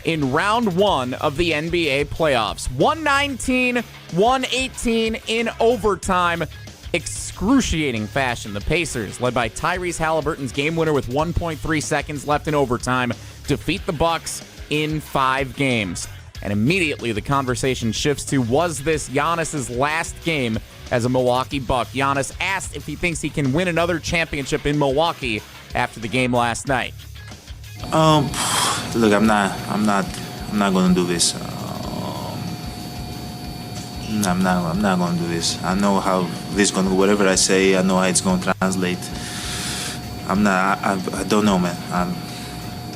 in round one of the NBA playoffs. 119-118 in overtime. Excruciating fashion. The Pacers, led by Tyrese Halliburton's game winner with 1.3 seconds left in overtime, defeat the Bucks in 5 games. And immediately the conversation shifts to, was this Giannis's last game as a Milwaukee Buck? Giannis asked if he thinks he can win another championship in Milwaukee after the game last night. Look, I'm not going to do this. I'm not going to do this. I know how this is going to go. Whatever I say, I know how it's going to translate. I don't know, man.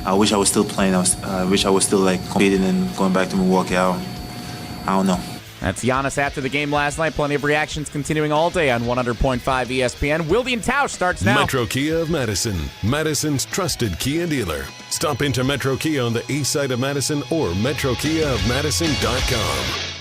I wish I was still playing. I wish I was still competing and going back to Milwaukee. I don't know. That's Giannis after the game last night. Plenty of reactions continuing all day on 100.5 ESPN. Wilde and Tausch starts now. Metro Kia of Madison, Madison's trusted Kia dealer. Stop into Metro Kia on the east side of Madison or metrokiaofmadison.com.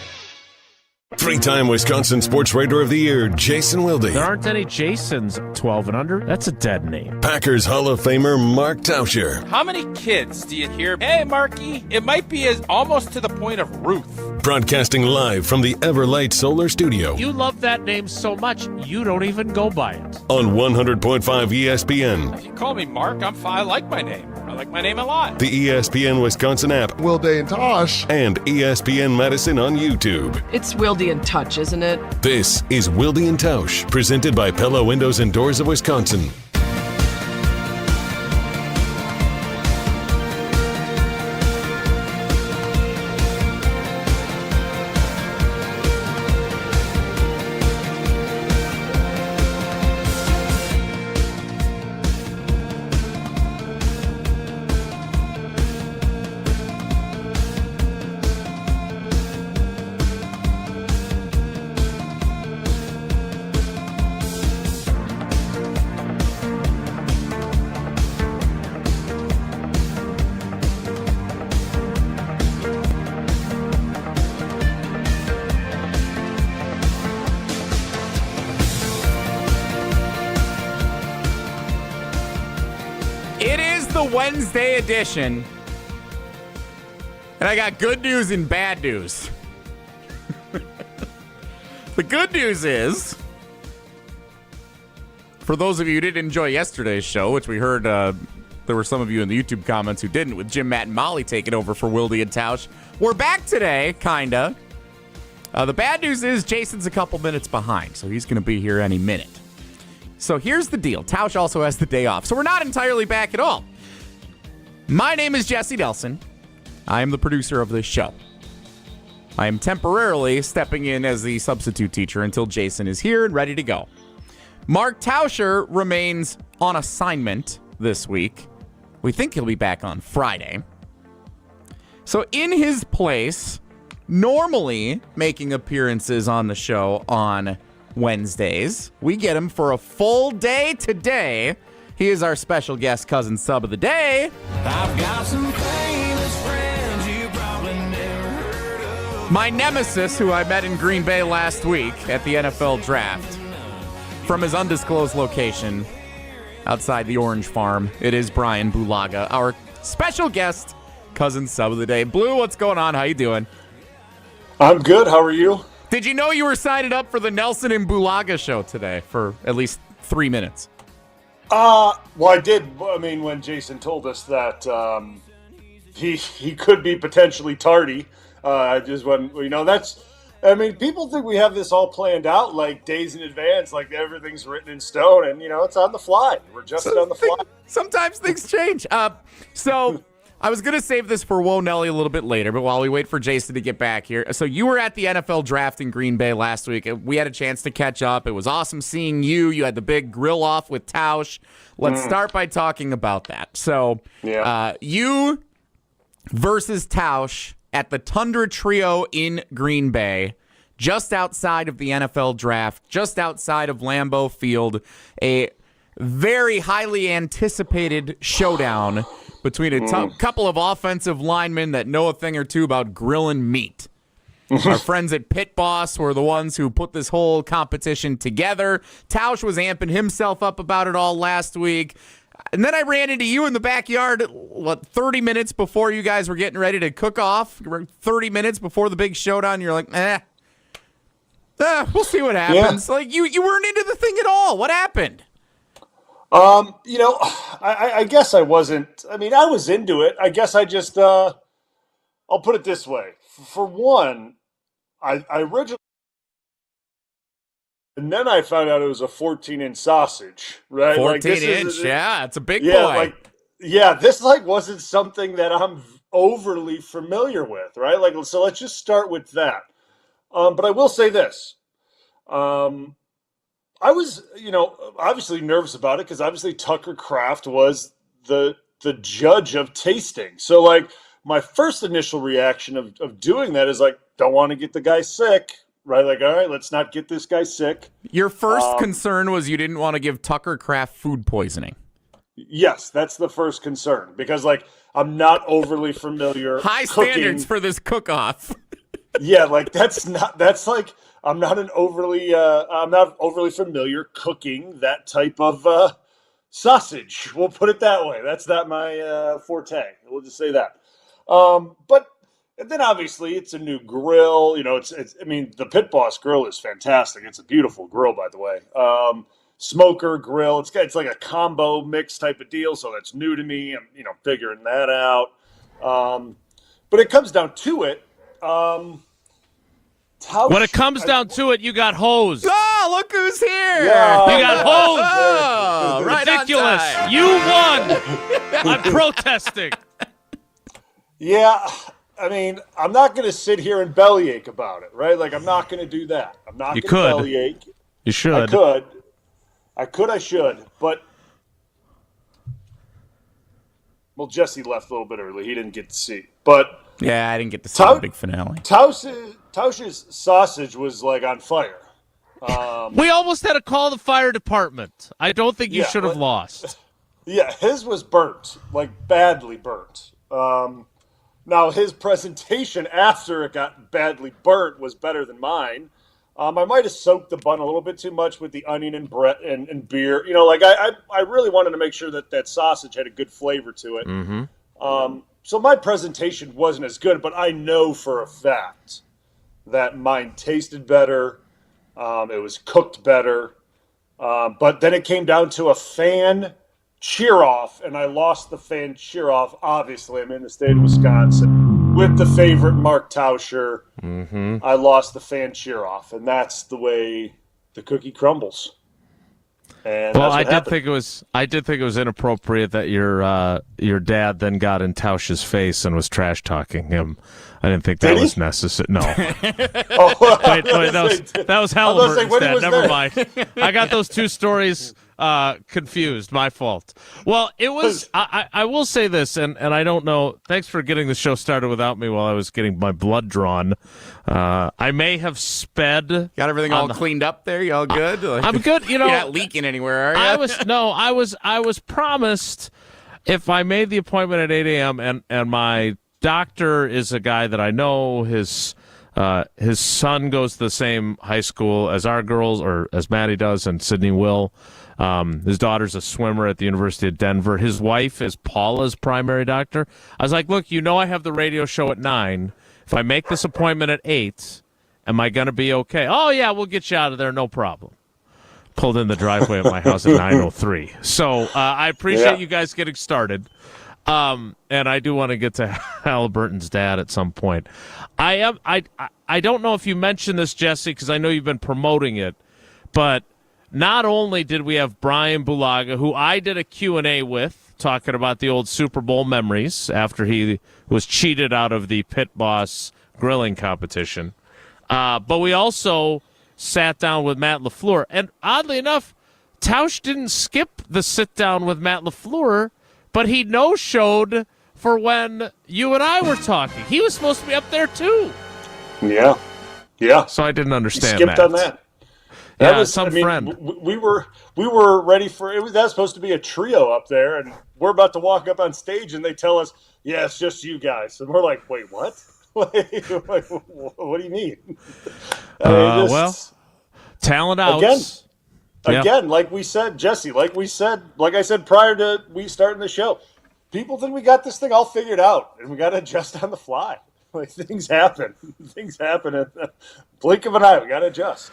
3-time Wisconsin Sports Writer of the Year, Jason Wilde. There aren't any Jasons 12 and under. That's a dead name. Packers Hall of Famer, Mark Tauscher. How many kids do you hear, hey, Marky? It might be almost to the point of Ruth. Broadcasting live from the Everlight Solar Studio. You love that name so much, you don't even go by it. On 100.5 ESPN. If you call me Mark, I'm fine. I like my name. I like my name a lot. The ESPN Wisconsin app. Wilde and Tausch. And ESPN Madison on YouTube. It's Wilde and Tausch, isn't it? This is Wilde and Tausch, presented by Pella Windows and Doors of Wisconsin. Wednesday edition, and I got good news and bad news. The good news is, for those of you who didn't enjoy yesterday's show, which we heard there were some of you in the YouTube comments who didn't, with Jim, Matt, and Molly taking over for Wilde and Tausch, we're back today, kinda. The bad news is Jason's a couple minutes behind, so he's going to be here any minute. So here's the deal. Tausch also has the day off, so we're not entirely back at all. My name is Jesse Nelson. I am the producer of this show. I am temporarily stepping in as the substitute teacher until Jason is here and ready to go. Mark Tauscher remains on assignment this week. We think he'll be back on Friday. So in his place, normally making appearances on the show on Wednesdays, we get him for a full day today. He is our special guest cousin sub of the day. I've got some famous friends you probably never heard of. My nemesis, who I met in Green Bay last week at the NFL draft, from his undisclosed location outside the Orange Farm. It is Bryan Bulaga, our special guest cousin sub of the day. Blue, what's going on? How you doing? I'm good. How are you? Did you know you were signing up for the Nelson and Bulaga show today for at least 3 minutes? Well, I did. I mean, when Jason told us that he could be potentially tardy, just when, that's, I mean, people think we have this all planned out like days in advance, like everything's written in stone, and, it's on the fly. We're just on the fly. Sometimes things change. So I was going to save this for Whoa Nelly a little bit later, but while we wait for Jason to get back here. So you were at the NFL draft in Green Bay last week. We had a chance to catch up. It was awesome seeing you. You had the big grill off with Tausch. Let's start by talking about that. So you versus Tausch at the Tundra Trio in Green Bay, just outside of the NFL draft, just outside of Lambeau Field, a very highly anticipated showdown between a couple of offensive linemen that know a thing or two about grilling meat. Our friends at Pit Boss were the ones who put this whole competition together. Tausch was amping himself up about it all last week. And then I ran into you in the backyard, 30 minutes before you guys were getting ready to cook off, 30 minutes before the big showdown. You're like, we'll see what happens. Yeah. Like, you weren't into the thing at all. What happened? I guess I wasn't. I mean, I was into it. I guess I just, I'll put it this way. For one, I originally, and then I found out it was a 14-inch sausage, right? 14-inch, yeah, it's a big yeah, boy. This wasn't something that I'm overly familiar with, right? Like, so let's just start with that. But I will say this. I was, obviously nervous about it because obviously Tucker Kraft was the judge of tasting. So, like, my first initial reaction of doing that is like, don't want to get the guy sick, right? Like, all right, let's not get this guy sick. Your first concern was you didn't want to give Tucker Kraft food poisoning. Yes, that's the first concern because, like, I'm not overly familiar. High standards for this cook-off. Yeah, like I'm not overly familiar cooking that type of sausage. We'll put it that way. That's not my forte. We'll just say that. But then obviously it's a new grill. The Pit Boss grill is fantastic. It's a beautiful grill, by the way. Smoker grill. It's like a combo mix type of deal. So that's new to me. I'm figuring that out. But it comes down to it. When it comes down to it, you got hosed. Oh, look who's here! Yeah, you got hosed. Oh, right. Ridiculous. You won. I'm protesting. Yeah, I mean, I'm not going to sit here and bellyache about it, right? Like, I'm not going to do that. I'm not going to bellyache. You should. I should. But, well, Jesse left a little bit early. He didn't get to see. But yeah, I didn't get to see the big finale. Tausch's sausage was, like, on fire. We almost had to call the fire department. I don't think you should have lost. Yeah, his was burnt, like badly burnt. Now, his presentation after it got badly burnt was better than mine. I might have soaked the bun a little bit too much with the onion and and beer. I really wanted to make sure that sausage had a good flavor to it. Mm-hmm. So my presentation wasn't as good, but I know for a fact that mine tasted better. It was cooked better. But then it came down to a fan cheer-off, and I lost the fan cheer-off. Obviously, I'm in the state of Wisconsin with the favorite Mark Tauscher. Mm-hmm. I lost the fan cheer-off, and that's the way the cookie crumbles. And well, I did think it was inappropriate that your dad then got in Tausch's face and was trash talking him. I didn't think that was necessary. No. Wait, that was Halliburton's dad. Never mind. I got those two stories confused. My fault. Well, it was. I will say this, and I don't know. Thanks for getting the show started without me while I was getting my blood drawn. I may have sped. Got everything all cleaned up there. You all good? I'm good. You're not leaking anywhere, are you? I was promised if I made the appointment at 8 a.m. and my doctor is a guy that I know. His son goes to the same high school as our girls, or as Maddie does, and Sydney will. His daughter's a swimmer at the University of Denver. His wife is Paula's primary doctor. I was like, look, I have the radio show at 9. If I make this appointment at 8, am I going to be okay? Oh, yeah, we'll get you out of there, no problem. Pulled in the driveway at my house at 9:03. So I appreciate you guys getting started. And I do want to get to Halliburton's dad at some point. I don't know if you mentioned this, Jesse, because I know you've been promoting it, but not only did we have Bryan Bulaga, who I did a Q&A with, talking about the old Super Bowl memories after he was cheated out of the Pit Boss grilling competition, but we also sat down with Matt LaFleur. And oddly enough, Tausch didn't skip the sit-down with Matt LaFleur, but he no-showed for when you and I were talking. He was supposed to be up there, too. Yeah. So I didn't understand skipped that. On that. That was some friend. We were ready for it. That was supposed to be a trio up there, and we're about to walk up on stage, and they tell us, "Yeah, it's just you guys." And we're like, "Wait, what? What do you mean?" Well, talent outs. Again, like we said, Jesse, like I said prior to we starting the show, people think we got this thing all figured out, and we got to adjust on the fly. Like, things happen. Things happen in the blink of an eye. We got to adjust.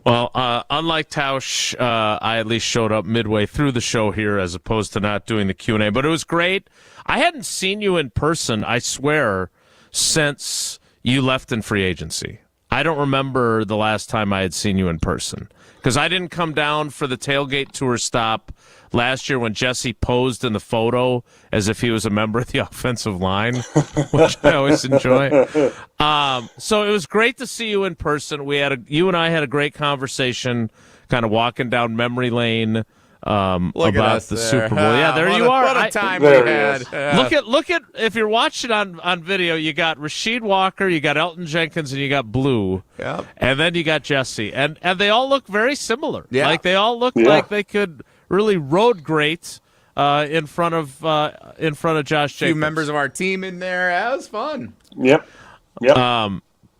Well, unlike Tausch, I at least showed up midway through the show here as opposed to not doing the Q&A, but it was great. I hadn't seen you in person, I swear, since you left in free agency. I don't remember the last time I had seen you in person because I didn't come down for the tailgate tour stop last year when Jesse posed in the photo as if he was a member of the offensive line, which I always enjoy. So it was great to see you in person. You and I had a great conversation, kind of walking down memory lane about the Super Bowl. Yeah, there you are. What a time we had. Look at if you're watching on video, you got Rasheed Walker, you got Elton Jenkins, and you got Blue. Yep. And then you got Jesse. And they all look very similar. Yeah. Like they all look like they could really road great in front of Josh Jacobs. A few members of our team in there. That was fun. Yep.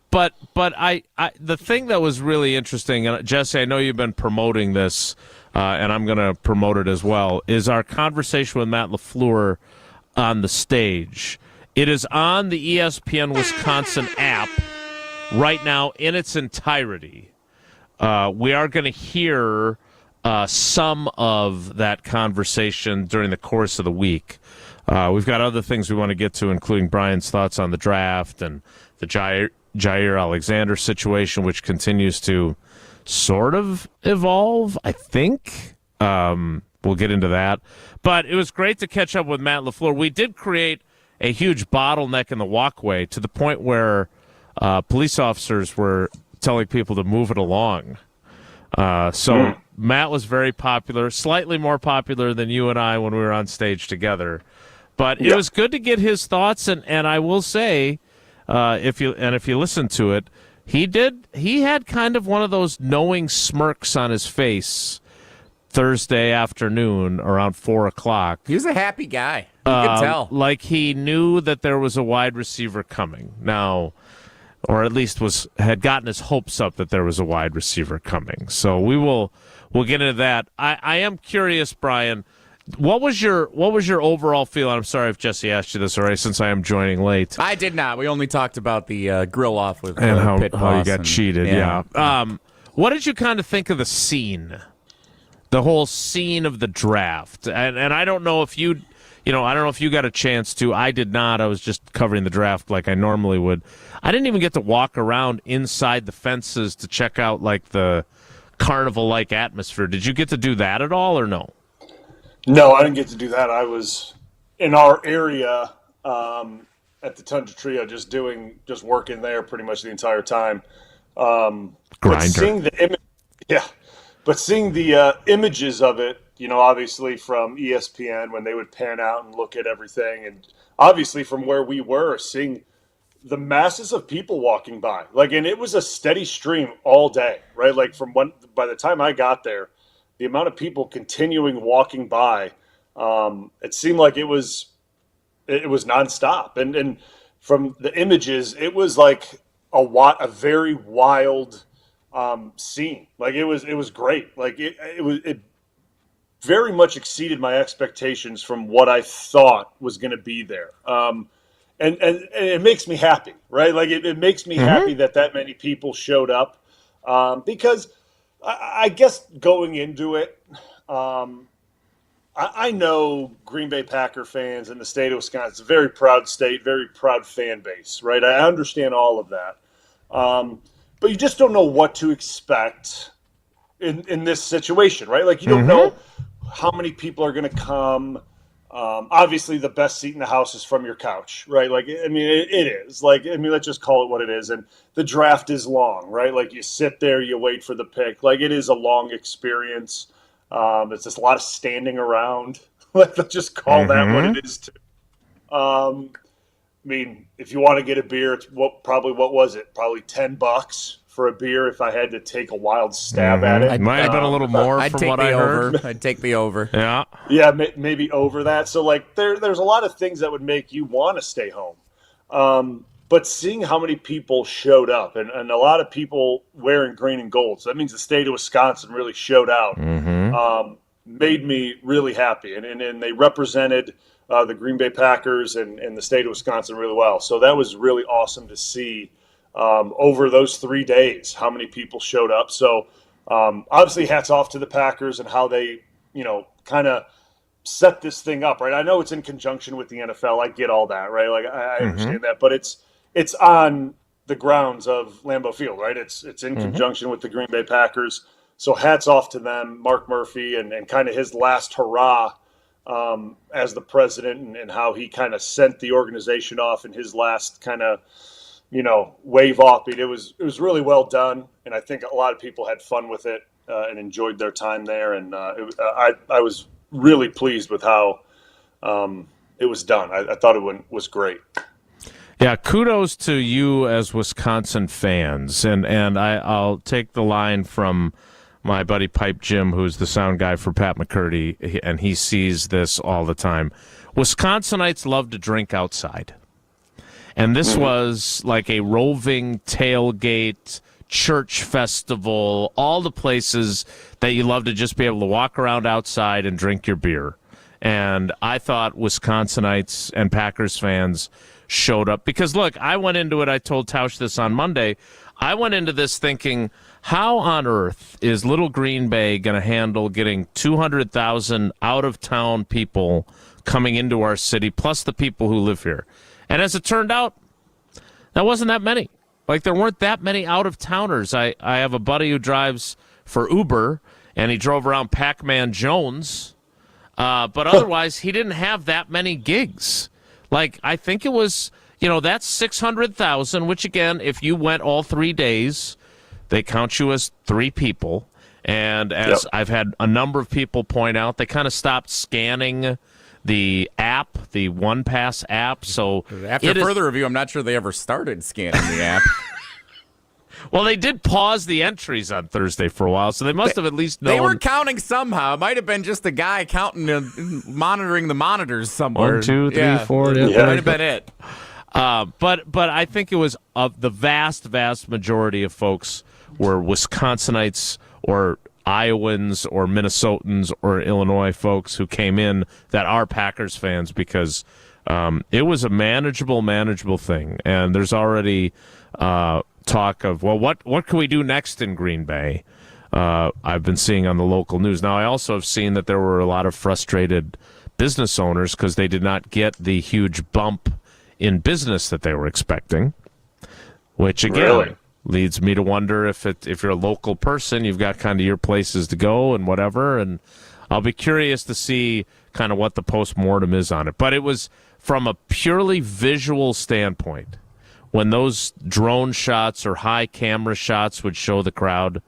But I the thing that was really interesting, and Jesse, I know you've been promoting this, and I'm going to promote it as well, is our conversation with Matt LaFleur on the stage. It is on the ESPN Wisconsin app right now in its entirety. We are going to hear some of that conversation during the course of the week. We've got other things we want to get to, including Brian's thoughts on the draft and the Jaire Alexander situation, which continues to sort of evolve, I think. We'll get into that. But it was great to catch up with Matt LaFleur. We did create a huge bottleneck in the walkway to the point where police officers were telling people to move it along. So Matt was very popular, slightly more popular than you and I when we were on stage together. But it was good to get his thoughts, and I will say, if you listen to it, he had kind of one of those knowing smirks on his face Thursday afternoon around 4:00. He was a happy guy. You could tell. Like he knew that there was a wide receiver coming now, or at least had gotten his hopes up that there was a wide receiver coming. So we'll get into that. I am curious, Brian. What was your overall feel? I'm sorry if Jesse asked you this already, since I am joining late. I did not. We only talked about the grill off with and how Pit Boss you got cheated. Yeah. What did you kind of think of the scene, the whole scene of the draft? And I don't know if you got a chance to. I did not. I was just covering the draft like I normally would. I didn't even get to walk around inside the fences to check out like the carnival-like atmosphere. Did you get to do that at all, or no? No, I didn't get to do that. I was in our area at the Tundra Trio, just working there pretty much the entire time. Grinder. But seeing the images of it, obviously from ESPN when they would pan out and look at everything, and obviously from where we were, seeing the masses of people walking by, and it was a steady stream all day, right? Like by the time I got there, the amount of people continuing walking by, it seemed like it was nonstop. And from the images, it was like a very wild scene. Like it was great. Like it very much exceeded my expectations from what I thought was going to be there. And it makes me happy, right? Like it makes me happy that many people showed up, because I guess going into it, I know Green Bay Packer fans in the state of Wisconsin. It's a very proud state, very proud fan base, right? I understand all of that. But you just don't know what to expect in this situation, right? Like you don't know how many people are going to come. Obviously, the best seat in the house is from your couch, right? Like, I mean, it is. Like, I mean, let's just call it what it is. And the draft is long, right? Like, you sit there, you wait for the pick. Like, it is a long experience. It's just a lot of standing around. Let's just call that what it is, too. I mean, if you want to get a beer, it's what was it? Probably $10 for a beer if I had to take a wild stab at it. Might have been a little more from what I heard. I'd take the over. Yeah. Yeah, maybe over that. So, like, there's a lot of things that would make you want to stay home. but seeing how many people showed up, and a lot of people wearing green and gold, so that means the state of Wisconsin really showed out, made me really happy. And they represented the Green Bay Packers and the state of Wisconsin really well. So that was really awesome to see over those 3 days how many people showed up. So obviously hats off to the Packers and how they, kind of set this thing up, right? I know it's in conjunction with the NFL. I get all that, right? Like I understand that, but it's on the grounds of Lambeau Field, right? It's in conjunction with the Green Bay Packers. So hats off to them, Mark Murphy, and kind of his last hurrah as the president, and how he kind of sent the organization off in his last kind of, wave off. It was really well done, and I think a lot of people had fun with it and enjoyed their time there. And I was really pleased with how it was done. I thought it was great. Yeah, kudos to you as Wisconsin fans, and I'll take the line from my buddy Pipe Jim, who's the sound guy for Pat McCurdy, and he sees this all the time. Wisconsinites love to drink outside. And this was like a roving tailgate, church festival, all the places that you love to just be able to walk around outside and drink your beer. And I thought Wisconsinites and Packers fans showed up. Because, look, I went into it, I told Tausch this on Monday, I went into this thinking, how on earth is Little Green Bay going to handle getting 200,000 out-of-town people coming into our city, plus the people who live here? And as it turned out, that wasn't that many. Like, there weren't that many out-of-towners. I have a buddy who drives for Uber, and he drove around Pac-Man Jones, but otherwise he didn't have that many gigs. Like, I think it was, that's 600,000, which, again, if you went all 3 days, they count you as 3 people. And as I've had a number of people point out, they kind of stopped scanning the app, the OnePass app. So after further review, I'm not sure they ever started scanning the app. Well, they did pause the entries on Thursday for a while, so they must have at least known. They were counting somehow. It might have been just a guy counting and monitoring the monitors somewhere. 1, 2, 3, 4. Yeah, might have been it. But I think it was the vast majority of folks were Wisconsinites or Iowans or Minnesotans or Illinois folks who came in that are Packers fans, because it was a manageable thing. And there's already talk of, well, what can we do next in Green Bay? I've been seeing on the local news. Now, I also have seen that there were a lot of frustrated business owners because they did not get the huge bump in business that they were expecting, which, again, leads me to wonder if you're a local person, you've got kind of your places to go and whatever, and I'll be curious to see kind of what the postmortem is on it. But it was from a purely visual standpoint. When those drone shots or high camera shots would show the crowd,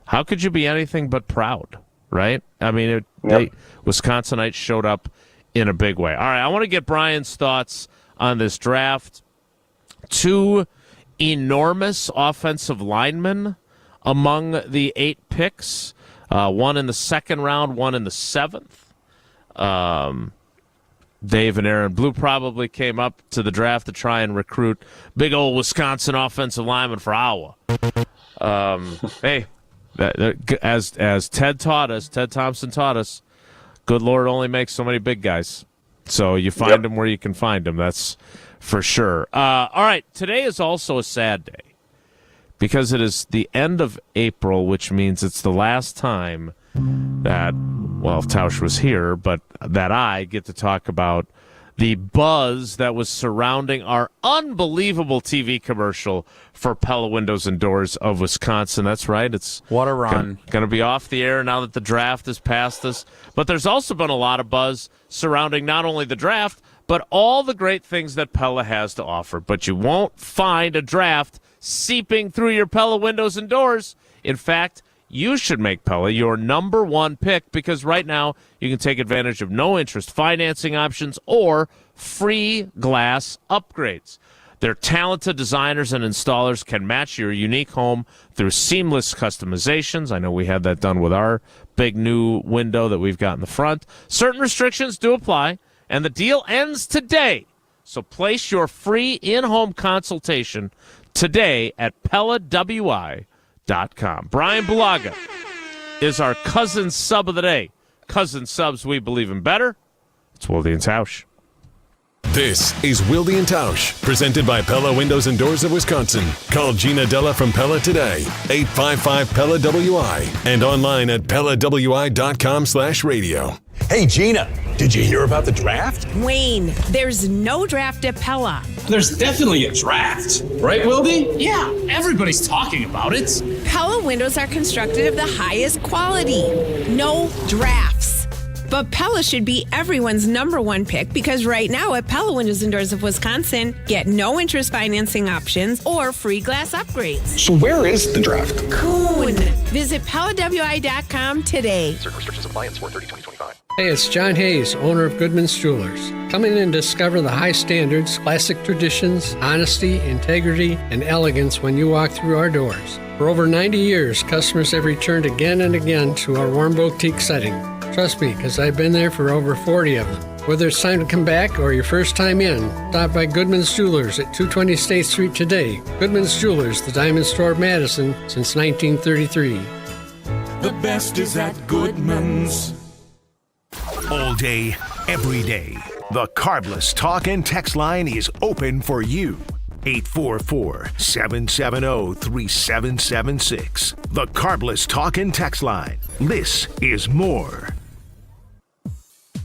how could you be anything but proud, right? I mean, Wisconsinites showed up in a big way. All right, I want to get Brian's thoughts on this draft. 2 enormous offensive linemen among the 8 picks, 1 in the 2nd round, 1 in the 7th. Dave and Aaron Blue probably came up to the draft to try and recruit big old Wisconsin offensive lineman for Iowa. Hey, as Ted Thompson taught us, good Lord only makes so many big guys. So you find them where you can find them. That's for sure. All right, today is also a sad day because it is the end of April, which means it's the last time that, well, Tausch was here, but that I get to talk about the buzz that was surrounding our unbelievable TV commercial for Pella Windows and Doors of Wisconsin. That's right. It's what a run. Going to be off the air now that the draft has passed us. But there's also been a lot of buzz surrounding not only the draft, but all the great things that Pella has to offer. But you won't find a draft seeping through your Pella Windows and Doors. In fact, you should make Pella your number 1 pick, because right now you can take advantage of no-interest financing options or free glass upgrades. Their talented designers and installers can match your unique home through seamless customizations. I know we had that done with our big new window that we've got in the front. Certain restrictions do apply, and the deal ends today. So place your free in-home consultation today at PellaWI.com. Bryan Bulaga is our cousin sub of the day. Cousin subs, we believe in better. It's Wilde and Tausch. This is Wilde and Tausch, presented by Pella Windows and Doors of Wisconsin. Call Gina Della from Pella today, 855-PELLA-WI, and online at PellaWI.com/radio. Hey, Gina, did you hear about the draft? Wayne, there's no draft at Pella. There's definitely a draft. Right, Wilde? Yeah, everybody's talking about it. Pella windows are constructed of the highest quality. No drafts. But Pella should be everyone's number one pick because right now at Pella Windows and Doors of Wisconsin, get no interest financing options or free glass upgrades. So where is the draft? Coon. Visit PellaWI.com today. Certain restrictions apply in 4/30/2025. Hey, it's John Hayes, owner of Goodman's Jewelers. Come in and discover the high standards, classic traditions, honesty, integrity, and elegance when you walk through our doors. For over 90 years, customers have returned again and again to our warm boutique setting. Trust me, because I've been there for over 40 of them. Whether it's time to come back or your first time in, stop by Goodman's Jewelers at 220 State Street today. Goodman's Jewelers, the Diamond Store of Madison since 1933. The best is at Goodman's. All day, every day, the Carbless Talk and Text line is open for you. 844-770-3776. The Carbless Talk and Text line. This is more.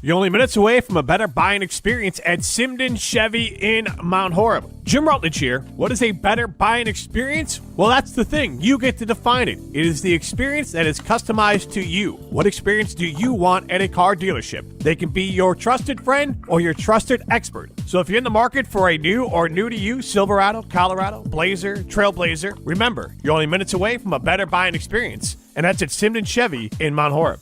You're only minutes away from a better buying experience at Simmons Chevy in Mount Horeb. Jim Rutledge here. What is a better buying experience? Well, that's the thing. You get to define it. It is the experience that is customized to you. What experience do you want at a car dealership? They can be your trusted friend or your trusted expert. So if you're in the market for a new or new-to-you Silverado, Colorado, Blazer, Trailblazer, remember, you're only minutes away from a better buying experience. And that's at Simmons Chevy in Mount Horeb.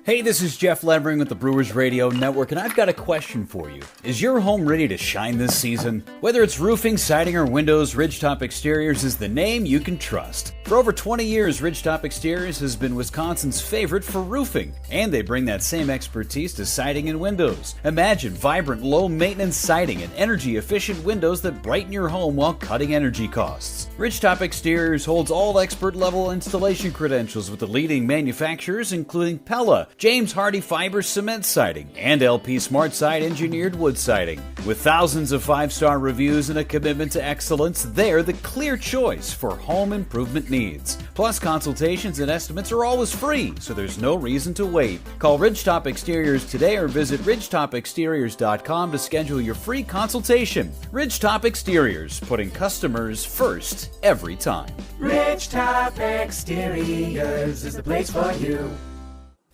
Hey, this is Jeff Levering with the Brewers Radio Network, and I've got a question for you. Is your home ready to shine this season? Whether it's roofing, siding, or windows, Ridgetop Exteriors is the name you can trust. For over 20 years, Ridgetop Exteriors has been Wisconsin's favorite for roofing, and they bring that same expertise to siding and windows. Imagine vibrant, low-maintenance siding and energy-efficient windows that brighten your home while cutting energy costs. Ridgetop Exteriors holds all expert-level installation credentials with the leading manufacturers, including Pella, James Hardie Fiber Cement Siding, and LP Smart Side Engineered Wood Siding. With thousands of 5-star reviews and a commitment to excellence, they're the clear choice for home improvement needs. Plus, consultations and estimates are always free, so there's no reason to wait. Call Ridgetop Exteriors today or visit ridgetopexteriors.com to schedule your free consultation. Ridgetop Exteriors, putting customers first every time. Ridgetop Exteriors is the place for you.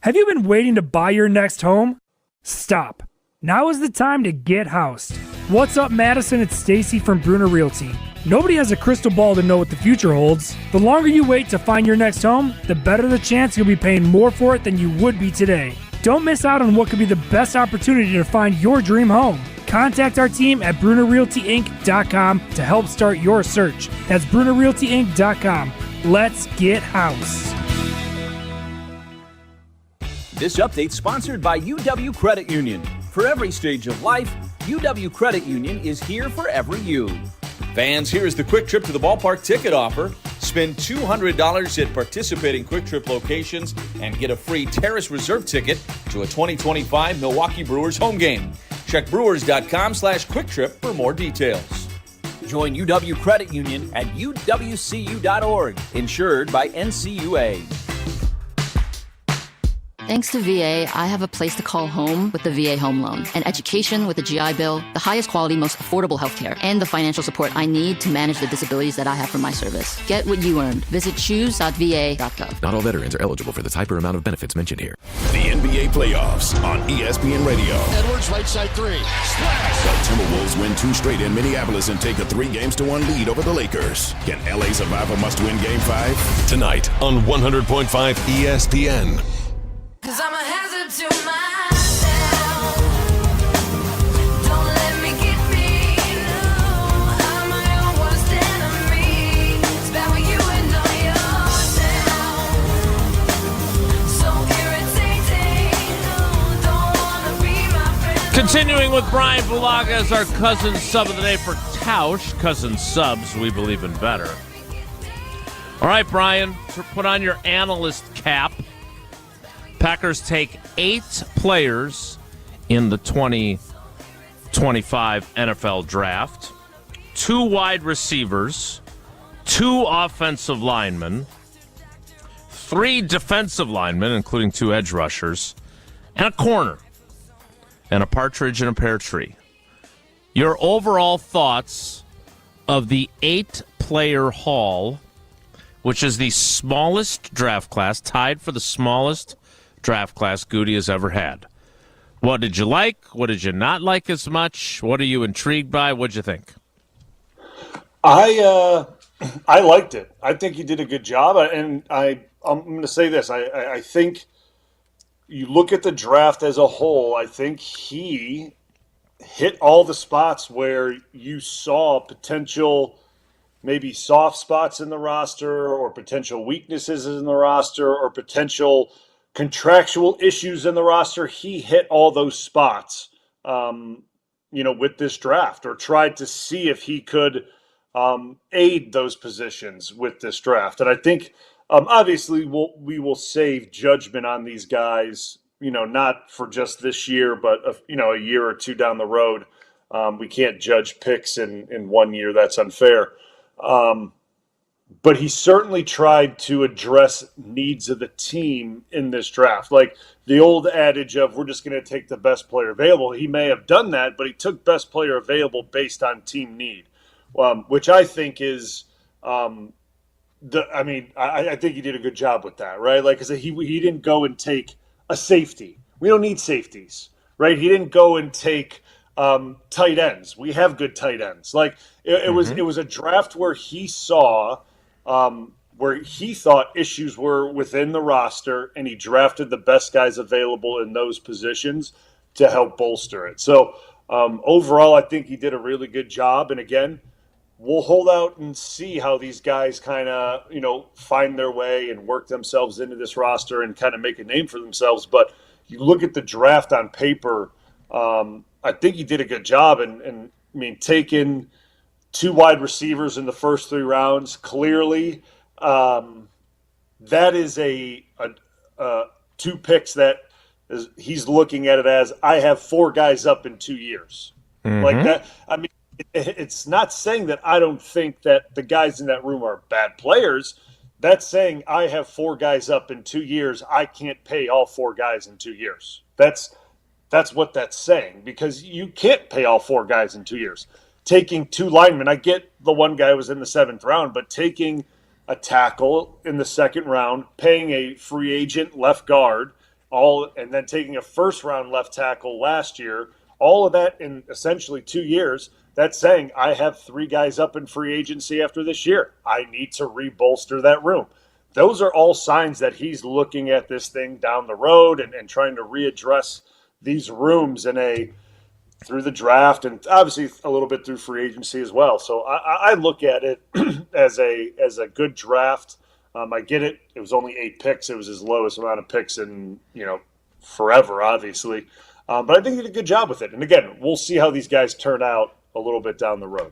Have you been waiting to buy your next home? Stop. Now is the time to get housed. What's up, Madison? It's Stacy from Bruner Realty. Nobody has a crystal ball to know what the future holds. The longer you wait to find your next home, the better the chance you'll be paying more for it than you would be today. Don't miss out on what could be the best opportunity to find your dream home. Contact our team at BrunerRealtyInc.com to help start your search. That's BrunerRealtyInc.com. Let's get housed. This update sponsored by UW Credit Union. For every stage of life, UW Credit Union is here for every you. Fans, here is the Quick Trip to the Ballpark ticket offer. Spend $200 at participating Quick Trip locations and get a free Terrace Reserve ticket to a 2025 Milwaukee Brewers home game. Check brewers.com/quicktrip for more details. Join UW Credit Union at uwcu.org. Insured by NCUA. Thanks to VA, I have a place to call home with the VA Home Loan, an education with a GI Bill, the highest quality, most affordable healthcare, and the financial support I need to manage the disabilities that I have from my service. Get what you earned. Visit choose.va.gov. Not all veterans are eligible for the type or amount of benefits mentioned here. The NBA playoffs on ESPN Radio. Edwards, right side three. Splash! The Timberwolves win 2 straight in Minneapolis and take a 3-1 lead over the Lakers. Can LA survive a must-win Game 5? Tonight on 100.5 ESPN. 'Cause I'm a hazard to myself. Don't let me get me. No, I'm my own worst enemy. It's bad when you know yourself. So irritating. No, don't wanna be my friend Continuing with Bryan Bulaga as our cousin sub of the day for Tausch. Cousin subs, we believe in better. All right, Brian, put on your analyst cap. Packers take 8 players in the 2025 NFL Draft. 2 wide receivers, 2 offensive linemen, 3 defensive linemen, including 2 edge rushers, and a corner, and a partridge in a pear tree. Your overall thoughts of the 8-player haul, which is the smallest draft class, tied for the smallest draft class Goody has ever had. What did you like? What did you not like as much? What are you intrigued by? What'd you think? I liked it. I think he did a good job, and I'm going to say this. I think you look at the draft as a whole, I think he hit all the spots where you saw potential, maybe soft spots in the roster or potential weaknesses in the roster or potential contractual issues in the roster. He hit all those spots, with this draft, or tried to see if he could aid those positions with this draft. And I think obviously we will save judgment on these guys, not for just this year, but a year or 2 down the road. We can't judge picks in 1 year. That's unfair. But he certainly tried to address needs of the team in this draft. Like the old adage of we're just going to take the best player available. He may have done that, but he took best player available based on team need, which I think is I think he did a good job with that, right? Like, 'cause he didn't go and take a safety. We don't need safeties, right? He didn't go and take tight ends. We have good tight ends. Like it was a draft where he saw where he thought issues were within the roster, and he drafted the best guys available in those positions to help bolster it. So overall, I think he did a really good job. And again, we'll hold out and see how these guys kind of, find their way and work themselves into this roster and kind of make a name for themselves. But you look at the draft on paper, I think he did a good job. And taking 2 wide receivers in the first 3 rounds, clearly that is a 2 picks that he's looking at it as, I have 4 guys up in 2 years. Like that. It's not saying that I don't think that the guys in that room are bad players. That's saying I have 4 guys up in 2 years. I can't pay all 4 guys in 2 years. That's what that's saying, because you can't pay all 4 guys in 2 years. Taking 2 linemen, I get the one guy was in the 7th round, but taking a tackle in the 2nd round, paying a free agent left guard, and then taking a 1st-round left tackle last year, all of that in essentially 2 years. That's saying I have 3 guys up in free agency after this year. I need to rebolster that room. Those are all signs that he's looking at this thing down the road and trying to readdress these rooms through the draft, and obviously a little bit through free agency as well. So I look at it as a good draft. I get it. It was only 8 picks. It was his lowest amount of picks in forever, obviously. But I think he did a good job with it. And again, we'll see how these guys turn out a little bit down the road.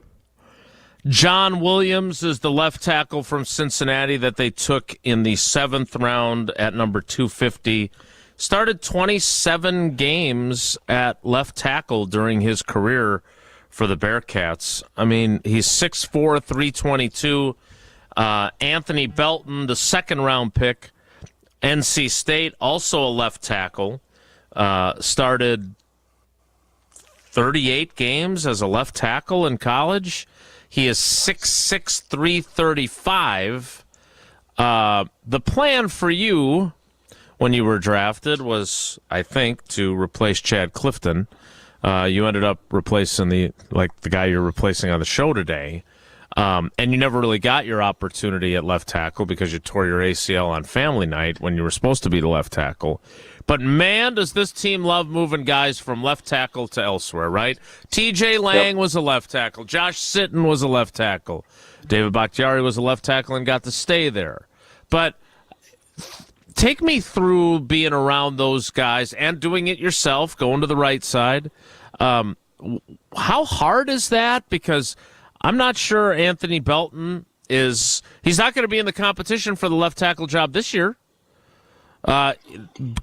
John Williams is the left tackle from Cincinnati that they took in the 7th round at number 250. Started 27 games at left tackle during his career for the Bearcats. He's 6'4", 322. Anthony Belton, the 2nd-round pick, NC State, also a left tackle. Started 38 games as a left tackle in college. He is 6'6", 335. The plan for you when you were drafted was, I think, to replace Chad Clifton. You ended up replacing the guy you're replacing on the show today. And you never really got your opportunity at left tackle because you tore your ACL on family night when you were supposed to be the left tackle. But, man, does this team love moving guys from left tackle to elsewhere, right? T.J. Lang was a left tackle. Josh Sitton was a left tackle. David Bakhtiari was a left tackle and got to stay there. But take me through being around those guys and doing it yourself, going to the right side. How hard is that? Because I'm not sure Anthony Belton he's not going to be in the competition for the left tackle job this year.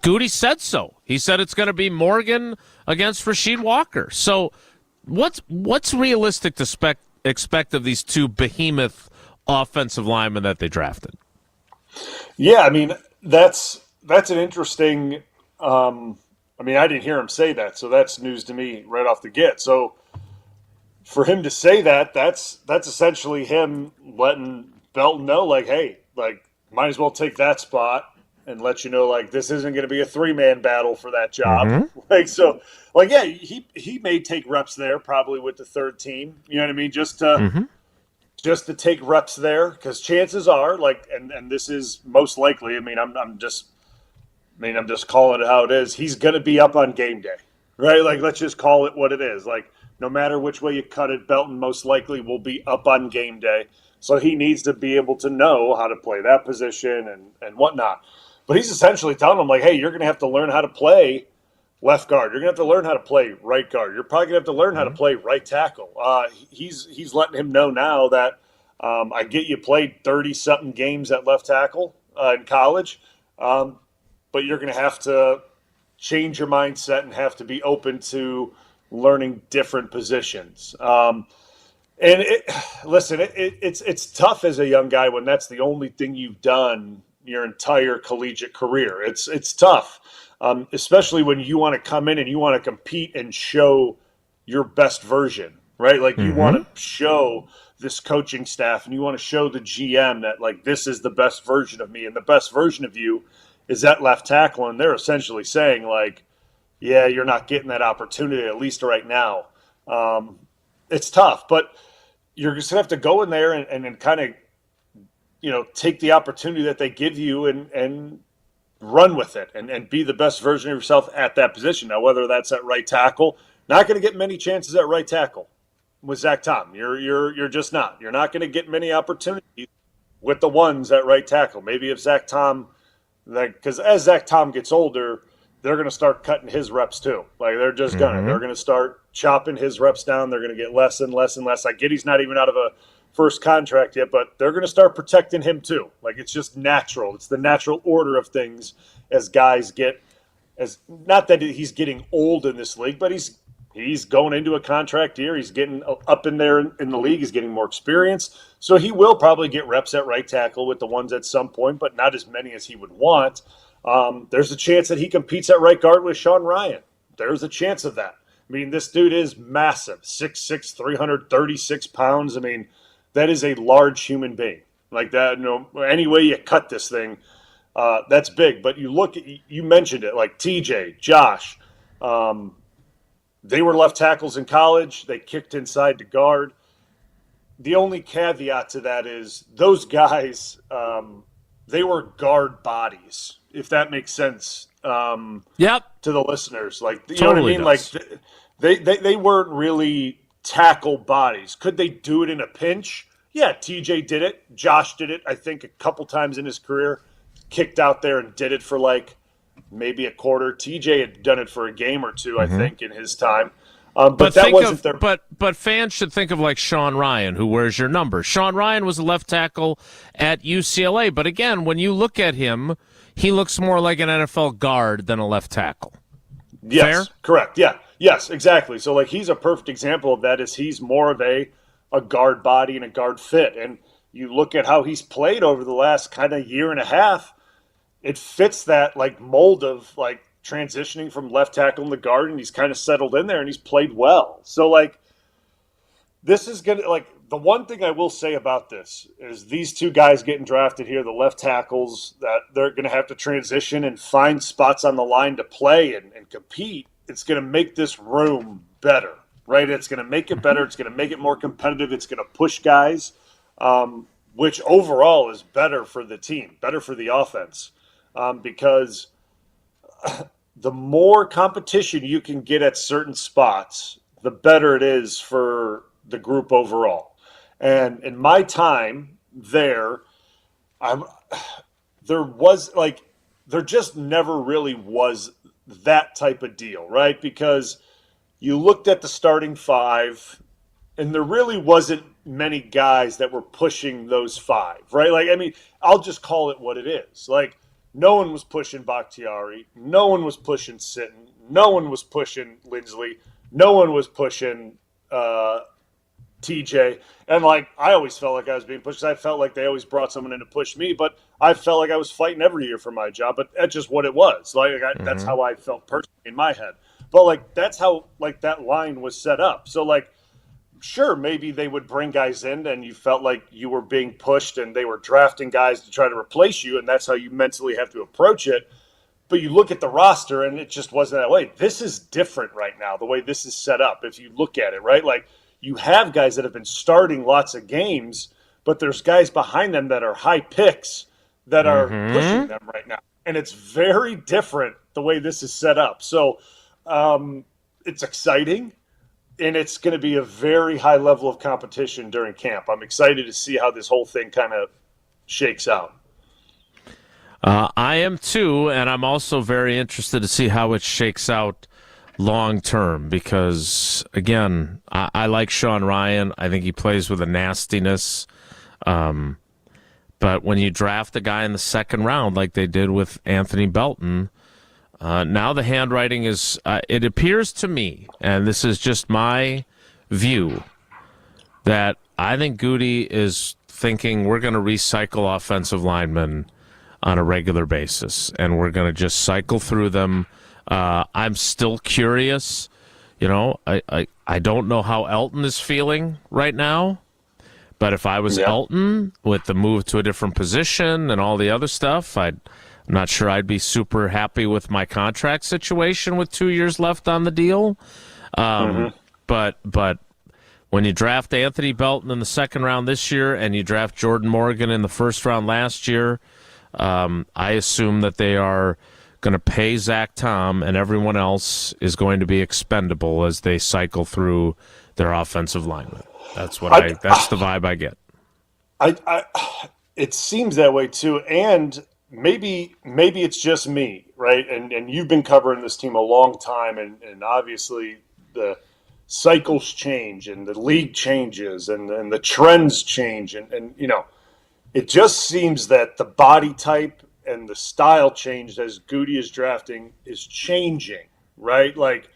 Goody said so. He said it's going to be Morgan against Rasheed Walker. So what's realistic to expect of these two behemoth offensive linemen that they drafted? Yeah, I mean, that's an interesting I didn't hear him say that, so that's news to me right off the get. So for him to say that, that's essentially him letting Belton know, like, hey, like, might as well take that spot and let you know, like, this isn't going to be a three-man battle for that job. Mm-hmm. Like, so, like, yeah, he may take reps there probably with the third team. You know what I mean? Just to take reps there, because chances are, like, and this is most likely. I'm just calling it how it is. He's going to be up on game day, right? Like, let's just call it what it is. Like, no matter which way you cut it, Belton most likely will be up on game day. So he needs to be able to know how to play that position and whatnot. But he's essentially telling them, like, hey, you're going to have to learn how to play left guard. You're going to have to learn how to play right guard. You're probably going to have to learn how to play right tackle. He's letting him know now that I get you played 30-something games at left tackle in college, but you're going to have to change your mindset and have to be open to learning different positions. It's tough as a young guy when that's the only thing you've done your entire collegiate career. It's tough, especially when you want to come in and you want to compete and show your best version, right? Like you want to show this coaching staff and you want to show the GM that, like, this is the best version of me, and the best version of you is that left tackle. And they're essentially saying, like, yeah, you're not getting that opportunity, at least right now. It's tough, but you're just going to have to go in there and kind of, take the opportunity that they give you and run with it and be the best version of yourself at that position. Now, whether that's at right tackle, not going to get many chances at right tackle with Zach Tom. You're just not. You're not going to get many opportunities with the ones at right tackle. Maybe if Zach Tom, because as Zach Tom gets older, they're going to start cutting his reps too. Like, they're just they're going to start chopping his reps down. They're going to get less and less and less. I get he's not even out of a first contract yet, but they're going to start protecting him too. Like, it's just natural. It's the natural order of things as guys get, not that he's getting old in this league, but he's going into a contract year. He's getting up in there in the league. He's getting more experience. So he will probably get reps at right tackle with the ones at some point, but not as many as he would want. There's a chance that he competes at right guard with Sean Ryan. There's a chance of that. I mean, this dude is massive, 6'6", 336 pounds. I mean, that is a large human being. Like that, any way you cut this thing, that's big. But you mentioned it, like TJ, Josh, they were left tackles in college. They kicked inside to guard. The only caveat to that is those guys, they were guard bodies, if that makes sense. To the listeners, like, you know what I mean? Does. Like they weren't really tackle bodies. Could they do it in a pinch? Yeah, TJ did it. Josh did it, I think, a couple times in his career. Kicked out there and did it for like maybe a quarter. TJ had done it for a game or two, I think, in his time. But that wasn't their. But fans should think of like Sean Ryan, who wears your number. Sean Ryan was a left tackle at UCLA, but again, when you look at him, he looks more like an NFL guard than a left tackle. Yes, Fair? Correct. Yeah, yes, exactly. So like he's a perfect example of that. Is he's more of a guard body and a guard fit, and you look at how he's played over the last kind of year and a half. It fits that like mold of like transitioning from left tackle in the guard, and he's kind of settled in there and he's played well. So like this is going to, like, the one thing I will say about this is these two guys getting drafted here, the left tackles, that they're going to have to transition and find spots on the line to play and compete. It's going to make this room better, right? It's going to make it better. It's going to make it more competitive. It's going to push guys, which overall is better for the team, better for the offense, because the more competition you can get at certain spots, the better it is for the group overall. And in my time there was like there just never really was that type of deal, right? Because you looked at the starting five, and there really wasn't many guys that were pushing those five, right? Like, I mean, I'll just call it what it is. Like, no one was pushing Bakhtiari. No one was pushing Sitton. No one was pushing Lindsley. No one was pushing TJ. And, like, I always felt like I was being pushed because I felt like they always brought someone in to push me. But I felt like I was fighting every year for my job. But that's just what it was. Like, that's how I felt personally in my head. But, like, that's how, like, that line was set up. So, like, sure, maybe they would bring guys in and you felt like you were being pushed and they were drafting guys to try to replace you, and that's how you mentally have to approach it. But you look at the roster and it just wasn't that way. This is different right now, the way this is set up, if you look at it, right? Like, you have guys that have been starting lots of games, but there's guys behind them that are high picks that are pushing them right now. And it's very different the way this is set up. So it's exciting. And it's going to be a very high level of competition during camp. I'm excited to see how this whole thing kind of shakes out. I am too, and I'm also very interested to see how it shakes out long term because, again, I like Sean Ryan. I think he plays with a nastiness. But when you draft a guy in the second round like they did with Anthony Belton, now the handwriting is, it appears to me, and this is just my view, that I think Goody is thinking we're going to recycle offensive linemen on a regular basis, and we're going to just cycle through them. I'm still curious. You know, I don't know how Elton is feeling right now, but if I was Elton with the move to a different position and all the other stuff, I'm not sure I'd be super happy with my contract situation with 2 years left on the deal. But when you draft Anthony Belton in the second round this year and you draft Jordan Morgan in the first round last year, I assume that they are going to pay Zach Tom and everyone else is going to be expendable as they cycle through their offensive linemen. That's that's the vibe I get. It seems that way too, and maybe it's just me, right? And you've been covering this team a long time, and obviously the cycles change and the league changes and the trends change, and you know, it just seems that the body type and the style changed as Goody is drafting is changing, right? Like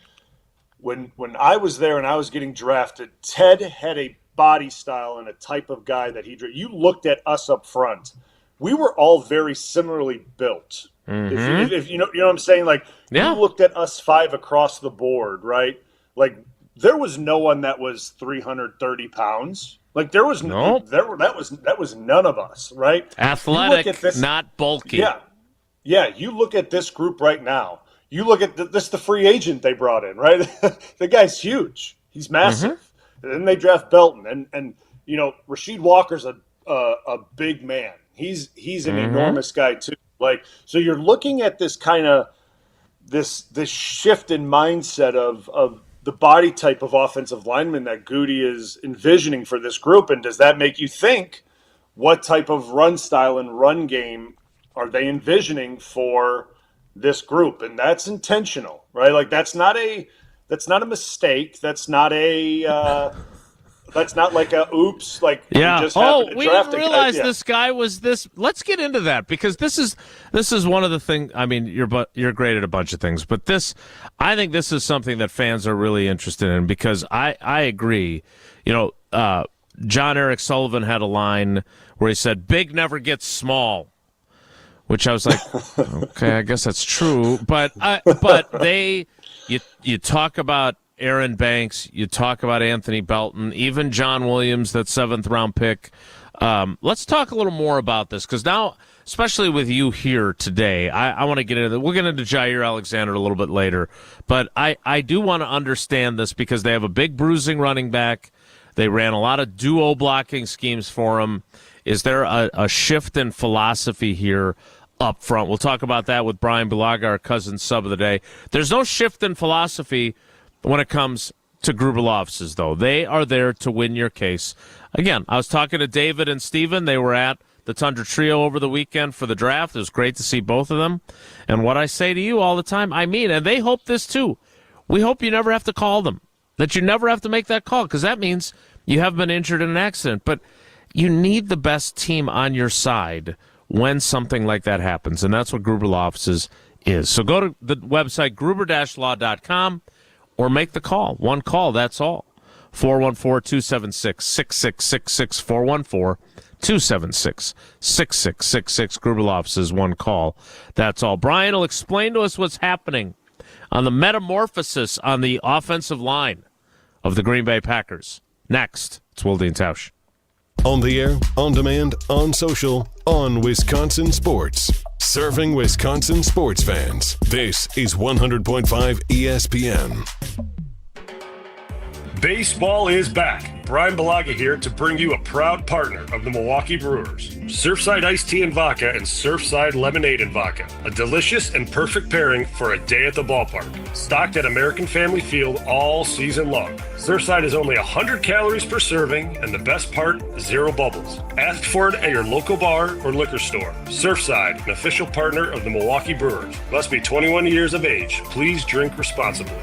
when I was there and I was getting drafted, Ted had a body style and a type of guy that you looked at us up front. We were all very similarly built. If you know what I'm saying? Like, you looked at us five across the board, right? Like, there was no one that was 330 pounds. Like, there was that was none of us, right? Athletic, not bulky. Yeah. You look at this group right now. You look at the free agent they brought in, right? The guy's huge. He's massive. And then they draft Belton, and you know, Rasheed Walker's a big man. He's an enormous guy too. Like, so you're looking at this kind of this shift in mindset of the body type of offensive lineman that Goody is envisioning for this group, and does that make you think what type of run style and run game are they envisioning for this group? And that's intentional, right? Like, that's not a mistake. That's not like a oops. Like, we just we didn't realize this guy was this. Let's get into that, because this is one of the things. I mean, you're great at a bunch of things, but I think this is something that fans are really interested in, because I agree. You know, John Eric Sullivan had a line where he said, "Big never gets small," which I was like, okay, I guess that's true. But you talk about Aaron Banks, you talk about Anthony Belton, even John Williams, that 7th round pick. Let's talk a little more about this, because now, especially with you here today, I want to get into that. We'll get into Jaire Alexander a little bit later, but I do want to understand this, because they have a big bruising running back. They ran a lot of duo blocking schemes for him. Is there a shift in philosophy here up front? We'll talk about that with Bryan Bulaga, our cousin sub of the day. There's no shift in philosophy when it comes to Gruber offices, though. They are there to win your case. Again, I was talking to David and Steven. They were at the Tundra Trio over the weekend for the draft. It was great to see both of them. And what I say to you all the time, I mean, and they hope this too. We hope you never have to call them, that you never have to make that call, because that means you have been injured in an accident. But you need the best team on your side when something like that happens, and that's what Gruber Law Offices is. So go to the website, gruber-law.com, or make the call. One call, that's all. 414-276-6666, 414-276-6666. Gruber Law Offices, one call. That's all. Brian will explain to us what's happening on the metamorphosis on the offensive line of the Green Bay Packers. Next, it's Wilde and Tausch. On the air, on demand, on social, on Wisconsin Sports. Serving Wisconsin sports fans. This is 100.5 ESPN. Baseball is back. Bryan Bulaga here to bring you a proud partner of the Milwaukee Brewers. Surfside Iced Tea and Vodka and Surfside Lemonade and Vodka. A delicious and perfect pairing for a day at the ballpark. Stocked at American Family Field all season long. Surfside is only 100 calories per serving, and the best part, zero bubbles. Ask for it at your local bar or liquor store. Surfside, an official partner of the Milwaukee Brewers. Must be 21 years of age. Please drink responsibly.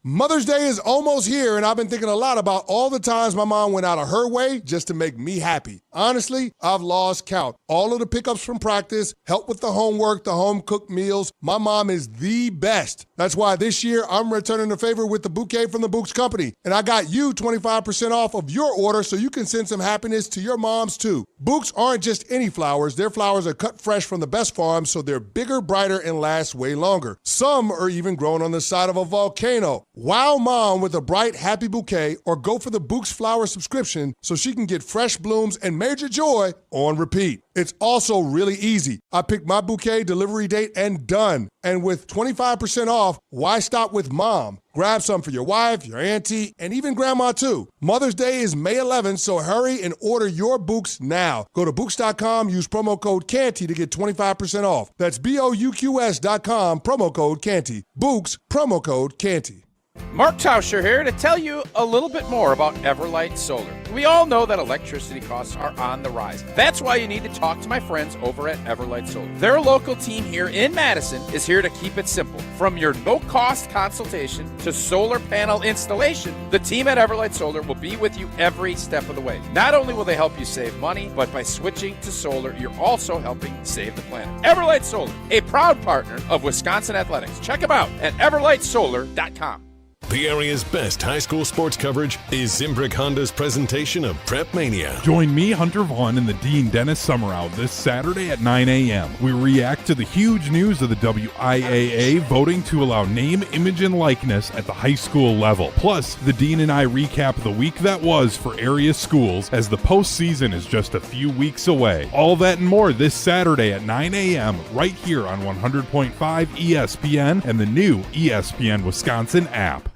Mother's Day is almost here, and I've been thinking a lot about all the times my mom went out of her way just to make me happy. Honestly, I've lost count. All of the pickups from practice, help with the homework, the home-cooked meals. My mom is the best. That's why this year I'm returning the favor with the bouquet from the Bouqs Company. And I got you 25% off of your order so you can send some happiness to your moms, too. Bouqs aren't just any flowers. Their flowers are cut fresh from the best farms, so they're bigger, brighter, and last way longer. Some are even grown on the side of a volcano. Wow mom with a bright, happy bouquet, or go for the Bouqs flower subscription so she can get fresh blooms and major joy on repeat. It's also really easy. I pick my bouquet, delivery date, and done. And with 25% off, why stop with mom? Grab some for your wife, your auntie, and even grandma too. Mother's Day is May 11th, so hurry and order your Bouqs now. Go to Bouqs.com, use promo code CANTY to get 25% off. That's BOUQS.com, promo code CANTY. Bouqs, promo code CANTY. Mark Tauscher here to tell you a little bit more about Everlight Solar. We all know that electricity costs are on the rise. That's why you need to talk to my friends over at Everlight Solar. Their local team here in Madison is here to keep it simple. From your no-cost consultation to solar panel installation, the team at Everlight Solar will be with you every step of the way. Not only will they help you save money, but by switching to solar, you're also helping save the planet. Everlight Solar, a proud partner of Wisconsin Athletics. Check them out at everlightsolar.com. The area's best high school sports coverage is Zimbrick Honda's presentation of Prep Mania. Join me, Hunter Vaughn, and the Dean Dennis Summerout this Saturday at 9 a.m. We react to the huge news of the WIAA voting to allow name, image, and likeness at the high school level. Plus, the Dean and I recap the week that was for area schools as the postseason is just a few weeks away. All that and more this Saturday at 9 a.m. right here on 100.5 ESPN and the new ESPN Wisconsin app.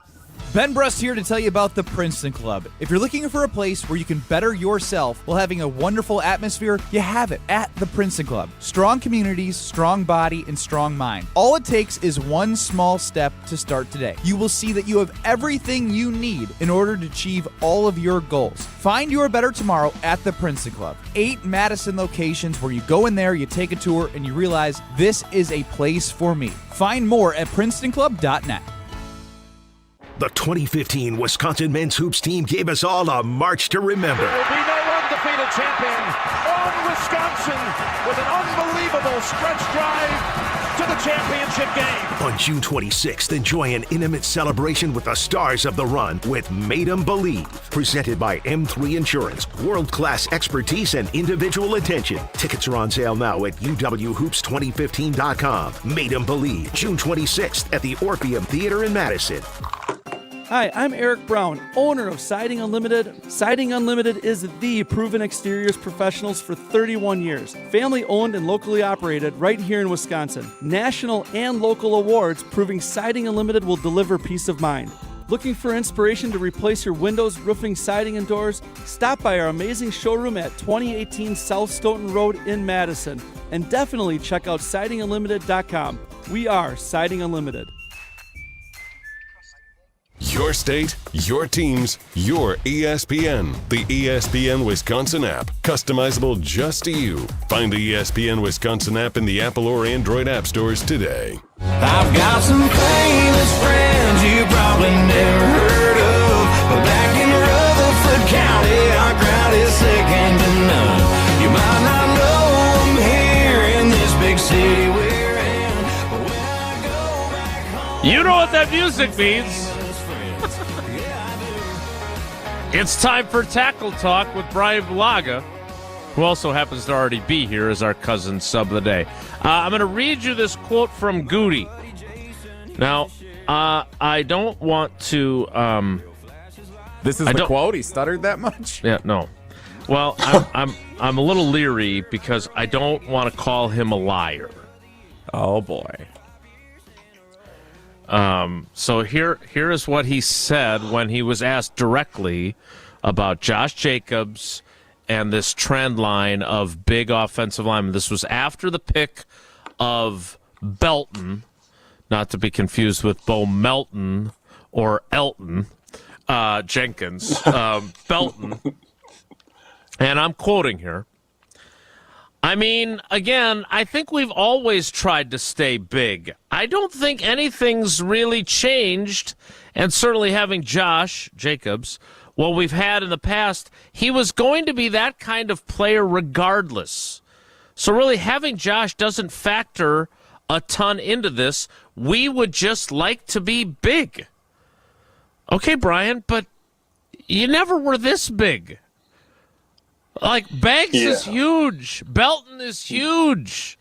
Ben Brust here to tell you about the Princeton Club. If you're looking for a place where you can better yourself while having a wonderful atmosphere, you have it at the Princeton Club. Strong communities, strong body, and strong mind. All it takes is one small step to start today. You will see that you have everything you need in order to achieve all of your goals. Find your better tomorrow at the Princeton Club. 8 Madison locations where you go in there, you take a tour, and you realize this is a place for me. Find more at PrincetonClub.net. The 2015 Wisconsin men's hoops team gave us all a march to remember. There will be no undefeated champion on Wisconsin with an unbelievable stretch drive to the championship game. On June 26th, enjoy an intimate celebration with the stars of the run with Made 'em Believe. Presented by M3 Insurance. World-class expertise and individual attention. Tickets are on sale now at uwhoops2015.com. Made 'em Believe, June 26th at the Orpheum Theater in Madison. Hi, I'm Eric Brown, owner of Siding Unlimited. Siding Unlimited is the proven exteriors professionals for 31 years. Family owned and locally operated right here in Wisconsin. National and local awards proving Siding Unlimited will deliver peace of mind. Looking for inspiration to replace your windows, roofing, siding, and doors? Stop by our amazing showroom at 2018 South Stoughton Road in Madison. And definitely check out sidingunlimited.com. We are Siding Unlimited. Your state, your teams, your ESPN. The ESPN Wisconsin app. Customizable just to you. Find the ESPN Wisconsin app in the Apple or Android app stores today. I've got some famous friends you probably never heard of, but back in Rutherford County, our crowd is second to none. You might not know them here in this big city we're in, but when I go back home, You know what that music means. It's time for Tackle Talk with Bryan Bulaga, who also happens to already be here as our cousin sub of the day. I'm going to read you this quote from Goody. Now, I don't want to... this is the quote? He stuttered that much? Yeah, no. Well, I'm a little leery because I don't want to call him a liar. Oh, boy. So here is what he said when he was asked directly about Josh Jacobs and this trend line of big offensive linemen. This was after the pick of Belton, not to be confused with Bo Melton or Elton Jenkins, Belton. And I'm quoting here. I mean, again, I think we've always tried to stay big. I don't think anything's really changed, and certainly having Josh Jacobs, what we've had in the past, he was going to be that kind of player regardless. So really having Josh doesn't factor a ton into this. We would just like to be big. Okay, Brian, but you never were this big. Like, Banks is huge. Belton is huge.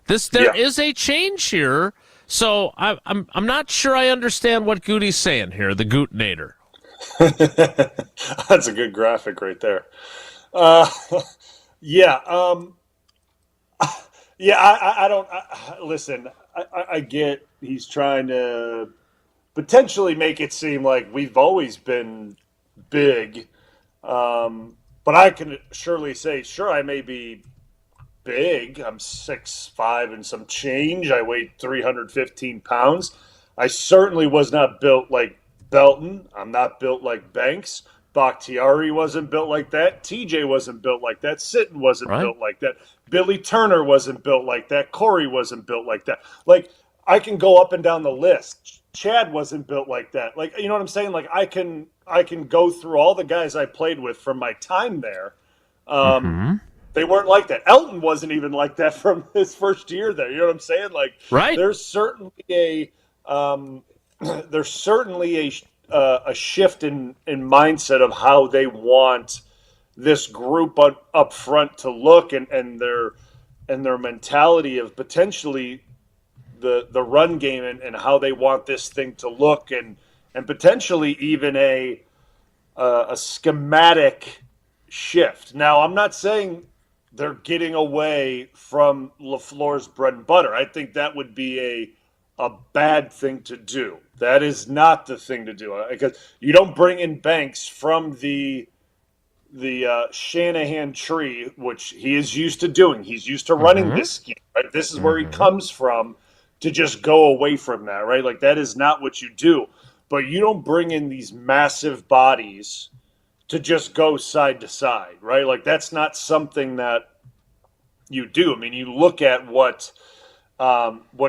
There is a change here. So I'm not sure I understand what Goody's saying here, the Gootinator. That's a good graphic right there. I don't listen. I get he's trying to potentially make it seem like we've always been big. But I can surely say, sure, I may be big. I'm 6'5" and some change. I weighed 315 pounds. I certainly was not built like Belton. I'm not built like Banks. Bakhtiari wasn't built like that. TJ wasn't built like that. Sitton wasn't built like that. Billy Turner wasn't built like that. Corey wasn't built like that. Like, I can go up and down the list. Chad wasn't built like that. Like, you know what I'm saying? Like, I can go through all the guys I played with from my time there. They weren't like that. Elton wasn't even like that from his first year there. You know what I'm saying? Like, there's certainly a shift in mindset of how they want this group up front to look, and their mentality of potentially the run game and how they want this thing to look, and potentially even a schematic shift. Now, I'm not saying they're getting away from LaFleur's bread and butter. I think that would be a bad thing to do. That is not the thing to do, because you don't bring in Banks from the Shanahan tree, which he is used to doing. He's used to running this scheme. Right? This is where he comes from, to just go away from that, right? Like, that is not what you do. But you don't bring in these massive bodies to just go side to side, right? Like, that's not something that you do. I mean, you look at what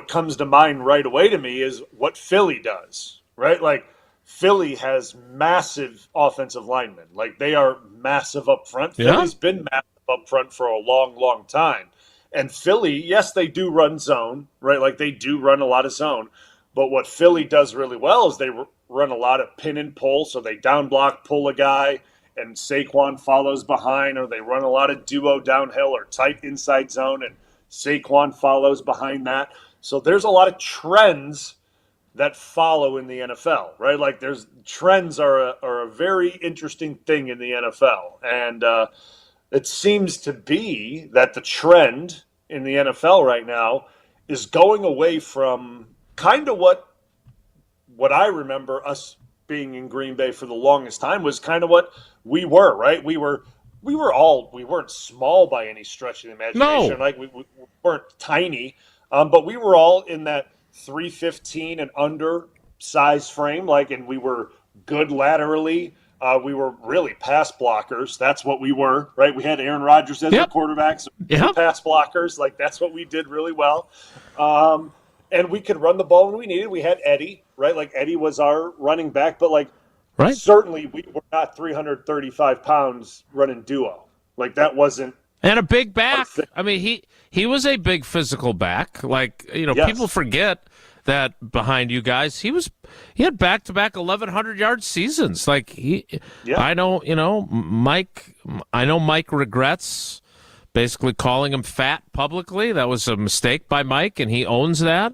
comes to mind right away to me is what Philly does, right? Like, Philly has massive offensive linemen. Like, they are massive up front. Yeah. Philly's been massive up front for a long, long time. And Philly, yes, they do run zone, right? Like, they do run a lot of zone. But what Philly does really well is they run a lot of pin and pull. So they down block, pull a guy, and Saquon follows behind. Or they run a lot of duo downhill or tight inside zone, and Saquon follows behind that. So there's a lot of trends that follow in the NFL, right? Like, trends are a very interesting thing in the NFL. And it seems to be that the trend in the NFL right now is going away from kind of what I remember us being in Green Bay for the longest time was kind of what we were, right? We weren't small by any stretch of the imagination. No. Like, we weren't tiny, but we were all in that 315 and under size frame, like, and we were good laterally. We were really pass blockers. That's what we were, right? We had Aaron Rodgers as our quarterback, so we were pass blockers. Like, that's what we did really well. And we could run the ball when we needed. We had Eddie, right? Like, Eddie was our running back, but, like, certainly we were not 335 pounds running duo. Like, that wasn't. And a big back. I mean, he was a big physical back. Like, people forget that behind you guys, he had back-to-back 1,100-yard seasons. Like, I know Mike regrets basically calling him fat publicly. That was a mistake by Mike, and he owns that.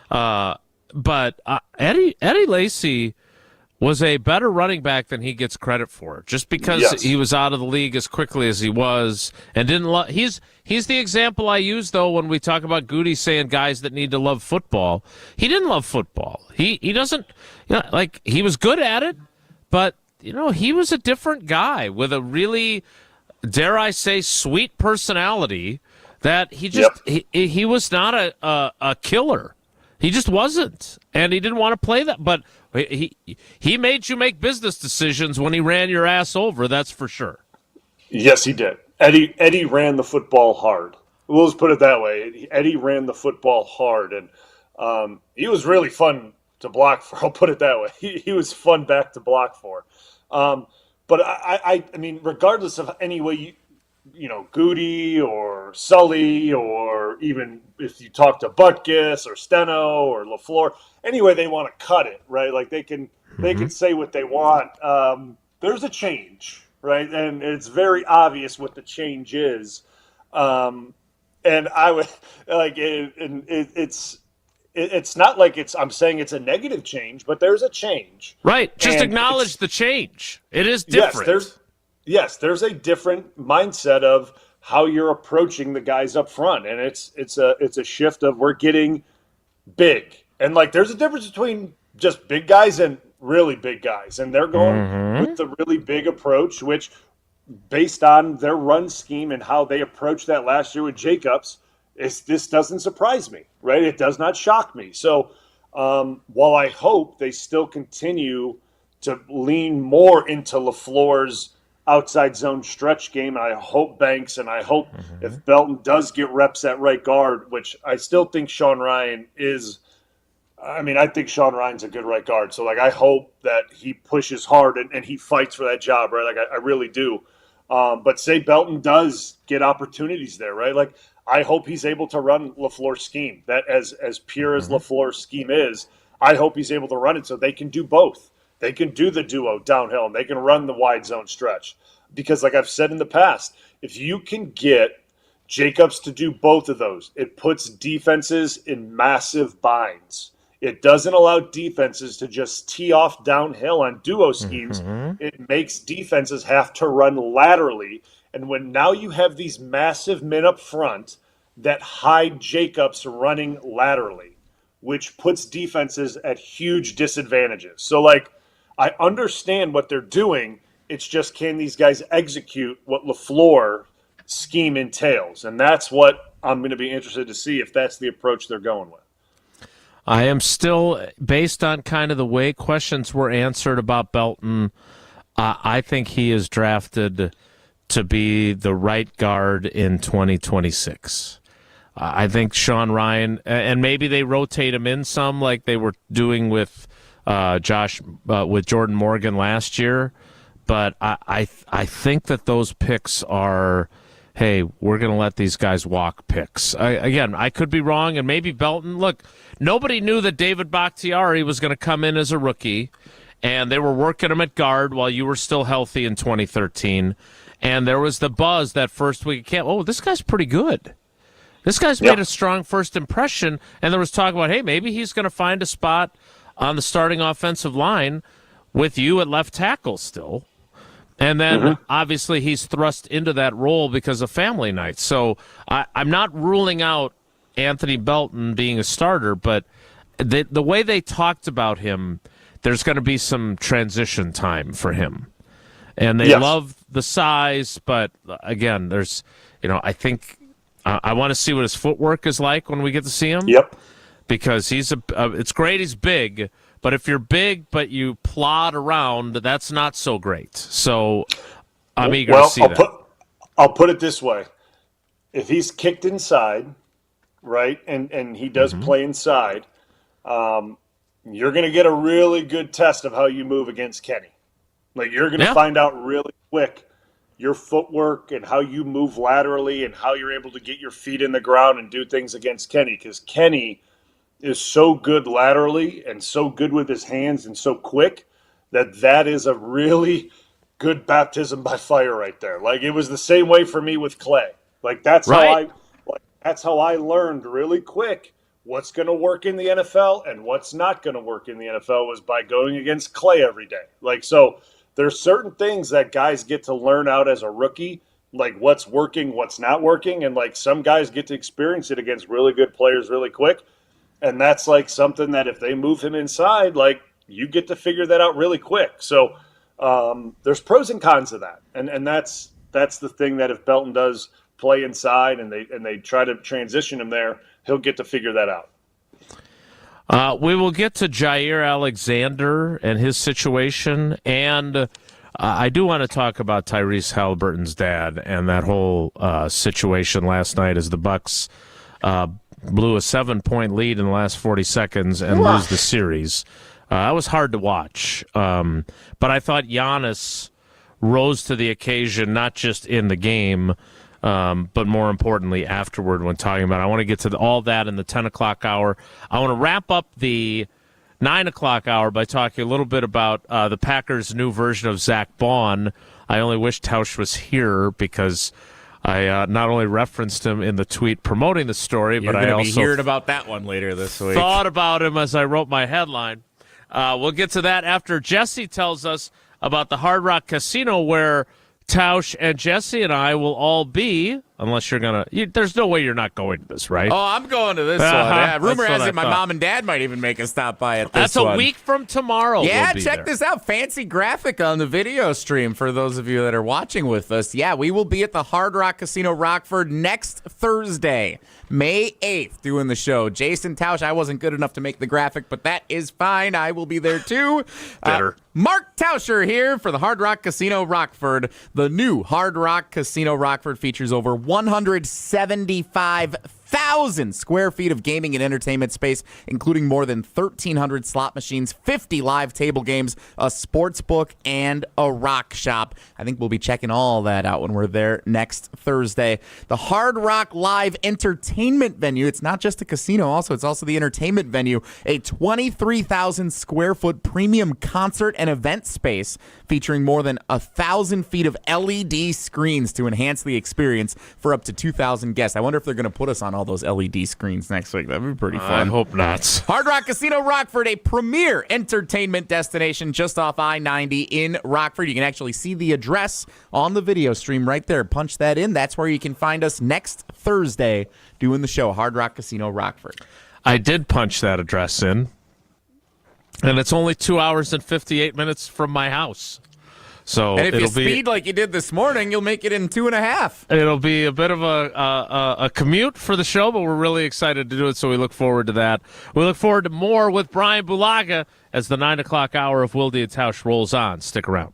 But Eddie Lacy was a better running back than he gets credit for, just because he was out of the league as quickly as he was and didn't love. He's the example I use, though, when we talk about Goody saying guys that need to love football. He didn't love football. He doesn't, like, he was good at it, but he was a different guy with a really, dare I say, sweet personality that he just he was not a killer. He just wasn't, and he didn't want to play that. But he made you make business decisions when he ran your ass over. That's for sure. Yes, he did. Eddie ran the football hard. We'll just put it that way. Eddie ran the football hard, and he was really fun to block for. I'll put it that way. He was fun back to block for. But I mean, regardless of any way Goody or Sully, or even if you talk to Butkus or Steno or LaFleur, anyway they want to cut it, right? Like, they can say what they want. There's a change, right? And it's very obvious what the change is. And I would like it, and it's not like I'm saying it's a negative change, but there's a change. Right. Just acknowledge the change. It is different. Yes, there's a different mindset of how you're approaching the guys up front, and it's a shift of we're getting big, and like there's a difference between just big guys and really big guys, and they're going with the really big approach, which based on their run scheme and how they approached that last year with Jacobs, this doesn't surprise me, right? It does not shock me. So while I hope they still continue to lean more into LaFleur's outside zone stretch game, and I hope Banks, and I hope if Belton does get reps at right guard, which I still think Sean Ryan is, I mean, I think Sean Ryan's a good right guard, so like I hope that he pushes hard and he fights for that job, right? Like I really do. But say Belton does get opportunities there, right? Like I hope he's able to run LaFleur's scheme. That as pure as LaFleur's scheme is, I hope he's able to run it so they can do both. They can do the duo downhill, and they can run the wide zone stretch. Because like I've said in the past, if you can get Jacobs to do both of those, it puts defenses in massive binds. It doesn't allow defenses to just tee off downhill on duo schemes. It makes defenses have to run laterally. And when now you have these massive men up front that hide Jacobs running laterally, which puts defenses at huge disadvantages. So like, I understand what they're doing. It's just, can these guys execute what LaFleur scheme entails? And that's what I'm going to be interested to see if that's the approach they're going with. I am still, based on kind of the way questions were answered about Belton, I think he is drafted to be the right guard in 2026. I think Sean Ryan, and maybe they rotate him in some like they were doing with with Jordan Morgan last year, but I think that those picks are, hey, we're going to let these guys walk picks. Again, I could be wrong, and maybe Belton. Look, nobody knew that David Bakhtiari was going to come in as a rookie, and they were working him at guard while you were still healthy in 2013, and there was the buzz that first week of camp. Oh, this guy's pretty good. This guy's made a strong first impression, and there was talk about, hey, maybe he's going to find a spot on the starting offensive line with you at left tackle still. And then, obviously, he's thrust into that role because of family night. So I'm not ruling out Anthony Belton being a starter, but the way they talked about him, there's going to be some transition time for him. And they love the size, but, again, there's, I think I want to see what his footwork is like when we get to see him. Yep. Because it's great he's big, But if you're big but you plod around, that's not so great. So I'm eager to see that. I'll put it this way. If he's kicked inside, right, and he does play inside, you're going to get a really good test of how you move against Kenny. Like, you're going to find out really quick your footwork and how you move laterally and how you're able to get your feet in the ground and do things against Kenny, because Kenny is so good laterally and so good with his hands and so quick that is a really good baptism by fire right there. Like, it was the same way for me with Clay. Like, that's how I learned really quick what's going to work in the NFL and what's not going to work in the NFL was by going against Clay every day. Like, so there's certain things that guys get to learn out as a rookie, like what's working, what's not working. And like some guys get to experience it against really good players really quick. And that's like something that if they move him inside, like you get to figure that out really quick. So there's pros and cons of that. And that's the thing that if Belton does play inside and they try to transition him there, he'll get to figure that out. We will get to Jaire Alexander and his situation, and I do want to talk about Tyrese Halliburton's dad and that whole situation last night as the Bucks blew a 7-point lead in the last 40 seconds and lose the series. That was hard to watch, but I thought Giannis rose to the occasion, not just in the game, but more importantly afterward when talking about it. I want to get to all that in the 10 o'clock hour. I want to wrap up the 9 o'clock hour by talking a little bit about the Packers' new version of Zach Bond. I only wish Tausch was here because I not only referenced him in the tweet promoting the story, but I also be hearing about that one later this week. Thought about him as I wrote my headline. We'll get to that after Jesse tells us about the Hard Rock Casino where Tausch and Jesse and I will all be, unless you're going to... There's no way you're not going to this, right? Oh, I'm going to this one. Yeah, rumor has it my mom and dad might even make a stop by at this one. That's a week from tomorrow. Yeah, we'll check this out. Fancy graphic on the video stream for those of you that are watching with us. Yeah, we will be at the Hard Rock Casino Rockford next Thursday, May 8th, doing the show. Jason Tausch, I wasn't good enough to make the graphic, but that is fine. I will be there too. Mark Tauscher here for the Hard Rock Casino Rockford. The new Hard Rock Casino Rockford features over 175,000 square feet of gaming and entertainment space, including more than 1,300 slot machines, 50 live table games, a sports book, and a rock shop. I think we'll be checking all that out when we're there next Thursday. The Hard Rock Live Entertainment Venue. It's not just a casino, it's also the entertainment venue. A 23,000 square foot premium concert and event space featuring more than 1,000 feet of LED screens to enhance the experience for up to 2,000 guests. I wonder if they're going to put us on all those LED screens next week. That'd be pretty fun. I hope not. Hard Rock Casino Rockford, a premier entertainment destination just off I-90 in Rockford. You can actually see the address on the video stream right there. Punch that in. That's where you can find us next Thursday doing the show, Hard Rock Casino Rockford. I did punch that address in, and it's only 2 hours and 58 minutes from my house. So and if you speed like you did this morning, you'll make it in 2.5. It'll be a bit of a commute for the show, but we're really excited to do it, so we look forward to that. We look forward to more with Bryan Bulaga as the 9 o'clock hour of Wilde and Tausch rolls on. Stick around.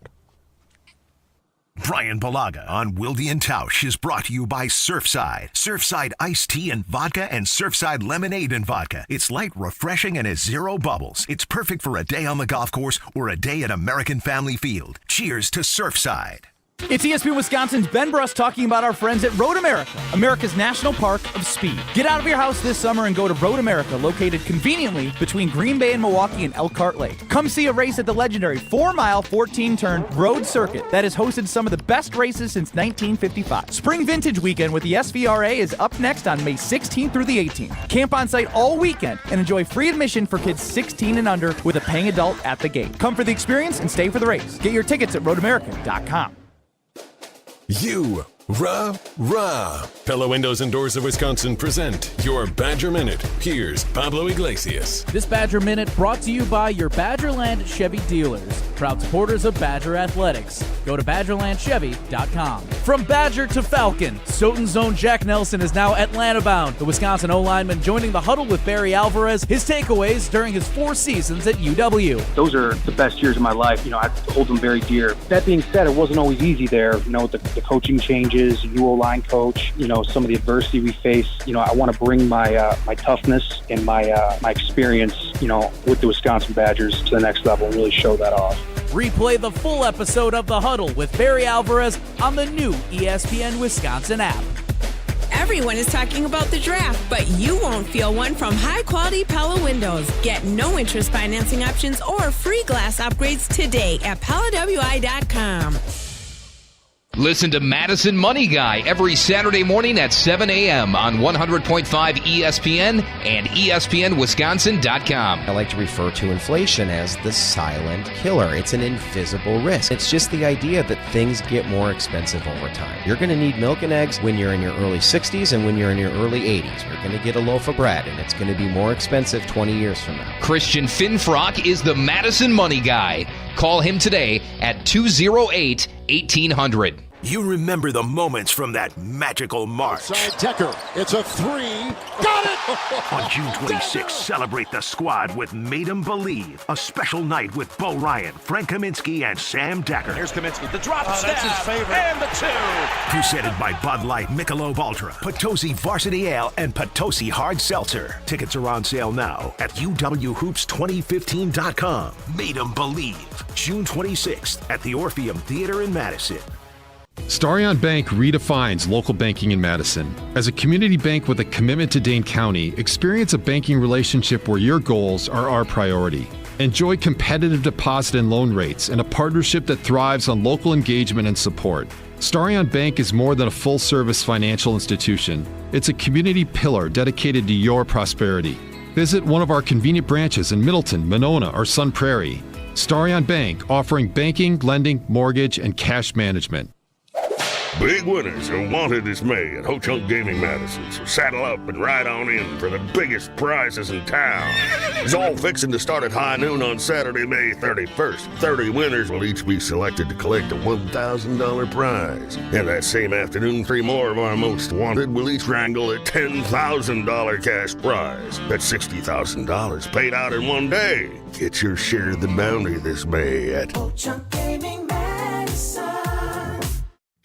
Bryan Bulaga on Wilde and Tausch is brought to you by Surfside. Surfside iced tea and vodka and Surfside lemonade and vodka. It's light, refreshing, and has 0 bubbles. It's perfect for a day on the golf course or a day at American Family Field. Cheers to Surfside. It's ESPN Wisconsin's Ben Bruss talking about our friends at Road America, America's national park of speed. Get out of your house this summer and go to Road America, located conveniently between Green Bay and Milwaukee and Elkhart Lake. Come see a race at the legendary 4-mile, 14-turn road circuit that has hosted some of the best races since 1955. Spring Vintage Weekend with the SVRA is up next on May 16th through the 18th. Camp on site all weekend and enjoy free admission for kids 16 and under with a paying adult at the gate. Come for the experience and stay for the race. Get your tickets at roadamerica.com. You Rah! Pella Windows and Doors of Wisconsin present your Badger Minute. Here's Pablo Iglesias. This Badger Minute brought to you by your Badgerland Chevy dealers, proud supporters of Badger Athletics. Go to BadgerlandChevy.com. From Badger to Falcon, Stoughton's own Jack Nelson is now Atlanta-bound. The Wisconsin O-lineman joining the huddle with Barry Alvarez. His takeaways during his 4 seasons at UW. Those are the best years of my life. I hold them very dear. That being said, it wasn't always easy there. The coaching changes, new O-line coach, some of the adversity we face. I want to bring my my toughness and my experience, with the Wisconsin Badgers to the next level and really show that off. Replay the full episode of The Huddle with Barry Alvarez on the new ESPN Wisconsin app. Everyone is talking about the draft, but you won't feel one from high-quality Pella Windows. Get no-interest financing options or free glass upgrades today at PellaWI.com. Listen to Madison Money Guy every Saturday morning at 7 a.m. on 100.5 ESPN and ESPNWisconsin.com. I like to refer to inflation as the silent killer. It's an invisible risk. It's just the idea that things get more expensive over time. You're going to need milk and eggs when you're in your early 60s and when you're in your early 80s. You're going to get a loaf of bread, and it's going to be more expensive 20 years from now. Christian Finfrock is the Madison Money Guy. Call him today at 208-1800. You remember the moments from that magical March. Side Decker, it's a 3. Got it! On June 26th, celebrate the squad with Made 'em Believe, a special night with Bo Ryan, Frank Kaminsky, and Sam Decker. Here's Kaminsky, the drop stab, that's his favorite. And the 2. Presented by Bud Light, Michelob Ultra, Potosi Varsity Ale, and Potosi Hard Seltzer. Tickets are on sale now at UWHoops2015.com. Made 'em Believe, June 26th at the Orpheum Theater in Madison. Starion Bank redefines local banking in Madison. As a community bank with a commitment to Dane County, experience a banking relationship where your goals are our priority. Enjoy competitive deposit and loan rates and a partnership that thrives on local engagement and support. Starion Bank is more than a full-service financial institution. It's a community pillar dedicated to your prosperity. Visit one of our convenient branches in Middleton, Monona, or Sun Prairie. Starion Bank, offering banking, lending, mortgage, and cash management. Big winners are wanted this May at Ho-Chunk Gaming Madison, so saddle up and ride on in for the biggest prizes in town. It's all fixing to start at high noon on Saturday, May 31st. 30 winners will each be selected to collect a $1,000 prize. And that same afternoon, 3 more of our most wanted will each wrangle a $10,000 cash prize. That's $60,000 paid out in one day. Get your share of the bounty this May at Ho-Chunk Gaming Madison.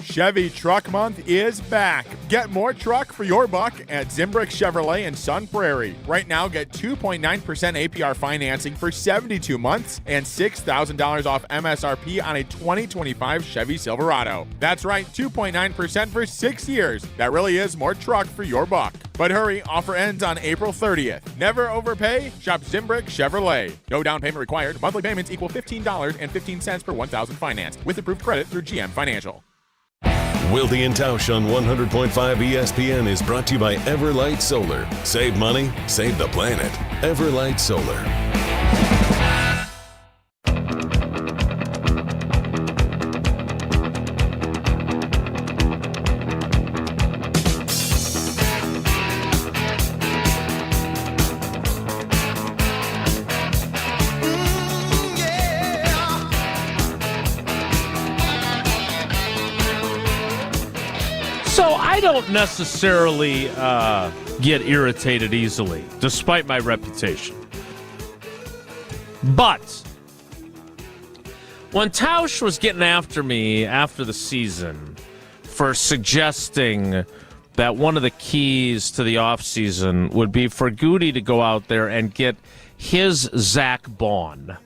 Chevy Truck Month is back. Get more truck for your buck at Zimbrick Chevrolet in Sun Prairie. Right now, get 2.9% APR financing for 72 months and $6,000 off MSRP on a 2025 Chevy Silverado. That's right, 2.9% for 6 years. That really is more truck for your buck. But hurry, offer ends on April 30th. Never overpay. Shop Zimbrick Chevrolet. No down payment required. Monthly payments equal $15.15 per 1,000 financed with approved credit through GM Financial. Wilde and Tausch on 100.5 ESPN is brought to you by Everlight Solar. Save money, save the planet. Everlight Solar. I don't necessarily get irritated easily, despite my reputation. But when Tausch was getting after me after the season for suggesting that one of the keys to the offseason would be for Goody to go out there and get his Zach Bond,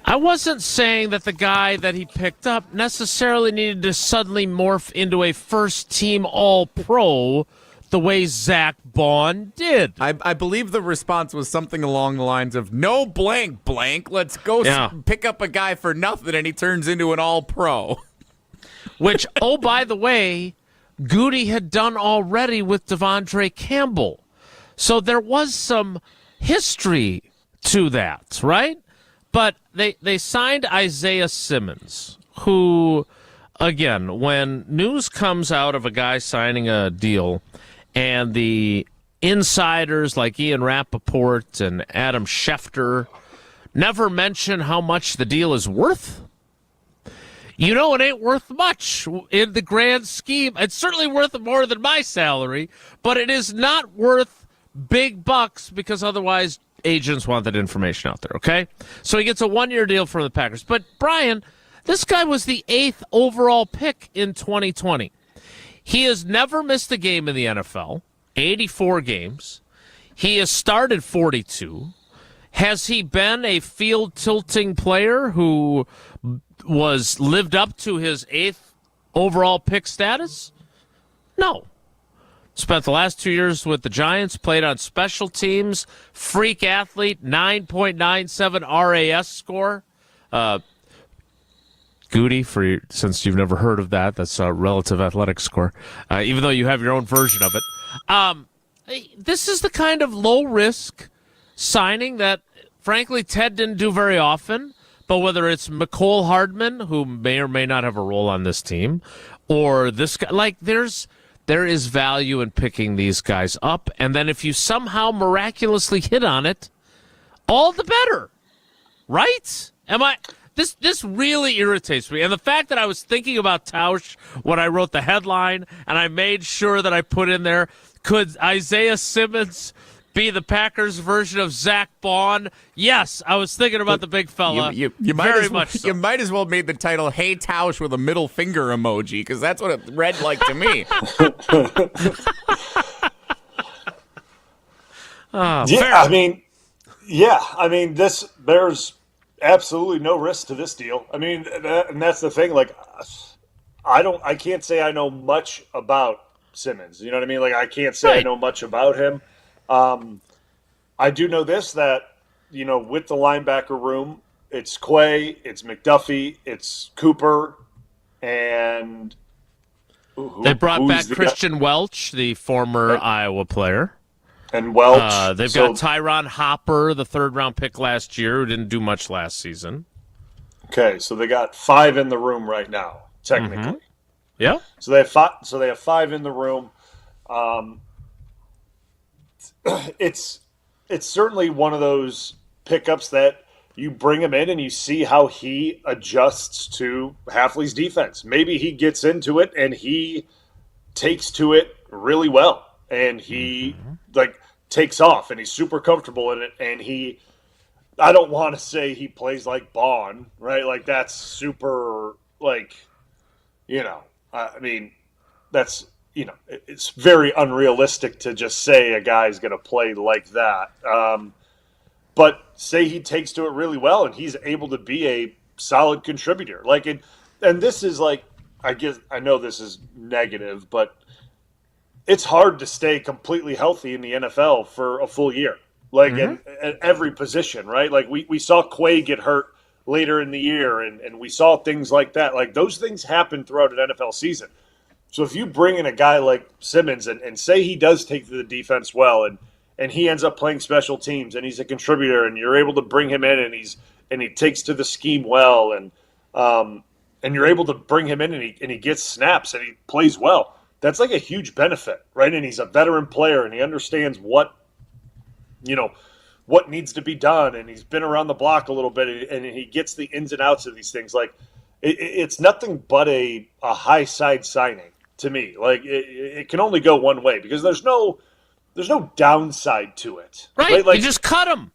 I wasn't saying that the guy that he picked up necessarily needed to suddenly morph into a first-team All-Pro the way Zach Bond did. I believe the response was something along the lines of, no blank, let's go pick up a guy for nothing, and he turns into an All-Pro. Which, oh, by the way, Goody had done already with Devondre Campbell. So there was some history to that, right? But they signed Isaiah Simmons, who again, when news comes out of a guy signing a deal and the insiders like Ian Rappaport and Adam Schefter never mention how much the deal is worth, it ain't worth much in the grand scheme. It's certainly worth more than my salary, but it is not worth big bucks because otherwise agents want that information out there, okay? So he gets a 1-year deal from the Packers. But, Brian, this guy was the 8th overall pick in 2020. He has never missed a game in the NFL, 84 games. He has started 42. Has he been a field-tilting player who lived up to his 8th overall pick status? No. Spent the last 2 years with the Giants, played on special teams, freak athlete, 9.97 RAS score. Goody, since you've never heard of that, that's a relative athletic score, even though you have your own version of it. This is the kind of low-risk signing that, frankly, Ted didn't do very often. But whether it's McCole Hardman, who may or may not have a role on this team, or this guy, there is value in picking these guys up. And then if you somehow miraculously hit on it, all the better, right? This really irritates me. And the fact that I was thinking about Tausch when I wrote the headline, and I made sure that I put in there, could Isaiah Simmons be the Packers' version of Zach Bond? Yes, I was thinking about the big fella. You very much so. You might as well made the title "Hey Tausch" with a middle finger emoji, because that's what it read like to me. There's absolutely no risk to this deal. And that's the thing. I can't say I know much about Simmons. You know what I mean? I can't say I know much about him. I do know this, that, with the linebacker room, it's Quay, it's McDuffie, it's Cooper, and they brought back Christian Welch, the former Iowa player. And Welch. They've got Tyron Hopper, the 3rd-round pick last year, who didn't do much last season. Okay, so they got 5 in the room right now, technically. Mm-hmm. Yeah. So they have 5 in the room. It's certainly one of those pickups that you bring him in and you see how he adjusts to Hafley's defense. Maybe he gets into it and he takes to it really well, and he takes off and he's super comfortable in it. And I don't want to say he plays like Bond, right? That's super, that's. It's very unrealistic to just say a guy's going to play like that. But say he takes to it really well and he's able to be a solid contributor. And this is I know this is negative, but it's hard to stay completely healthy in the NFL for a full year. At every position, right? We saw Quay get hurt later in the year, and we saw things like that. Those things happen throughout an NFL season. So if you bring in a guy like Simmons and say he does take to the defense well, and he ends up playing special teams and he's a contributor, and you're able to bring him in and he takes to the scheme well, and you're able to bring him in and he gets snaps and he plays well, that's a huge benefit, right? And he's a veteran player and he understands what needs to be done, and he's been around the block a little bit, and he gets the ins and outs of these things. It's nothing but a high side signing. To me, it can only go one way, because there's no downside to it. Right? You just cut them.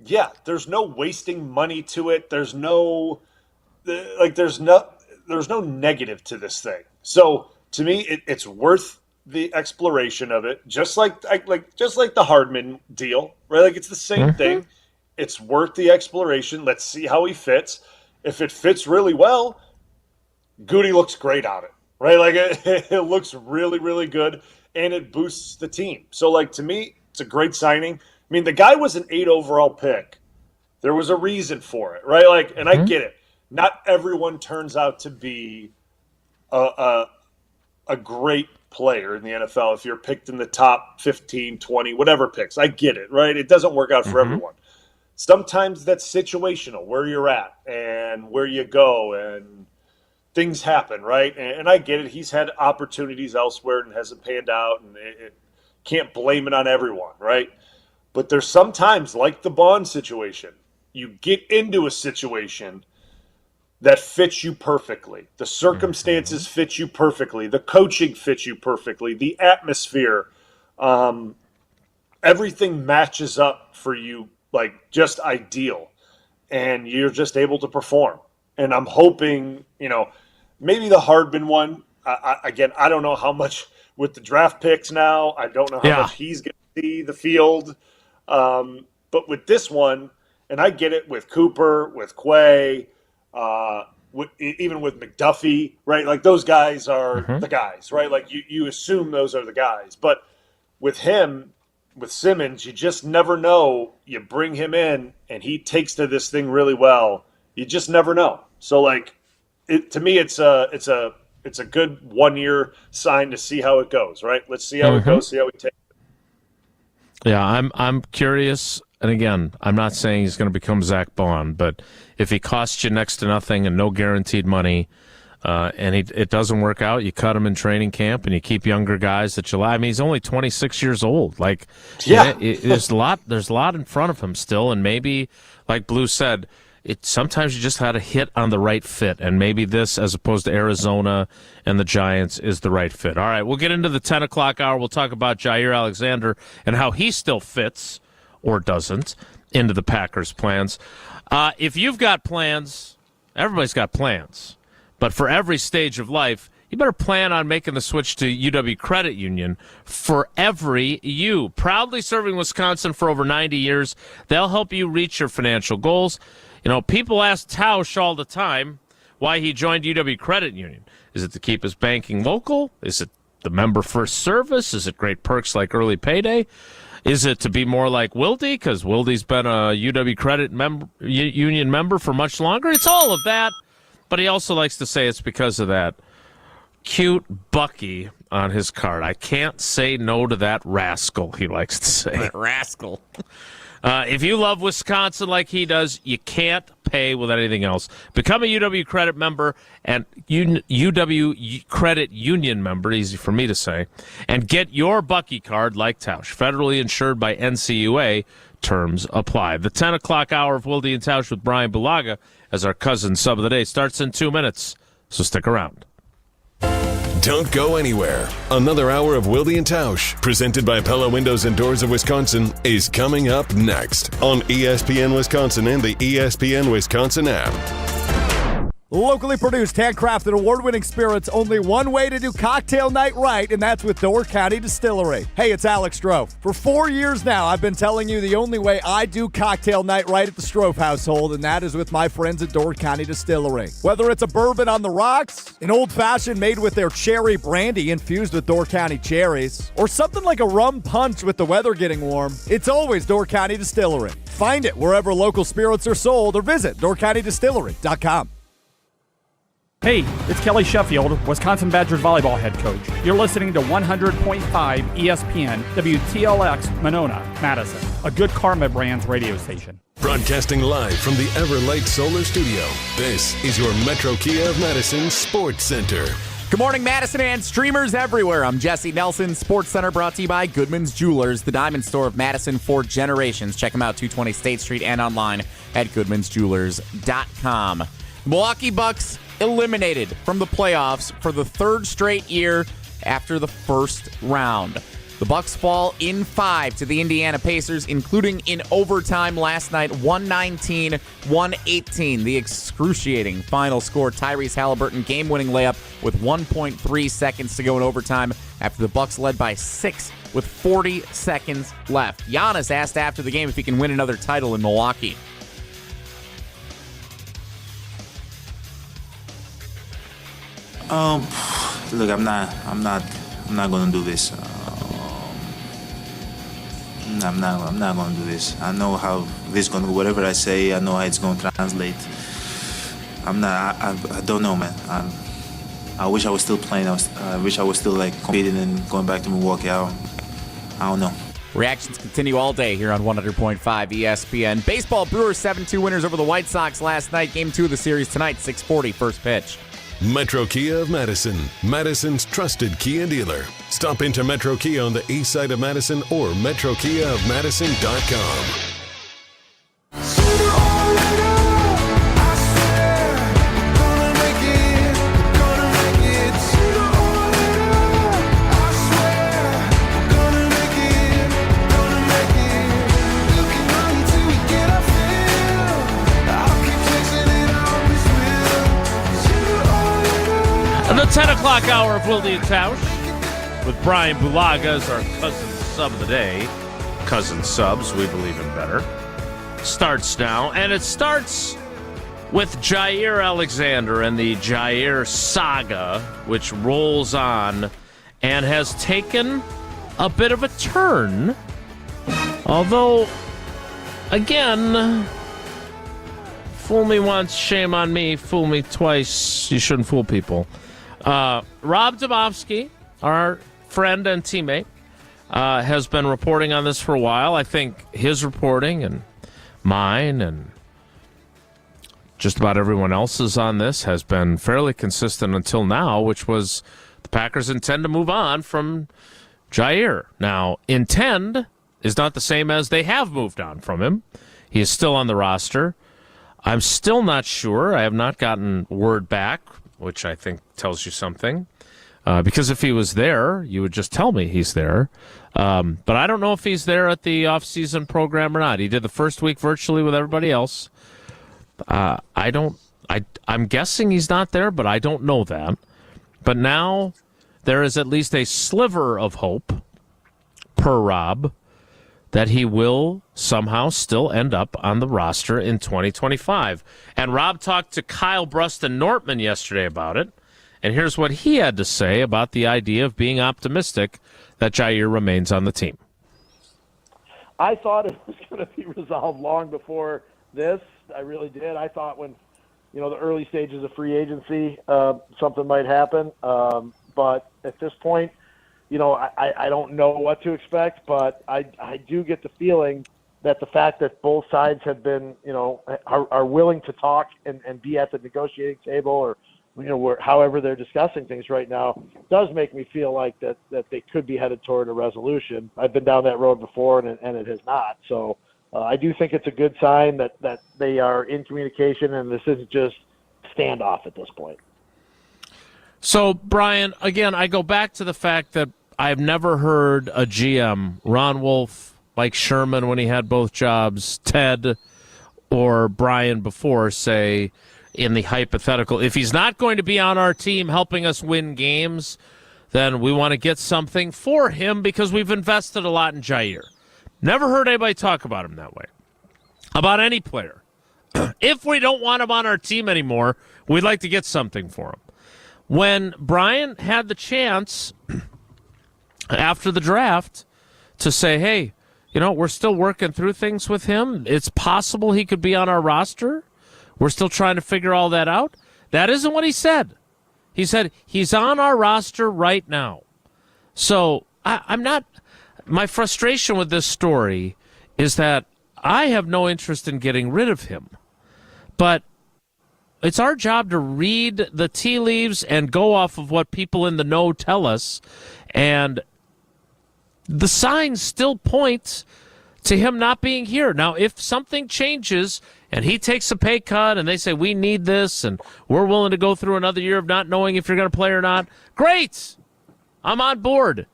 Yeah, there's no wasting money to it. There's no negative to this thing. So to me, it's worth the exploration of it. Just like the Hardman deal, right? It's the same thing. It's worth the exploration. Let's see how he fits. If it fits really well, Goody looks great on it. Right, it looks really, really good, and it boosts the team. So, to me, it's a great signing. The guy was an 8 overall pick. There was a reason for it, right? And I get it. Not everyone turns out to be a great player in the NFL if you're picked in the top 15, 20, whatever picks. I get it, right? It doesn't work out for everyone. Sometimes that's situational, where you're at and where you go, and things happen, right? And I get it. He's had opportunities elsewhere and hasn't panned out, and it can't blame it on everyone, right? But there's sometimes, like the Bond situation, you get into a situation that fits you perfectly. The circumstances fit you perfectly. The coaching fits you perfectly. The atmosphere, everything matches up for you, like just ideal. And you're just able to perform. And I'm hoping, maybe the Hardman one, again, I don't know how much with the draft picks now. I don't know how much he's going to see the field. But with this one, and I get it with Cooper, with Quay, even with McDuffie, right? Like those guys are the guys, right? Like you assume those are the guys. But with him, with Simmons, you just never know. You bring him in and he takes to this thing really well. You just never know. So like to me, it's a good 1 year sign to see how it goes, right? Let's see how it goes, see how we take it. Yeah, I'm curious. And again, I'm not saying he's going to become Zach Bond, but if he costs you next to nothing and no guaranteed money, and it doesn't work out, you cut him in training camp and you keep younger guys that you like. I mean, he's only 26 years old. Like, there's a lot in front of him still, and maybe, like Blue said, sometimes you just had to hit on the right fit, and maybe this, as opposed to Arizona and the Giants, is the right fit. All right, we'll get into the 10 o'clock hour. We'll talk about Jaire Alexander and how he still fits or doesn't into the Packers' plans. If you've got plans, everybody's got plans. But for every stage of life, you better plan on making the switch to UW Credit Union for every you. Proudly serving Wisconsin for over 90 years, they'll help you reach your financial goals. People ask Tausch all the time why he joined UW Credit Union. Is it to keep his banking local? Is it the member-first service? Is it great perks like early payday? Is it to be more like Wilde, because Wilde's been a UW Credit Union member for much longer? It's all of that, but he also likes to say it's because of that cute Bucky on his card. I can't say no to that rascal, he likes to say. That rascal. If you love Wisconsin like he does, you can't pay with anything else. Become a UW Credit member and UW Credit Union member, easy for me to say, and get your Bucky card like Tausch. Federally insured by NCUA. Terms apply. The 10 o'clock hour of Wilde and Tausch with Bryan Bulaga as our cousin sub of the day starts in 2 minutes, so stick around. Don't go anywhere. Another hour of Wilde and Tausch, presented by Pella Windows and Doors of Wisconsin, is coming up next on ESPN Wisconsin and the ESPN Wisconsin app. Locally produced, handcrafted, award-winning spirits. Only one way to do cocktail night right, and that's with Door County Distillery. Hey, it's Alex Stroh. For 4 years now, I've been telling you the only way I do cocktail night right at the Stroh household, and that is with my friends at Door County Distillery. Whether it's a bourbon on the rocks, an old-fashioned made with their cherry brandy infused with Door County cherries, or something like a rum punch with the weather getting warm, it's always Door County Distillery. Find it wherever local spirits are sold or visit doorcountydistillery.com. Hey, it's Kelly Sheffield, Wisconsin Badgers volleyball head coach. You're listening to 100.5 ESPN, WTLX, Monona, Madison, a good Karma Brands radio station. Broadcasting live from the Everlight Solar Studio, this is your Metro Kia of Madison Sports Center. Good morning, Madison and streamers everywhere. I'm Jesse Nelson, Sports Center, brought to you by Goodman's Jewelers, the diamond store of Madison for generations. Check them out, 220 State Street and online at goodmansjewelers.com. Milwaukee Bucks eliminated from the playoffs for the third straight year after the first round. The Bucks fall in 5 to the Indiana Pacers, including in overtime last night, 119-118. The excruciating final score. Tyrese Halliburton game-winning layup with 1.3 seconds to go in overtime after the Bucks led by 6 with 40 seconds left. Giannis asked after the game if he can win another title in Milwaukee. Look, I'm not gonna do this. I'm not gonna do this. I know how this gonna go. Whatever I say, I know how it's gonna translate. I don't know, man. I wish I was still playing. I wish I was still competing and going back to Milwaukee. I don't know. Reactions continue all day here on 100.5 ESPN. Baseball, Brewers 7-2 winners over the White Sox last night. Game 2 of the series tonight, 6:40, first pitch. Metro Kia of Madison, Madison's trusted Kia dealer. Stop into Metro Kia on the east side of Madison or metrokiaofmadison.com. The 10 o'clock hour of Wilde and Tausch with Bryan Bulaga as our cousin sub of the day. Cousin subs, we believe in better. Starts now, and it starts with Jaire Alexander and the Jaire saga, which rolls on and has taken a bit of a turn. Although, again, fool me once, shame on me. Fool me twice, you shouldn't fool people. Rob Domofsky, our friend and teammate, has been reporting on this for a while. I think his reporting and mine and just about everyone else's on this has been fairly consistent until now, which was the Packers intend to move on from Jaire. Now, intend is not the same as they have moved on from him. He is still on the roster. I'm still not sure. I have not gotten word back, which I think tells you something. Because if he was there, you would just tell me he's there. But I don't know if he's there at the off-season program or not. He did the first week virtually with everybody else. I'm guessing he's not there, but I don't know that. But now there is at least a sliver of hope, per Rob, that he will somehow still end up on the roster in 2025. And Rob talked to Kyle Bruston Nortman yesterday about it, and here's what he had to say about the idea of being optimistic that Jaire remains on the team. I thought it was going to be resolved long before this. I really did. I thought when, the early stages of free agency, something might happen. But at this point, I don't know what to expect, but I do get the feeling that the fact that both sides have been, are willing to talk and be at the negotiating table or, however they're discussing things right now, does make me feel like that they could be headed toward a resolution. I've been down that road before, and it has not. So I do think it's a good sign that they are in communication, and this isn't just standoff at this point. So, Brian, again, I go back to the fact that I've never heard a GM, Ron Wolf, Mike Sherman when he had both jobs, Ted, or Brian before say in the hypothetical, if he's not going to be on our team helping us win games, then we want to get something for him because we've invested a lot in Jaire. Never heard anybody talk about him that way, about any player. If we don't want him on our team anymore, we'd like to get something for him. When Brian had the chance after the draft to say, hey, we're still working through things with him. It's possible he could be on our roster. We're still trying to figure all that out. That isn't what he said. He said he's on our roster right now. So I'm not – my frustration with this story is that I have no interest in getting rid of him. But it's our job to read the tea leaves and go off of what people in the know tell us. And the signs still point to him not being here. Now, if something changes and he takes a pay cut and they say, we need this and we're willing to go through another year of not knowing if you're going to play or not, great. I'm on board.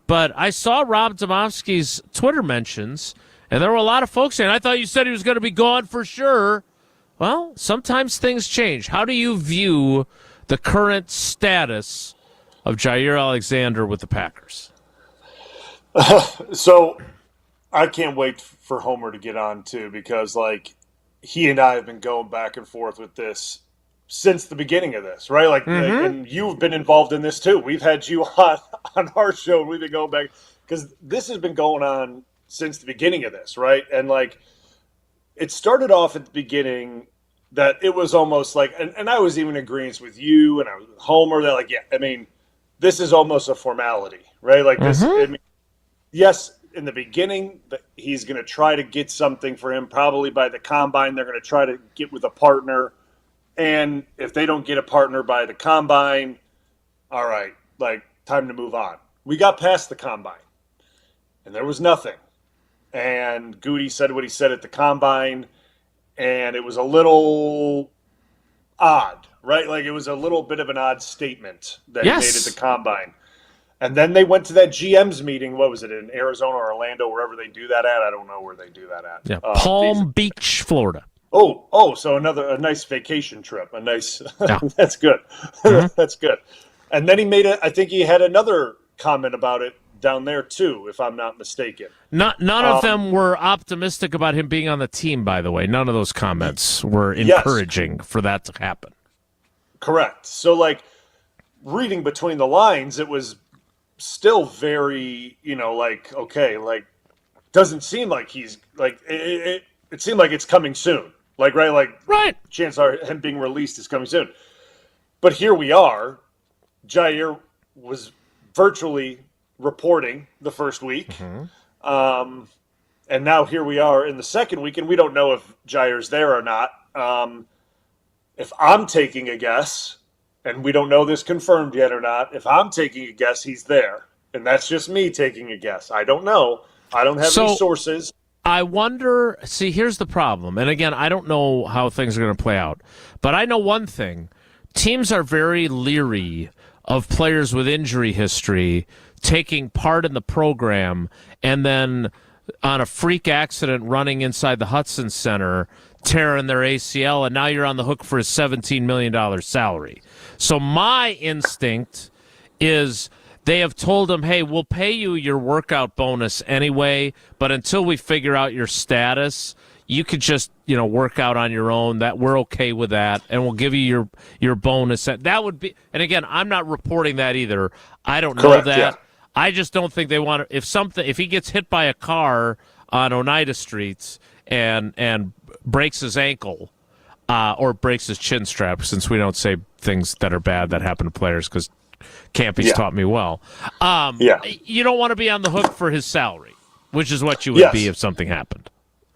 But I saw Rob Domofsky's Twitter mentions, and there were a lot of folks saying, I thought you said he was going to be gone for sure. Well, sometimes things change. How do you view the current status of Jaire Alexander with the Packers? So I can't wait for Homer to get on, too, because, he and I have been going back and forth with this since the beginning of this, right? And you've been involved in this, too. We've had you on our show, and we've been going back because this has been going on since the beginning of this, right? And, it started off at the beginning that it was almost and I was even in agreement with you and I was with Homer that, this is almost a formality, right? This, yes, in the beginning, he's going to try to get something for him. Probably by the combine, they're going to try to get with a partner. And if they don't get a partner by the combine, all right, like, time to move on. We got past the combine, and there was nothing. And Goody said what he said at the combine, and it was a little odd, right? Like, it was a little bit of an odd statement that he made at the combine. And then they went to that GM's meeting. What was it, in Arizona or Orlando, wherever they do that at? I don't know where they do that at. Yeah, Palm Beach, Florida. So a nice vacation trip. That's good. That's good. And then I think he had another comment about it down there too, if I'm not mistaken. None of them were optimistic about him being on the team, by the way. None of those comments were encouraging for that to happen. Correct. So, like, reading between the lines, it was still very, okay, like, doesn't seem like he's, like, it seemed like it's coming soon. Like, right. Chances are him being released is coming soon. But here we are. Jaire was virtually reporting the first week. And now here we are in the second week, and we don't know if Jaire's there or not. If I'm taking a guess, and we don't know this confirmed yet or not, if I'm taking a guess, he's there. And that's just me taking a guess. I don't know. I don't have any sources. I wonder, see, here's the problem. And again, I don't know how things are going to play out. But I know one thing. Teams are very leery of players with injury history taking part in the program and then on a freak accident running inside the Hudson Center, tearing their ACL, and now you're on the hook for a $17 million salary. So my instinct is they have told him, hey, we'll pay you your workout bonus anyway, but until we figure out your status, you could just, work out on your own. That we're okay with that, and we'll give you your bonus. That would be, and again, I'm not reporting that either. I don't know that. Yeah. I just don't think they want to. If he gets hit by a car on Oneida Street and breaks his ankle or breaks his chin strap, since we don't say things that are bad that happen to players because Campy's taught me well. You don't want to be on the hook for his salary, which is what you would be if something happened.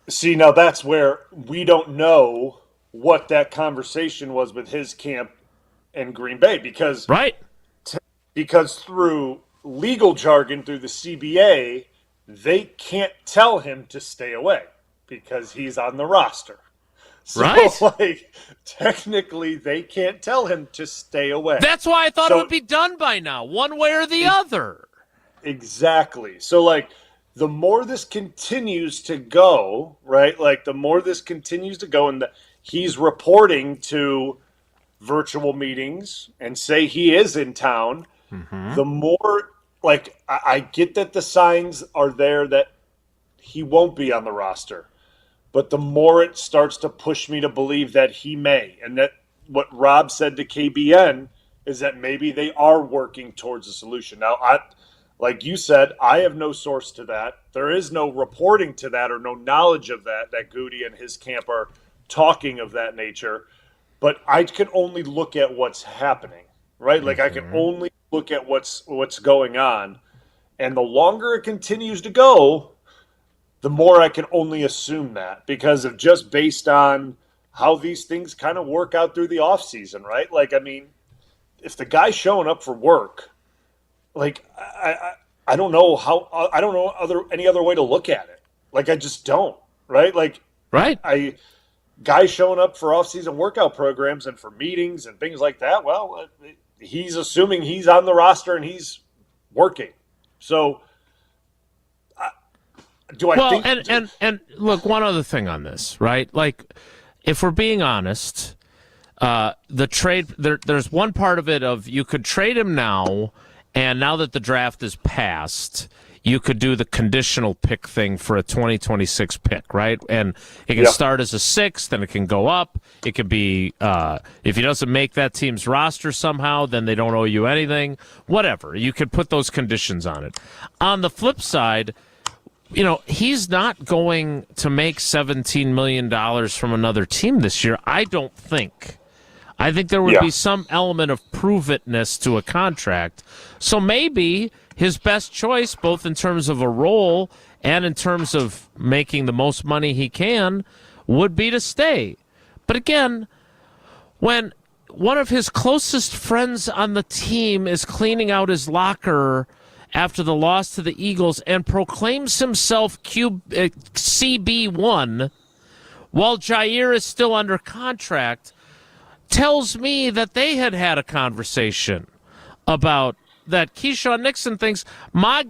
See, now that's where we don't know what that conversation was with his camp in Green Bay because through legal jargon, through the CBA, they can't tell him to stay away because he's on the roster. So, technically, they can't tell him to stay away. That's why I thought it would be done by now, one way or the other. Exactly. So, the more this continues to go, right? Like, the more this continues to go, and he's reporting to virtual meetings and say he is in town, the more, I get that the signs are there that he won't be on the roster. But the more it starts to push me to believe that he may. And that what Rob said to KBN is that maybe they are working towards a solution. Now, like you said, I have no source to that. There is no reporting to that or no knowledge of that Goody and his camp are talking of that nature. But I can only look at what's happening, right? Like, I can only look at what's going on. And the longer it continues to go, the more I can only assume that because of just based on how these things kind of work out through the offseason, right? Like, I mean, if the guy's showing up for work, like, I don't know I don't know any other way to look at it. Like, I just don't, right? Like, guys showing up for offseason workout programs and for meetings and things like that, well, he's assuming he's on the roster and he's working. So, and look, one other thing on this, right? Like, if we're being honest, the trade there's one part of it of you could trade him now, and now that the draft is passed, you could do the conditional pick thing for a 2026 pick, right? And it can start as a 6th, and it can go up. It could be if he doesn't make that team's roster somehow, then they don't owe you anything. Whatever, you could put those conditions on it. On the flip side, he's not going to make $17 million from another team this year, I don't think. I think there would be some element of prove-itness to a contract. So maybe his best choice, both in terms of a role and in terms of making the most money he can, would be to stay. But again, when one of his closest friends on the team is cleaning out his locker after the loss to the Eagles and proclaims himself CB1 while Jaire is still under contract, tells me that they had a conversation about that. Keyshawn Nixon thinks my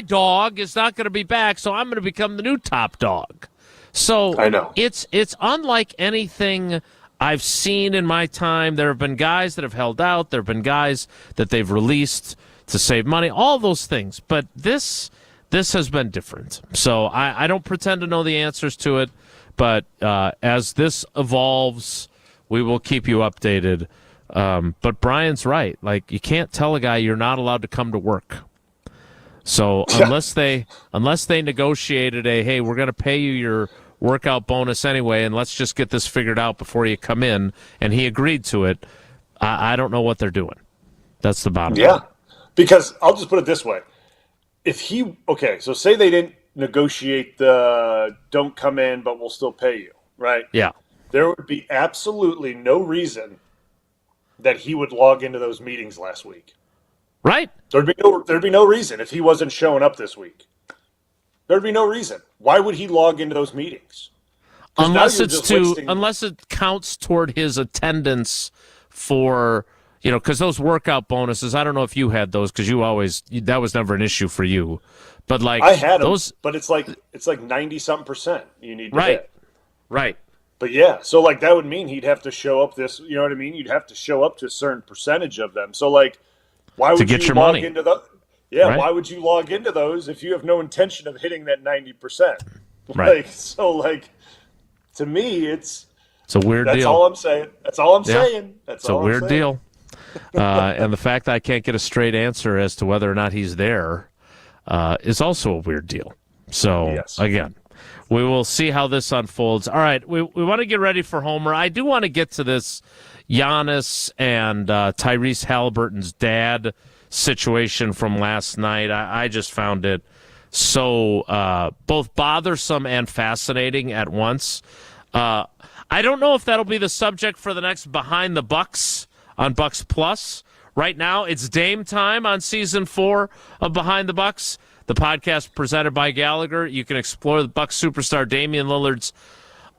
dog is not going to be back, so I'm going to become the new top dog. So I know it's unlike anything I've seen in my time. There have been guys that have held out. There have been guys that they've released to save money, all those things. But this has been different. So I don't pretend to know the answers to it. But as this evolves, we will keep you updated. But Brian's right. Like, you can't tell a guy you're not allowed to come to work. So unless they negotiated hey, we're going to pay you your workout bonus anyway, and let's just get this figured out before you come in, and he agreed to it, I don't know what they're doing. That's the bottom line. Yeah, because I'll just put it this way. So say they didn't negotiate the don't come in, but we'll still pay you, right? Yeah. There would be absolutely no reason that he would log into those meetings last week. Right. There'd be no reason if he wasn't showing up this week. There'd be no reason. Why would he log into those meetings? Unless it counts toward his attendance for, because those workout bonuses, I don't know if you had those, because that was never an issue for you. But like I had those, them, but it's like 90-something% you need to hit. Right. But yeah, so like that would mean he'd have to show up this, you know what I mean? You'd have to show up to a certain percentage of them. So like, why would you log into the? Yeah, right? Why would you log into those if you have no intention of hitting that 90%? Right. To me, it's a weird deal. That's all I'm saying. That's all I'm saying. It's a weird deal. And the fact that I can't get a straight answer as to whether or not he's there is also a weird deal. So, Again, we will see how this unfolds. All right, we want to get ready for Homer. I do want to get to this Giannis and Tyrese Halliburton's dad situation from last night. I just found it so both bothersome and fascinating at once. I don't know if that'll be the subject for the next Behind the Bucks on Bucks Plus. Right now, it's Dame time on Season 4 of Behind the Bucks, the podcast presented by Gallagher. You can explore the Bucks superstar Damian Lillard's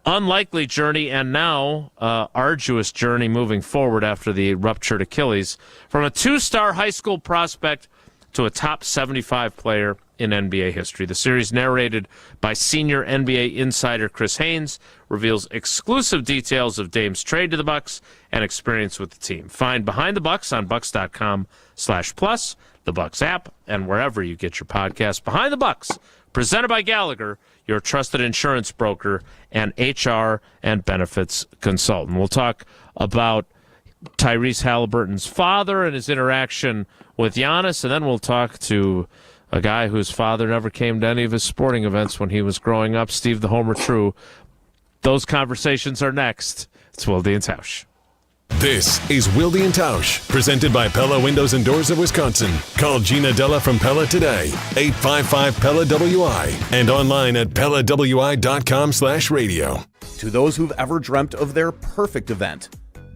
unlikely journey and now arduous journey moving forward after the ruptured Achilles, from a 2-star high school prospect to a top 75 player in NBA history. The series, narrated by senior NBA insider Chris Haynes, reveals exclusive details of Dame's trade to the Bucks and experience with the team. Find Behind the Bucks on bucks.com/plus, the Bucks app, and wherever you get your podcasts. Behind the Bucks, presented by Gallagher, your trusted insurance broker and HR and benefits consultant. We'll talk about Tyrese Halliburton's father and his interaction with Giannis, and then we'll talk to a guy whose father never came to any of his sporting events when he was growing up, Steve the Homer True. Those conversations are next. It's Wilde and Tausch. This is Wilde and Tausch, presented by Pella Windows and Doors of Wisconsin. Call Gina Della from Pella today, 855-PELLA-WI, and online at PellaWI.com/radio. To those who've ever dreamt of their perfect event,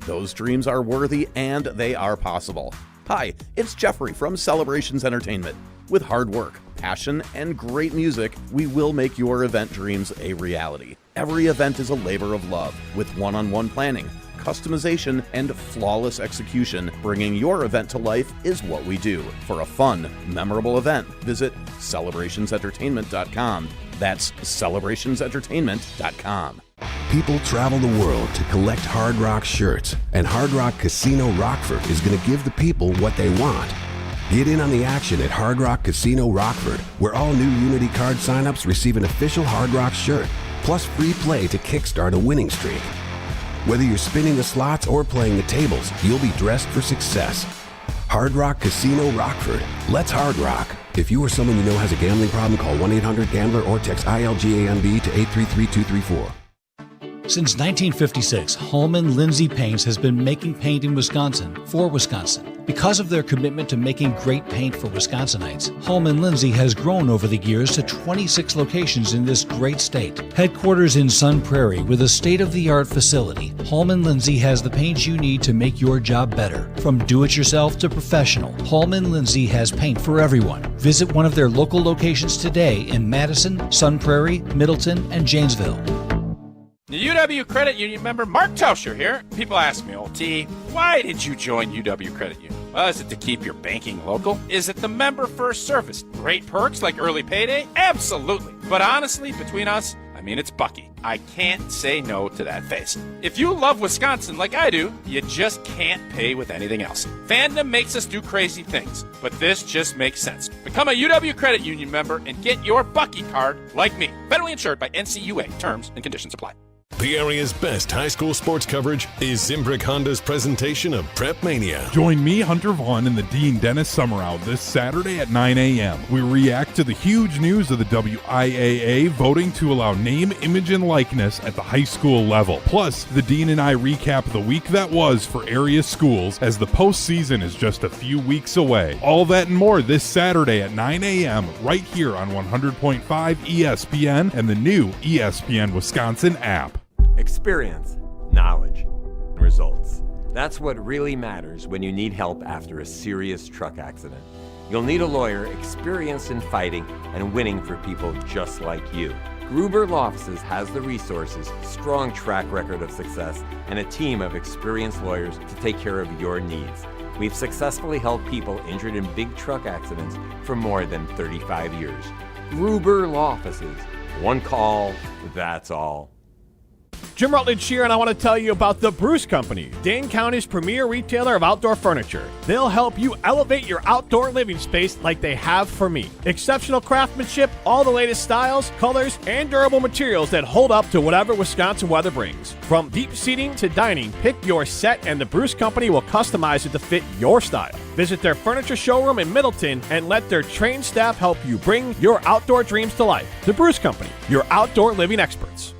those dreams are worthy and they are possible. Hi, it's Jeffrey from Celebrations Entertainment. With hard work, passion, and great music, we will make your event dreams a reality. Every event is a labor of love, with one-on-one planning, customization, and flawless execution. Bringing your event to life is what we do. For a fun, memorable event, visit celebrationsentertainment.com. That's celebrationsentertainment.com. People travel the world to collect Hard Rock shirts, and Hard Rock Casino Rockford is going to give the people what they want. Get in on the action at Hard Rock Casino Rockford, where all new Unity card signups receive an official Hard Rock shirt, plus free play to kickstart a winning streak. Whether you're spinning the slots or playing the tables, you'll be dressed for success. Hard Rock Casino Rockford. Let's Hard Rock. If you or someone you know has a gambling problem, call 1-800-GAMBLER or text ILGAMB to 833-234. Since 1956, Holman Lindsay Paints has been making paint in Wisconsin for Wisconsin. Because of their commitment to making great paint for Wisconsinites, Holman Lindsay has grown over the years to 26 locations in this great state. Headquarters in Sun Prairie with a state-of-the-art facility, Holman Lindsay has the paint you need to make your job better. From do-it-yourself to professional, Holman Lindsay has paint for everyone. Visit one of their local locations today in Madison, Sun Prairie, Middleton, and Janesville. The UW Credit Union member Mark Tauscher here. People ask me, old T, why did you join UW Credit Union? Well, is it to keep your banking local? Is it the member first service? Great perks like early payday? Absolutely. But honestly, between us, I mean, it's Bucky. I can't say no to that face. If you love Wisconsin like I do, you just can't pay with anything else. Fandom makes us do crazy things, but this just makes sense. Become a UW Credit Union member and get your Bucky card like me. Federally insured by NCUA. Terms and conditions apply. The area's best high school sports coverage is Zimbrick Honda's presentation of Prep Mania. Join me, Hunter Vaughn, and the Dean Dennis Summerall this Saturday at 9 a.m. We react to the huge news of the WIAA voting to allow name, image, and likeness at the high school level. Plus, the Dean and I recap the week that was for area schools as the postseason is just a few weeks away. All that and more this Saturday at 9 a.m. right here on 100.5 ESPN and the new ESPN Wisconsin app. Experience, knowledge, results. That's what really matters when you need help after a serious truck accident. You'll need a lawyer experienced in fighting and winning for people just like you. Gruber Law Offices has the resources, strong track record of success, and a team of experienced lawyers to take care of your needs. We've successfully helped people injured in big truck accidents for more than 35 years. Gruber Law Offices. One call, that's all. Jim Rutledge here, and I want to tell you about the Bruce Company, Dane County's premier retailer of outdoor furniture. They'll help you elevate your outdoor living space like they have for me. Exceptional craftsmanship, all the latest styles, colors, and durable materials that hold up to whatever Wisconsin weather brings. From deep seating to dining, pick your set and the Bruce Company will customize it to fit your style. Visit their furniture showroom in Middleton and let their trained staff help you bring your outdoor dreams to life. The Bruce Company, your outdoor living experts.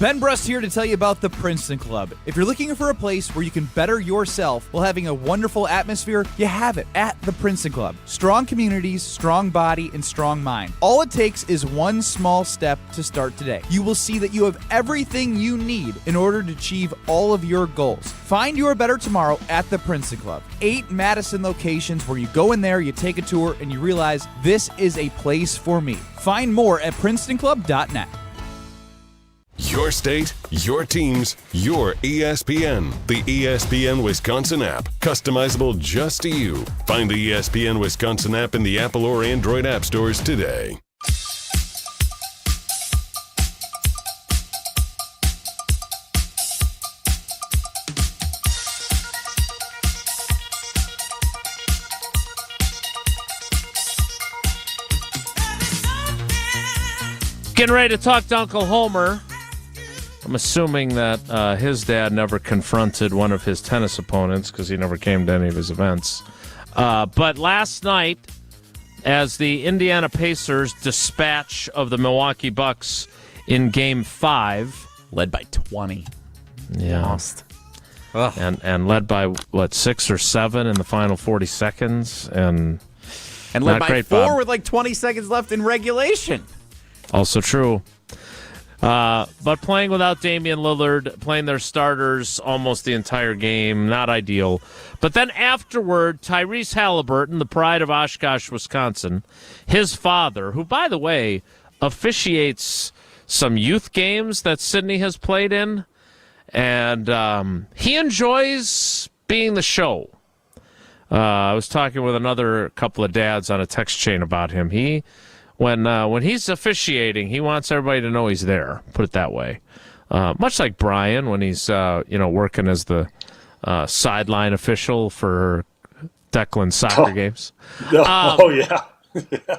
Ben Brust here to tell you about the Princeton Club. If you're looking for a place where you can better yourself while having a wonderful atmosphere, you have it at the Princeton Club. Strong communities, strong body, and strong mind. All it takes is one small step to start today. You will see that you have everything you need in order to achieve all of your goals. Find your better tomorrow at the Princeton Club. 8 Madison locations where you go in there, you take a tour, and you realize this is a place for me. Find more at PrincetonClub.net. Your state, your teams, your ESPN. The ESPN Wisconsin app. Customizable just to you. Find the ESPN Wisconsin app in the Apple or Android app stores today. Getting ready to talk to Uncle Homer. I'm assuming that his dad never confronted one of his tennis opponents because he never came to any of his events. But last night, as the Indiana Pacers dispatch of the Milwaukee Bucks in Game 5. Led by 20. Yeah. Lost. And led by, 6 or 7 in the final 40 seconds. And led by great, 4 Bob. with like 20 seconds left in regulation. Also true. But playing without Damian Lillard, playing their starters almost the entire game, not ideal. But then afterward, Tyrese Halliburton, the pride of Oshkosh, Wisconsin, his father, who, by the way, officiates some youth games that Sydney has played in, and he enjoys being the show. I was talking with another couple of dads on a text chain about him. When he's officiating, he wants everybody to know he's there. Put it that way. Much like Bryan when he's working as the sideline official for Declan's soccer games. Yeah.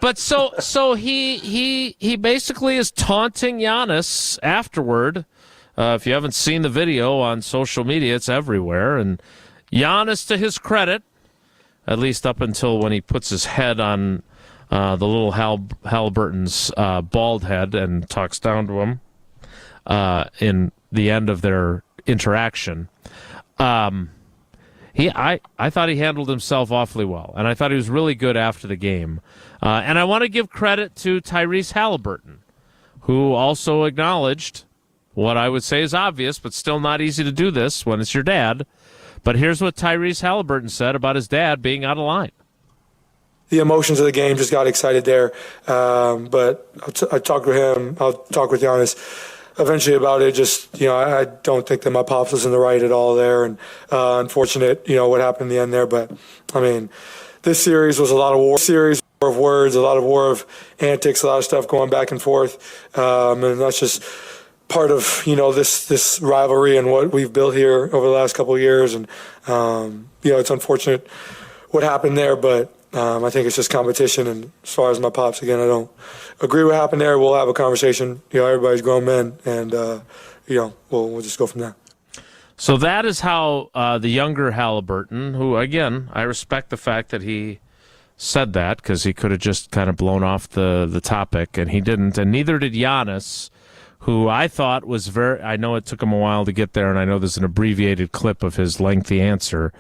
But so he basically is taunting Giannis afterward. If you haven't seen the video on social media, it's everywhere. And Giannis, to his credit, at least up until when he puts his head on the little Halliburton's bald head and talks down to him in the end of their interaction. I thought he handled himself awfully well, and I thought he was really good after the game. And I want to give credit to Tyrese Halliburton, who also acknowledged what I would say is obvious, but still not easy to do this when it's your dad. But here's what Tyrese Halliburton said about his dad being out of line. The emotions of the game just got excited there. But I talked with him. I'll talk with Giannis eventually about it. Just, I don't think that my pops was in the right at all there. And unfortunate, what happened in the end there. But, I mean, this series was a lot of war. Series of words, a lot of war of antics, a lot of stuff going back and forth. And that's just part of, this rivalry and what we've built here over the last couple of years. And, it's unfortunate what happened there, but I think it's just competition. And as far as my pops, again, I don't agree what happened there. We'll have a conversation. Everybody's grown men, and, we'll just go from there. So that is how the younger Halliburton, who, again, I respect the fact that he said that because he could have just kind of blown off the topic, and he didn't. And neither did Giannis, who I thought was I know it took him a while to get there, and I know there's an abbreviated clip of his lengthy answer,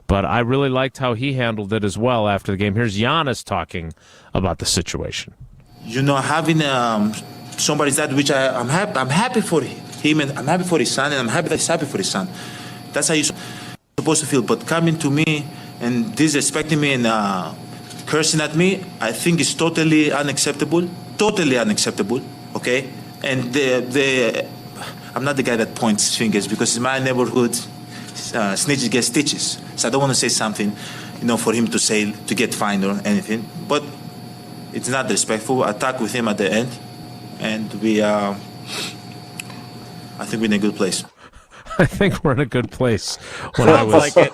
but I really liked how he handled it as well after the game. Here's Giannis talking about the situation. Having somebody's dad, which I'm happy for him, and I'm happy for his son, and I'm happy that he's happy for his son. That's how you're supposed to feel. But coming to me and disrespecting me and cursing at me, I think is totally unacceptable. Totally unacceptable, okay? And I'm not the guy that points fingers, because in my neighborhood, snitches get stitches. So I don't want to say something, for him to say, to get fined or anything. But it's not respectful. I talked with him at the end, and I think we're in a good place. I think we're in a good place. When I was like it.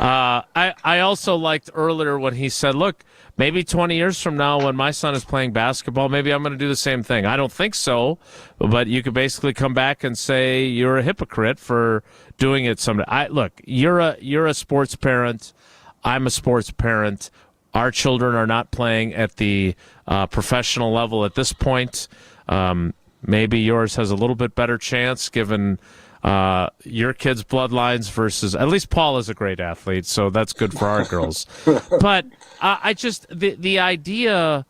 I also liked earlier when he said, look, maybe 20 years from now when my son is playing basketball, maybe I'm going to do the same thing. I don't think so, but you could basically come back and say you're a hypocrite for doing it someday. Look, you're a sports parent. I'm a sports parent. Our children are not playing at the professional level at this point. Maybe yours has a little bit better chance given your kids' bloodlines versus, at least Paul is a great athlete, so that's good for our girls. But I just the idea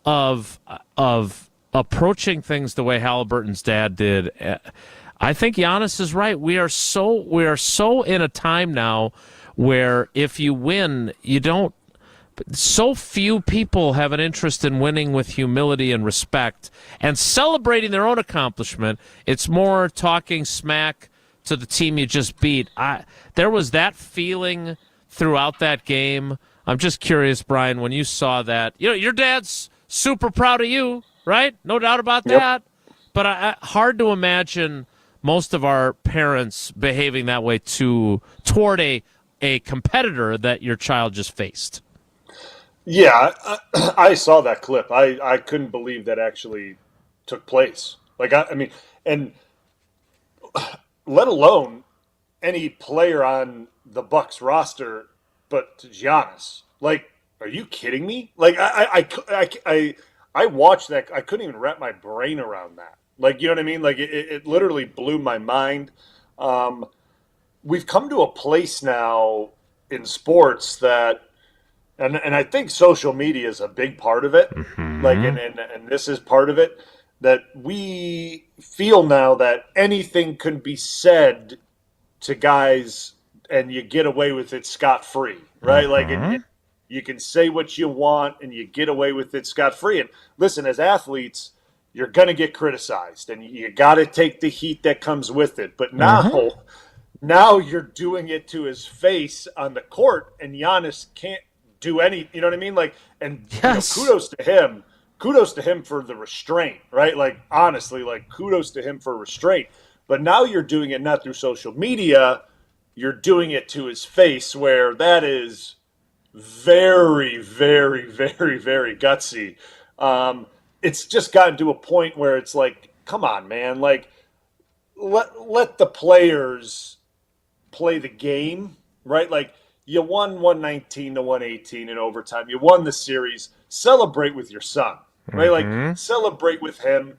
of approaching things the way Halliburton's dad did, I think Giannis is right. We are so in a time now where if you win, you don't. So few people have an interest in winning with humility and respect and celebrating their own accomplishment. It's more talking smack to the team you just beat. There was that feeling throughout that game. I'm just curious, Brian, when you saw that, your dad's super proud of you, right? No doubt about that. But hard to imagine most of our parents behaving that way toward a competitor that your child just faced. Yeah, I saw that clip. I couldn't believe that actually took place. I mean, and let alone any player on the Bucks roster, but Giannis. Are you kidding me? I watched that. I couldn't even wrap my brain around that. You know what I mean? It literally blew my mind. We've come to a place now in sports that. And I think social media is a big part of it. Mm-hmm. And this is part of it, that we feel now that anything can be said to guys and you get away with it scot-free, right? Mm-hmm. You can say what you want and you get away with it scot-free. And listen, as athletes, you're going to get criticized and you got to take the heat that comes with it. But now you're doing it to his face on the court, and Giannis can't do any, you know what I mean? Kudos to him. Kudos to him for the restraint, right? Honestly, kudos to him for restraint. But now you're doing it not through social media. You're doing it to his face, where that is very, very, very, very gutsy. It's just gotten to a point where it's come on, man. Let the players play the game, right? You won 119 to 118 in overtime. You won the series. Celebrate with your son, right? Mm-hmm. Celebrate with him.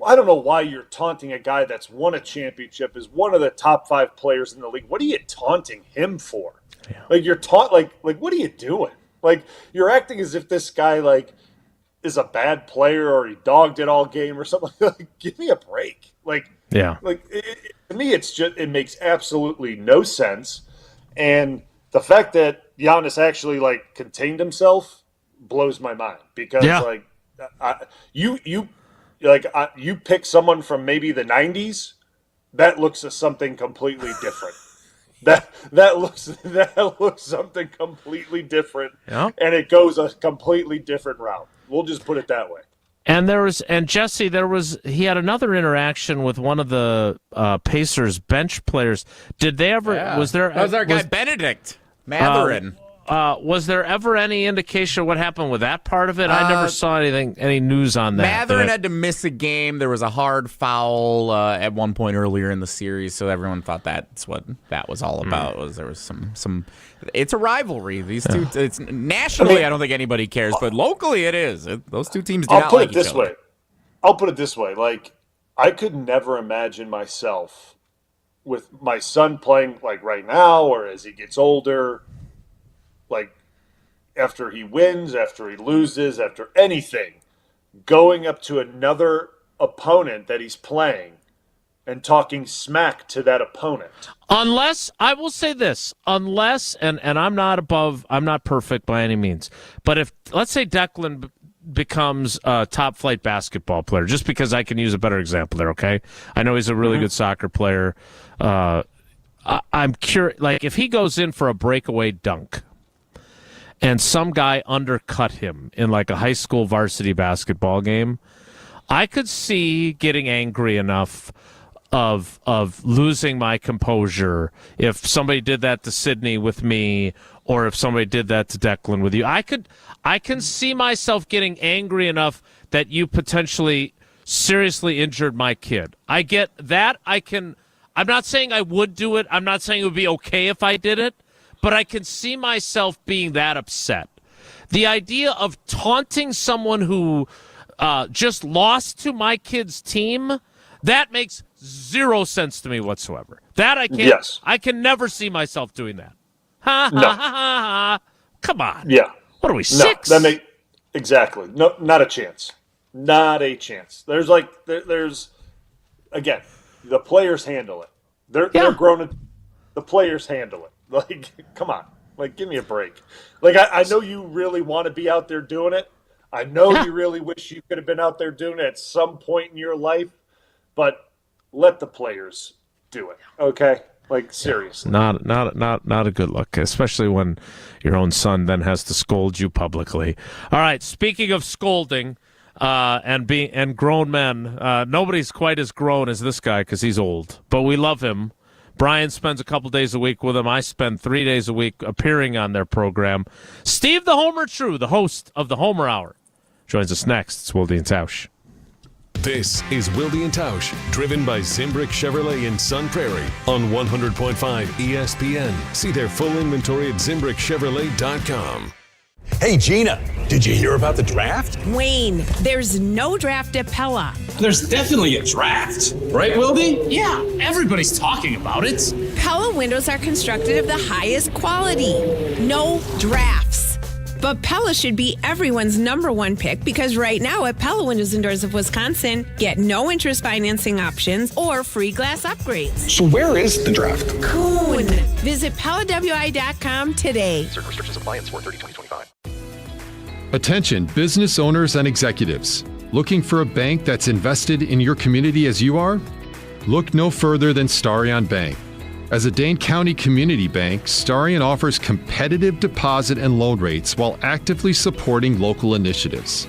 I don't know why you're taunting a guy that's won a championship, is one of the top 5 players in the league. What are you taunting him for? Yeah. Like, you're like what are you doing? Like, you're acting as if this guy, like, is a bad player or he dogged it all game or something. Like, give me a break. Like, yeah. Like, to me, it makes absolutely no sense. And the fact that Giannis actually, like, contained himself blows my mind because, like, you pick someone from maybe the 90s, that looks at something completely different. that looks something completely different, and it goes a completely different route. We'll just put it that way. And Jesse, he had another interaction with one of the Pacers bench players. Did they ever? Yeah. Was there? That was our guy Benedict Mathurin. Was there ever any indication of what happened with that part of it? I never saw any news on that. Mathurin had to miss a game. There was a hard foul at one point earlier in the series, so everyone thought that's what that was all about. There was some. It's a rivalry. These two. It's nationally, I don't think anybody cares, but locally, it is. Those two teams do not like each other. I'll put it this way. Like, I could never imagine myself with my son playing like right now, or as he gets older. Like, after he wins, after he loses, after anything, going up to another opponent that he's playing and talking smack to that opponent. Unless, I will say this, and I'm not perfect by any means, but if, let's say Declan becomes a top-flight basketball player, just because I can use a better example there, okay? I know he's a really good soccer player. I'm curious, like, if he goes in for a breakaway dunk, and some guy undercut him in like a high school varsity basketball game, I could see getting angry enough of losing my composure if somebody did that to Sydney with me, or if somebody did that to Declan with you. I can see myself getting angry enough that you potentially seriously injured my kid. I get that. I'm not saying I would do it. I'm not saying it would be okay if I did it. But I can see myself being that upset. The idea of taunting someone who just lost to my kid's team, that makes zero sense to me whatsoever. That I can't. Yes. I can never see myself doing that. Ha ha ha ha ha! Come on. Yeah. What are we, 6? Exactly. No, not a chance. Not a chance. There's again, the players handle it. They're grown. The players handle it. Like, come on. Like, give me a break. Like, I know you really want to be out there doing it. I know you really wish you could have been out there doing it at some point in your life, but let the players do it, okay? Like, seriously. Not a good look, especially when your own son then has to scold you publicly. All right, speaking of scolding and grown men, nobody's quite as grown as this guy because he's old, but we love him. Brian spends a couple days a week with him. I spend 3 days a week appearing on their program. Steve the Homer True, the host of the Homer Hour, joins us next. It's Wilde and Tausch. This is Wilde and Tausch, driven by Zimbrick Chevrolet in Sun Prairie on 100.5 ESPN. See their full inventory at ZimbrickChevrolet.com. Hey, Gina, did you hear about the draft? Wayne, there's no draft at Pella. There's definitely a draft. Right, Wilde? Yeah, everybody's talking about it. Pella windows are constructed of the highest quality. No drafts. But Pella should be everyone's #1 pick because right now at Pella Windows and Doors of Wisconsin, get no interest financing options or free glass upgrades. So where is the draft? Coon. Visit PellaWI.com today. Certain restrictions apply and sport 30/20/25. Attention business owners and executives. Looking for a bank that's invested in your community as you are? Look no further than Starion Bank. As a Dane County community bank, Starion offers competitive deposit and loan rates while actively supporting local initiatives.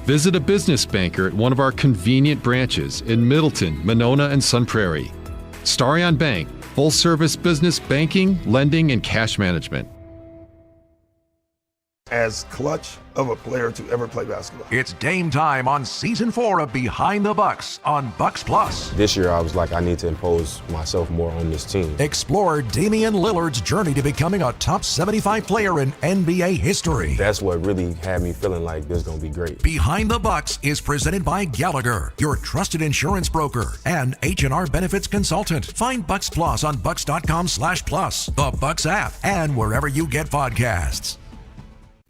Visit a business banker at one of our convenient branches in Middleton, Monona, and Sun Prairie. Starion Bank, full-service business banking, lending, and cash management. as clutch of a player to ever play basketball. It's game time on Season 4 of Behind the Bucks on Bucks Plus. This year, I was like, I need to impose myself more on this team. Explore Damian Lillard's journey to becoming a top 75 player in NBA history. That's what really had me feeling like this is going to be great. Behind the Bucks is presented by Gallagher, your trusted insurance broker and H&R benefits consultant. Find Bucks Plus on bucks.com/plus, the Bucks app, and wherever you get podcasts.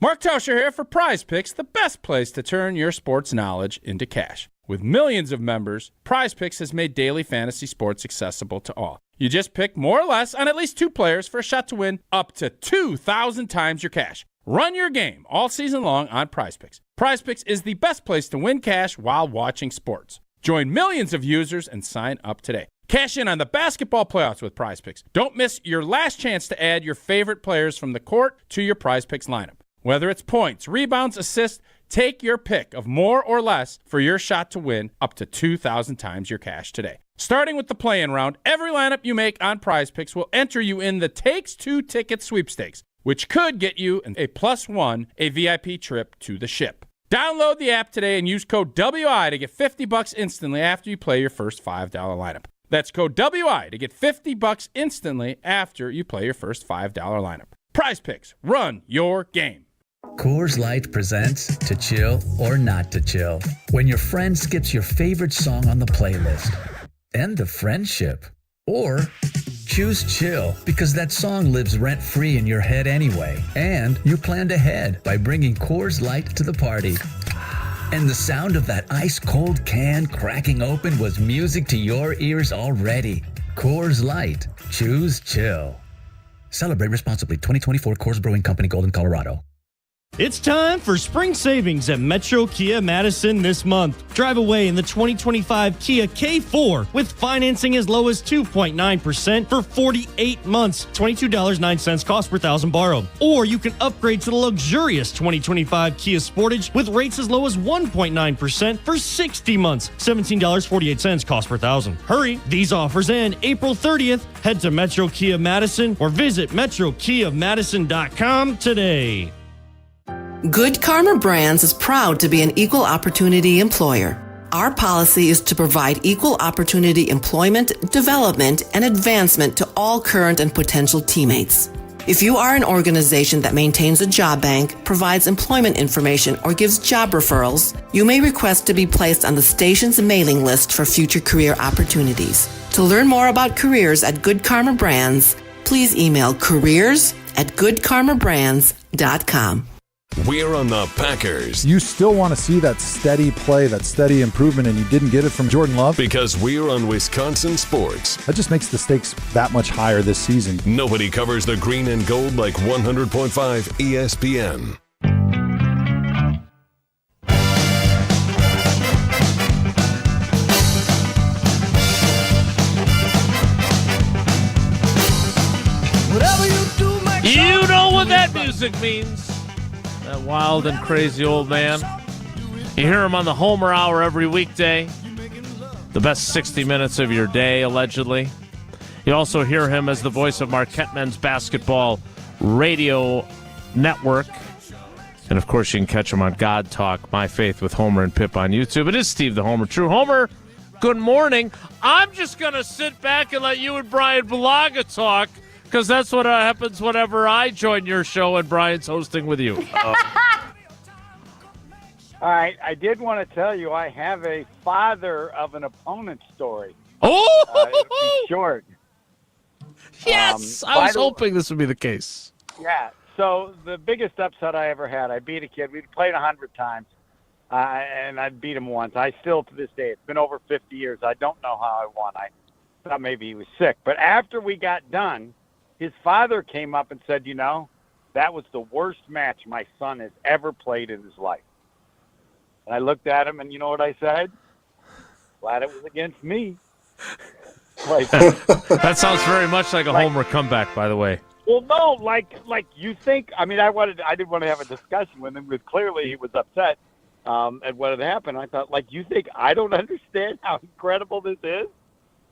Mark Tauscher here for Prize Picks, the best place to turn your sports knowledge into cash. With millions of members, Prize Picks has made daily fantasy sports accessible to all. You just pick more or less on at least 2 players for a shot to win up to 2,000 times your cash. Run your game all season long on Prize Picks. Prize Picks is the best place to win cash while watching sports. Join millions of users and sign up today. Cash in on the basketball playoffs with Prize Picks. Don't miss your last chance to add your favorite players from the court to your Prize Picks lineup. Whether it's points, rebounds, assists, take your pick of more or less for your shot to win up to 2,000 times your cash today. Starting with the play-in round, every lineup you make on Prize Picks will enter you in the Takes 2 ticket sweepstakes, which could get you a +1, a VIP trip to the ship. Download the app today and use code WI to get $50 instantly after you play your first $5 lineup. That's code WI to get $50 instantly after you play your first $5 lineup. Prize Picks, run your game. Coors Light presents To Chill or Not to Chill. When your friend skips your favorite song on the playlist. End the friendship. Or choose chill because that song lives rent-free in your head anyway. And you planned ahead by bringing Coors Light to the party. And the sound of that ice-cold can cracking open was music to your ears already. Coors Light. Choose chill. Celebrate responsibly. 2024 Coors Brewing Company, Golden, Colorado. It's time for spring savings at Metro Kia Madison this month. Drive away in the 2025 Kia K4 with financing as low as 2.9% for 48 months, $22.09 cost per thousand borrowed. Or you can upgrade to the luxurious 2025 Kia Sportage with rates as low as 1.9% for 60 months, $17.48 cost per thousand. Hurry, these offers end April 30th. Head to Metro Kia Madison or visit metrokiamadison.com today. Good Karma Brands is proud to be an equal opportunity employer. Our policy is to provide equal opportunity employment, development, and advancement to all current and potential teammates. If you are an organization that maintains a job bank, provides employment information, or gives job referrals, you may request to be placed on the station's mailing list for future career opportunities. To learn more about careers at Good Karma Brands, please email careers@goodkarmabrands.com. We're on the Packers. You still want to see that steady play, that steady improvement, and you didn't get it from Jordan Love? Because we're on Wisconsin sports. That just makes the stakes that much higher this season. Nobody covers the green and gold like 100.5 ESPN. You know what that music means. That wild and crazy old man. You hear him on the Homer Hour every weekday. The best 60 minutes of your day, allegedly. You also hear him as the voice of Marquette Men's Basketball Radio Network. And, of course, you can catch him on God Talk, My Faith with Homer and Pip on YouTube. It is Steve the Homer True. Homer, good morning. I'm just going to sit back and let you and Bryan Bulaga talk, because that's what happens whenever I join your show and Brian's hosting with you. All right, I did want to tell you I have a father of an opponent story. Oh! It'll be short. Yes! I was hoping this would be the case. Yeah, so the biggest upset I ever had, I beat a kid. We'd played 100 times, and I beat him once. I still, to this day, it's been over 50 years. I don't know how I won. I thought maybe he was sick. But after we got done, his father came up and said, you know, that was the worst match my son has ever played in his life. And I looked at him, and you know what I said? Glad it was against me. That sounds very much like a Homer comeback, by the way. Well, no, like you think. I mean, I didn't want to have a discussion with him because clearly he was upset at what had happened. I thought, like, you think I don't understand how incredible this is?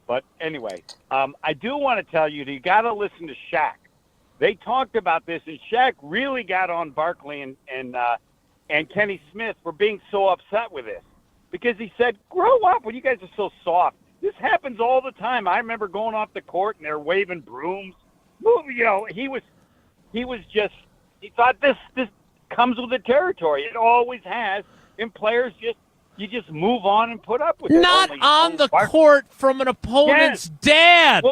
But anyway, I do want to tell you, you got to listen to Shaq They talked about this, and Shaq really got on Barkley and Kenny Smith for being so upset with this, because he said, "Grow up! When you guys are so soft, this happens all the time." I remember going off the court and they're waving brooms. You know, he thought this comes with the territory. It always has, and players you just move on and put up with it. Not on the court from an opponent's dad.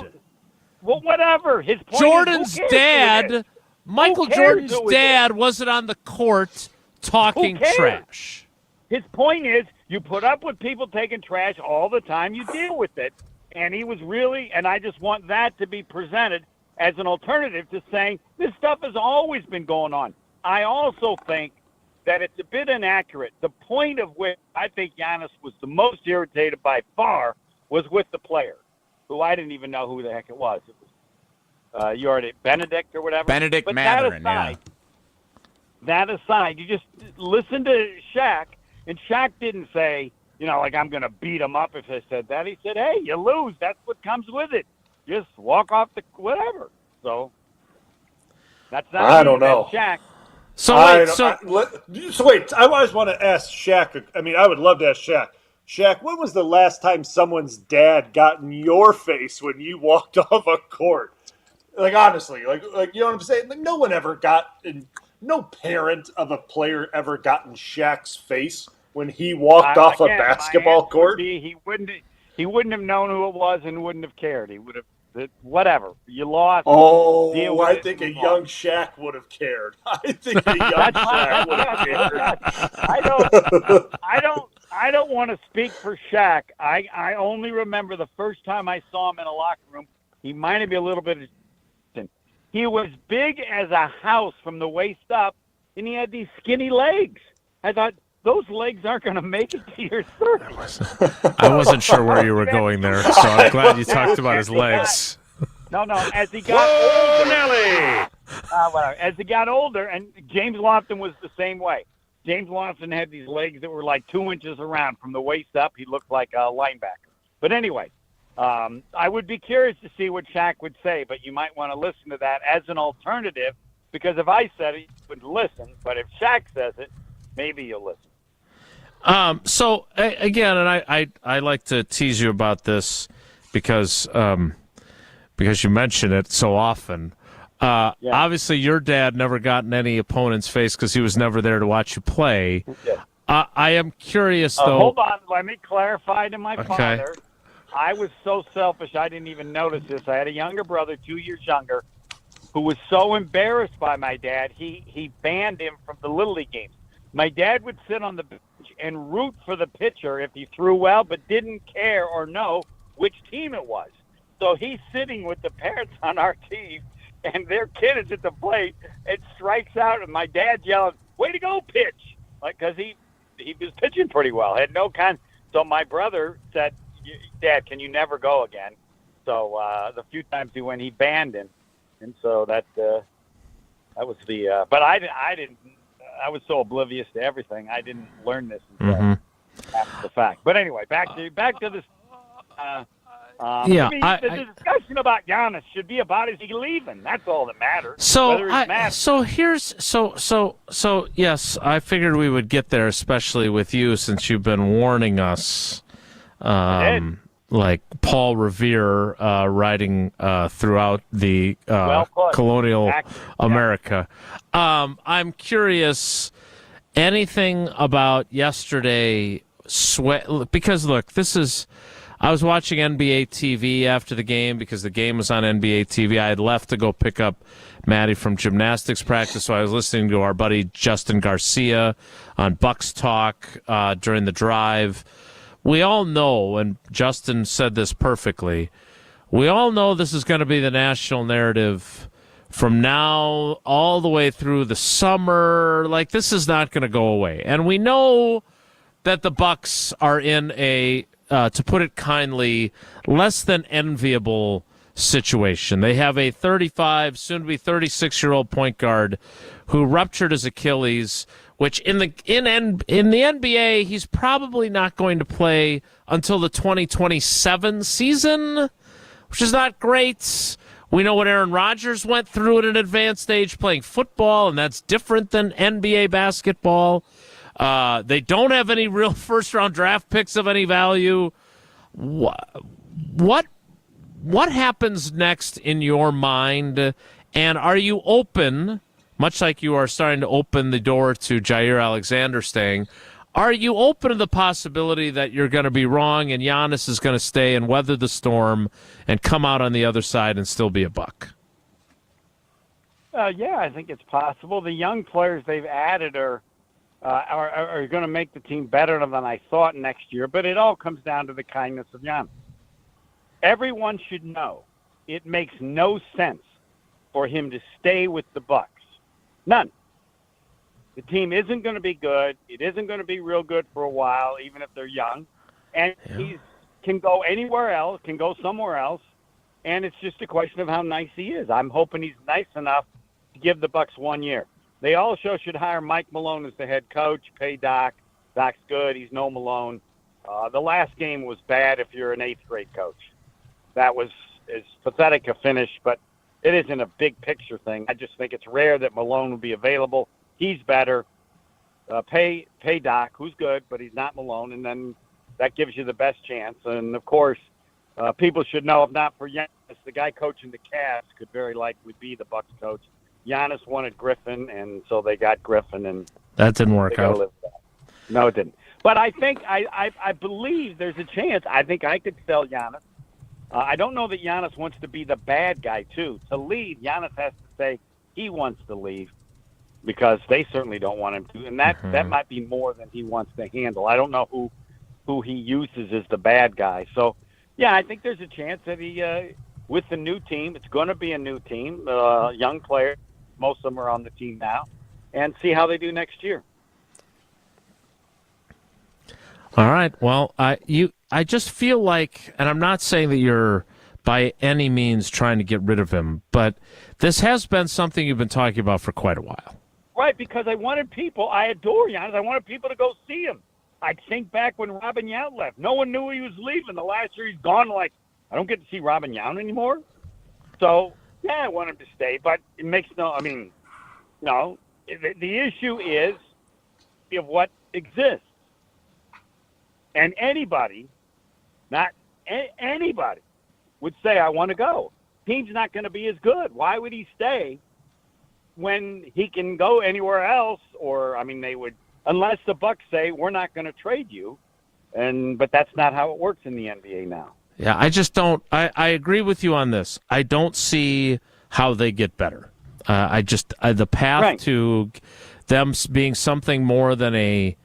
Well, whatever. His point Jordan's is, dad, Michael Jordan's dad, wasn't on the court talking trash. His point is, you put up with people taking trash all the time. You deal with it. And he was really, and I just want that to be presented as an alternative to saying this stuff has always been going on. I also think that it's a bit inaccurate. The point of which I think Giannis was the most irritated by far was with the player, who I didn't even know who the heck it was. It was you already Benedict or whatever. Benedict Mathurin, That aside, you just listen to Shaq, and Shaq didn't say, you know, like, I'm going to beat him up if I said that. He said, hey, you lose. That's what comes with it. Just walk off the whatever. So that's not. I don't know. Shaq. So wait. I always want to ask Shaq. I mean, I would love to ask Shaq. Shaq, when was the last time someone's dad got in your face when you walked off a court? Like, honestly, like you know what I'm saying? Like, no one ever got in. No parent of a player ever got in Shaq's face when he walked off a basketball court. He wouldn't have known who it was and wouldn't have cared. He would have. Whatever. You lost. Oh, I think a young Shaq would have cared. I think a young Shaq would have cared. I don't want to speak for Shaq. I only remember the first time I saw him in a locker room. He might be a little bit. He was big as a house from the waist up, and he had these skinny legs. I thought, those legs aren't going to make it to your 30s. I wasn't sure where you were going there, so I'm glad you talked about his legs. No, as he got older, Nelly! As he got older, and James Lofton was the same way. James Lofton had these legs that were like 2 inches around from the waist up. He looked like a linebacker. But anyway, I would be curious to see what Shaq would say, but you might want to listen to that as an alternative, because if I said it, you wouldn't listen. But if Shaq says it, maybe you'll listen. So again, and I like to tease you about this because you mention it so often. Obviously, your dad never got in any opponent's face because he was never there to watch you play. Yeah. I am curious, though. Hold on. Let me clarify to my father. I was so selfish, I didn't even notice this. I had a younger brother, 2 years younger, who was so embarrassed by my dad, he banned him from the Little League games. My dad would sit on the bench and root for the pitcher if he threw well, but didn't care or know which team it was. So he's sitting with the parents on our team, and their kid is at the plate and strikes out, and my dad's yelling, "Way to go, pitch!" Like, because he was pitching pretty well, had no con. So my brother said, "Dad, can you never go again?" So the few times he went, he banned him, and so that was the. But I didn't. I was so oblivious to everything. I didn't learn this until after the fact. But anyway, back to this. The discussion about Giannis should be about is he leaving? That's all that matters. So yes, I figured we would get there, especially with you, since you've been warning us. Like Paul Revere writing throughout the colonial America. I'm curious, anything about yesterday, because look, I was watching NBA TV after the game because the game was on NBA TV. I had left to go pick up Maddie from gymnastics practice, so I was listening to our buddy Justin Garcia on Bucks Talk during the drive. We all know, and Justin said this perfectly, we all know this is going to be the national narrative from now all the way through the summer. Like, this is not going to go away. And we know that the Bucks are in a, to put it kindly, less than enviable situation. They have a 35, soon-to-be 36-year-old point guard who ruptured his Achilles, which in the NBA, he's probably not going to play until the 2027 season, which is not great. We know what Aaron Rodgers went through at an advanced stage playing football, and that's different than NBA basketball. They don't have any real first-round draft picks of any value. What happens next in your mind? And are you open, much like you are starting to open the door to Jaire Alexander staying, are you open to the possibility that you're going to be wrong and Giannis is going to stay and weather the storm and come out on the other side and still be a Buck? Yeah, I think it's possible. The young players they've added are going to make the team better than I thought next year, but it all comes down to the kindness of Giannis. Everyone should know it makes no sense for him to stay with the Bucks. None. The team isn't going to be good. It isn't going to be real good for a while, even if they're young. And he can go anywhere else, can go somewhere else, and it's just a question of how nice he is. I'm hoping he's nice enough to give the Bucks 1 year. They also should hire Mike Malone as the head coach, pay Doc. Doc's good. He's no Malone. The last game was bad if you're an eighth-grade coach. That was as pathetic a finish, but it isn't a big picture thing. I just think it's rare that Malone will be available. He's better. Pay Doc, who's good, but he's not Malone, and then that gives you the best chance. And, of course, people should know, if not for Giannis, the guy coaching the Cavs could very likely be the Bucks coach. Giannis wanted Griffin, and so they got Griffin. And that didn't work out. No, it didn't. But I think I believe there's a chance. I think I could sell Giannis. I don't know that Giannis wants to be the bad guy, too. To leave, Giannis has to say he wants to leave, because they certainly don't want him to. And that might be more than he wants to handle. I don't know who he uses as the bad guy. So, yeah, I think there's a chance that he, with the new team, it's going to be a new team, young players, most of them are on the team now, and see how they do next year. All right. Well, I just feel like, and I'm not saying that you're by any means trying to get rid of him, but this has been something you've been talking about for quite a while. Right, because I adore Giannis. I wanted people to go see him. I think back when Robin Yount left. No one knew he was leaving. The last year he's gone, like, I don't get to see Robin Yount anymore. So, yeah, I want him to stay, but it makes the issue is of what exists. And anybody would say, I want to go. Team's not going to be as good. Why would he stay when he can go anywhere else? Or, they would, unless the Bucks say, we're not going to trade you. But that's not how it works in the NBA now. Yeah, I just don't. I agree with you on this. I don't see how they get better. The path to them being something more than a,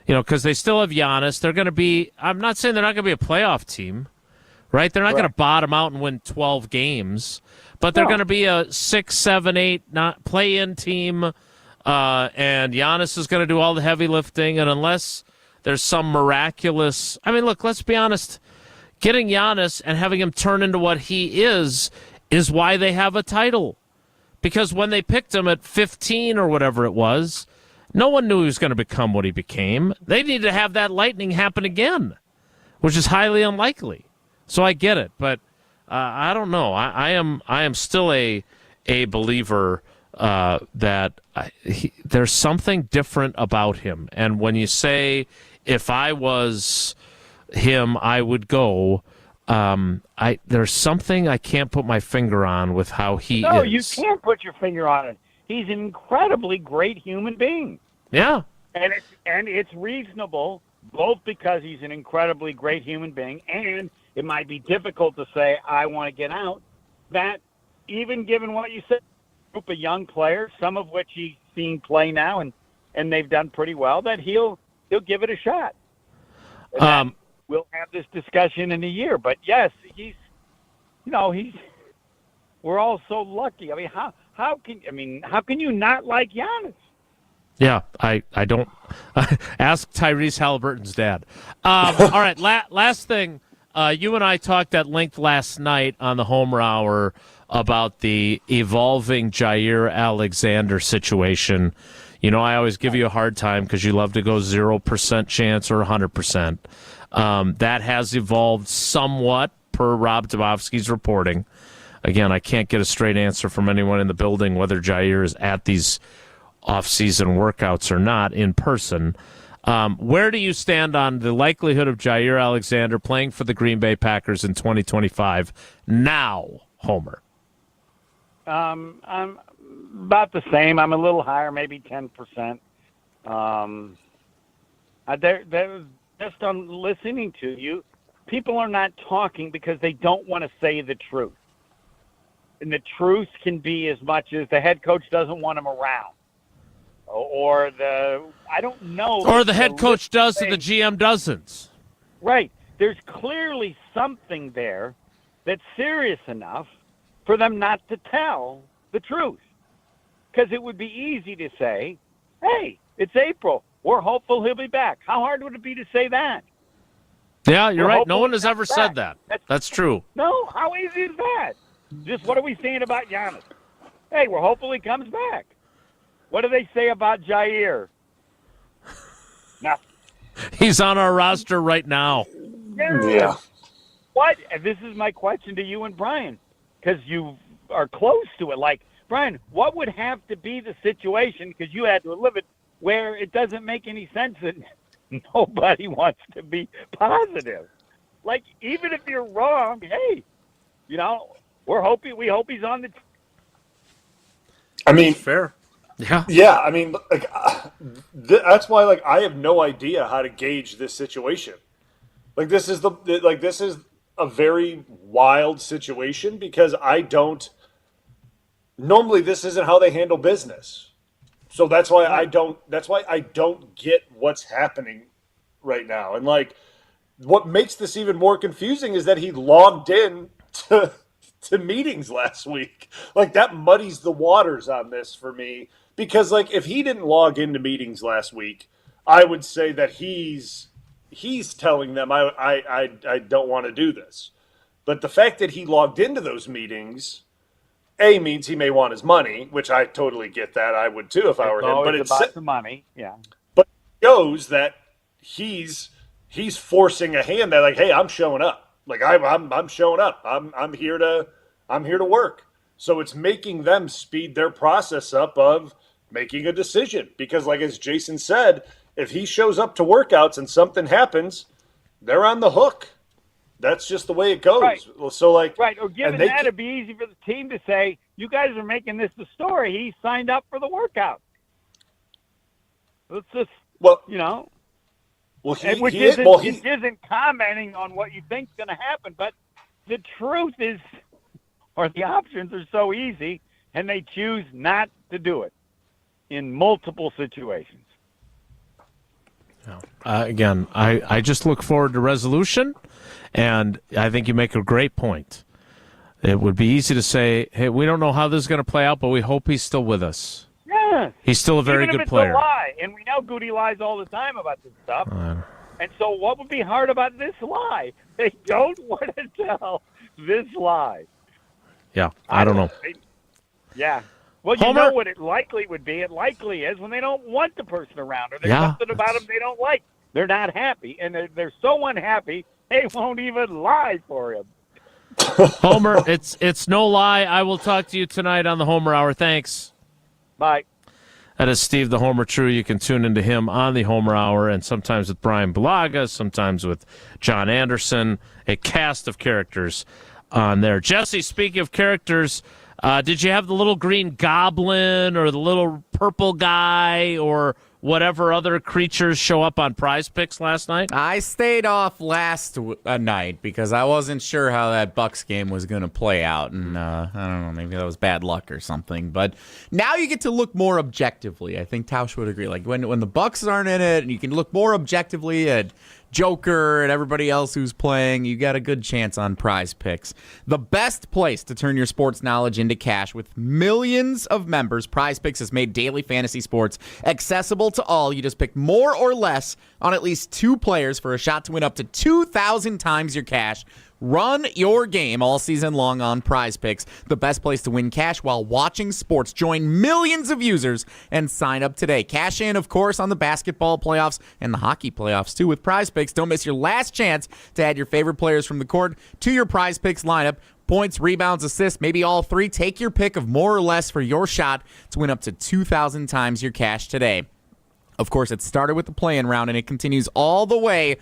because they still have Giannis. They're going to be, I'm not saying they're not going to be a playoff team, right? They're not going to bottom out and win 12 games, but they're going to be a 6, 7, 8 not play-in team, and Giannis is going to do all the heavy lifting, and unless there's some miraculous, look, let's be honest, getting Giannis and having him turn into what he is why they have a title. Because when they picked him at 15 or whatever it was, no one knew he was going to become what he became. They need to have that lightning happen again, which is highly unlikely. So I get it, but I don't know. I am still a believer that there's something different about him. And when you say, if I was him, I would go, there's something I can't put my finger on with how he is. No, you can't put your finger on it. He's an incredibly great human being. Yeah. And it's reasonable, both because he's an incredibly great human being, and it might be difficult to say, I want to get out, that even given what you said, a group of young players, some of which he's seen play now, and they've done pretty well, that he'll give it a shot. We'll have this discussion in a year. But, yes, we're all so lucky. How can you not like Giannis? Yeah, I don't. Ask Tyrese Halliburton's dad. All right, last thing. You and I talked at length last night on the Homer Hour about the evolving Jaire Alexander situation. I always give you a hard time because you love to go 0% chance or 100%. That has evolved somewhat per Rob Domofsky's reporting. again, I can't get a straight answer from anyone in the building whether Jaire is at these off-season workouts or not in person. Where do you stand on the likelihood of Jaire Alexander playing for the Green Bay Packers in 2025 now, Homer? I'm about the same. I'm a little higher, maybe 10%. Just on listening to you, people are not talking because they don't want to say the truth. And the truth can be as much as the head coach doesn't want him around. Or I don't know. Or the head coach does and the GM doesn't. Right. There's clearly something there that's serious enough for them not to tell the truth. Because it would be easy to say, hey, it's April. We're hopeful he'll be back. How hard would it be to say that? Yeah, you're right. No one has ever said that. That's true. No, how easy is that? Just what are we saying about Giannis? Hey, we're hopeful he comes back. What do they say about Jaire? Nothing. He's on our roster right now. Yeah. What? And this is my question to you and Brian, because you are close to it. Like, Brian, what would have to be the situation, because you had to live it, where it doesn't make any sense that nobody wants to be positive? Like, even if you're wrong, hey, we hope he's on the team. I mean, fair. Yeah. Yeah, I mean, like, that's why, like, I have no idea how to gauge this situation. Like, this is a very wild situation because normally this isn't how they handle business. So that's why I don't get what's happening right now. And, like, what makes this even more confusing is that he logged in to meetings last week. Like, that muddies the waters on this for me. Because, like, if he didn't log into meetings last week, I would say that he's telling them I don't want to do this. But the fact that he logged into those meetings, A, means he may want his money, which I totally get that. I would too if I were him. But it's about the money, yeah. But it shows that he's forcing a hand that, like, hey, I'm showing up. Like, I'm showing up. I'm here to work. So it's making them speed their process up of making a decision. Because, like, as Jason said, if he shows up to workouts and something happens, they're on the hook. That's just the way it goes. Right. So, like, right. Or given that, it'd be easy for the team to say, you guys are making this the story. He signed up for the workout. Let's just, well, which isn't commenting on what you think's going to happen. But the truth is, or the options are so easy, and they choose not to do it in multiple situations. Again, I just look forward to resolution, and I think you make a great point. It would be easy to say, hey, we don't know how this is going to play out, but we hope he's still with us. Yeah. He's still a very good player. Even if it's a lie, and we know Goody lies all the time about this stuff. And so what would be hard about this lie? They don't want to tell this lie. Yeah, I don't know. Yeah. Well, you know what it likely would be. It likely is when they don't want the person around, or there's something about them they don't like. They're not happy, and they're so unhappy they won't even lie for him. Homer, it's no lie. I will talk to you tonight on the Homer Hour. Thanks. Bye. That is Steve the Homer True. You can tune into him on the Homer Hour, and sometimes with Bryan Bulaga, sometimes with John Anderson, a cast of characters on there. Jesse, speaking of characters, did you have the little green goblin or the little purple guy or whatever other creatures show up on Prize Picks last night? I stayed off last night because I wasn't sure how that Bucks game was going to play out, and I don't know, maybe that was bad luck or something. But now you get to look more objectively. I think Tausch would agree. Like when the Bucks aren't in it, and you can look more objectively at Joker and everybody else who's playing, you got a good chance on Prize Picks. The best place to turn your sports knowledge into cash. With millions of members, Prize Picks has made daily fantasy sports accessible to all. You just pick more or less on at least 2 players for a shot to win up to 2,000 times your cash. Run your game all season long on Prize Picks, the best place to win cash while watching sports. Join millions of users and sign up today. Cash in, of course, on the basketball playoffs and the hockey playoffs, too, with Prize Picks. Don't miss your last chance to add your favorite players from the court to your Prize Picks lineup Points, rebounds, assists, maybe all three. Take your pick of more or less for your shot to win up to 2,000 times your cash today. Of course, it started with the play-in round, and it continues all the way.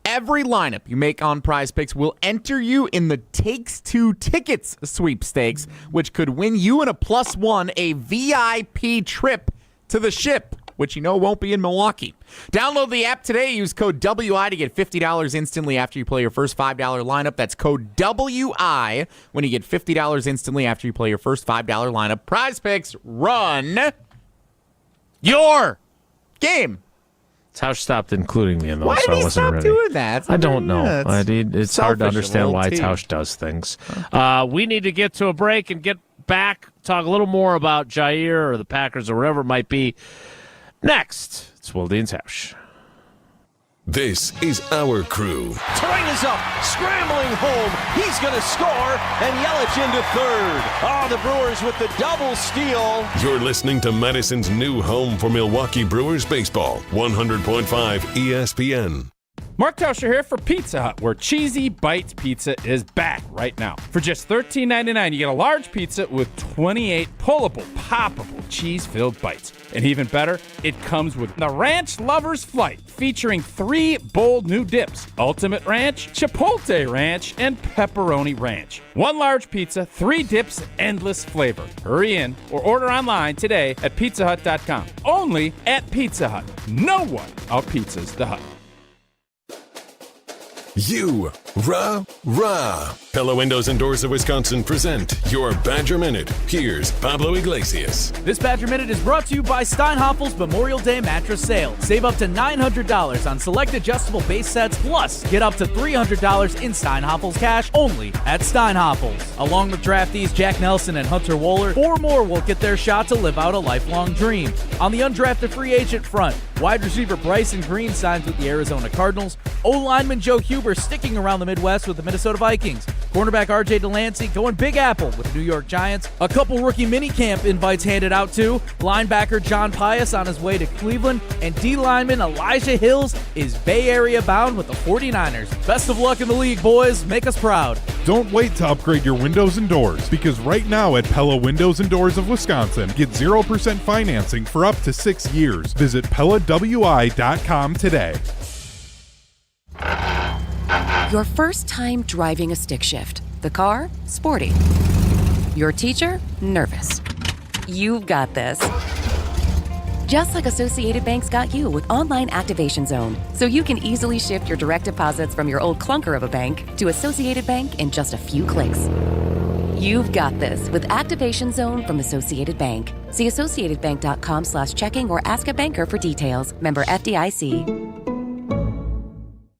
Every lineup you make on Prize Picks will enter you in the Takes Two Tickets sweepstakes, which could win you and a +1 a VIP trip to the Ship, which you know won't be in Milwaukee. Download the app today. Use code WI to get $50 instantly after you play your first $5 lineup. That's code WI when you get $50 instantly after you play your first $5 lineup. Prize Picks, run your game. Tausch stopped including me in those, Why so did I he wasn't stop ready. doing that? I don't know. Yeah, It's hard to understand why team. Tausch does things. We need to get to a break and get back, talk a little more about Jaire or the Packers or whatever it might be. Next, it's Wilde and Tausch. This is our crew. Terrain is up, scrambling home. He's going to score, and Yelich into third. Oh, the Brewers with the double steal. You're listening to Madison's new home for Milwaukee Brewers baseball, 100.5 ESPN. Mark Tauscher here for Pizza Hut, where Cheesy Bites Pizza is back right now. For just $13.99, you get a large pizza with 28 pullable, poppable, cheese-filled bites. And even better, it comes with the Ranch Lover's Flight, featuring 3 bold new dips: Ultimate Ranch, Chipotle Ranch, and Pepperoni Ranch. 1 large pizza, 3 dips, endless flavor. Hurry in or order online today at pizzahut.com. Only at Pizza Hut. No one out-pizzas the Hut. You, rah. Pella Windows and Doors of Wisconsin present your Badger Minute. Here's Pablo Iglesias. This Badger Minute is brought to you by Steinhaffel's Memorial Day Mattress Sale. Save up to $900 on select adjustable base sets, plus get up to $300 in Steinhaffel's cash only at Steinhaffel's. Along with draftees Jack Nelson and Hunter Wohler, 4 more will get their shot to live out a lifelong dream. On the undrafted free agent front, wide receiver Bryson Green signs with the Arizona Cardinals. O-lineman Joe Huber sticking around the Midwest with the Minnesota Vikings. Cornerback R.J. Delancey going Big Apple with the New York Giants. A couple rookie minicamp invites handed out too. Linebacker John Pius on his way to Cleveland. And D-lineman Elijah Hills is Bay Area bound with the 49ers. Best of luck in the league, boys. Make us proud. Don't wait to upgrade your windows and doors, because right now at Pella Windows and Doors of Wisconsin, get 0% financing for up to 6 years. Visit PellaWI.com today. Your first time driving a stick shift. The car, sporty. Your teacher, nervous. You've got this. Just like Associated Bank's got you with Online Activation Zone, so you can easily shift your direct deposits from your old clunker of a bank to Associated Bank in just a few clicks. You've got this with Activation Zone from Associated Bank. See associatedbank.com/checking or ask a banker for details. Member FDIC.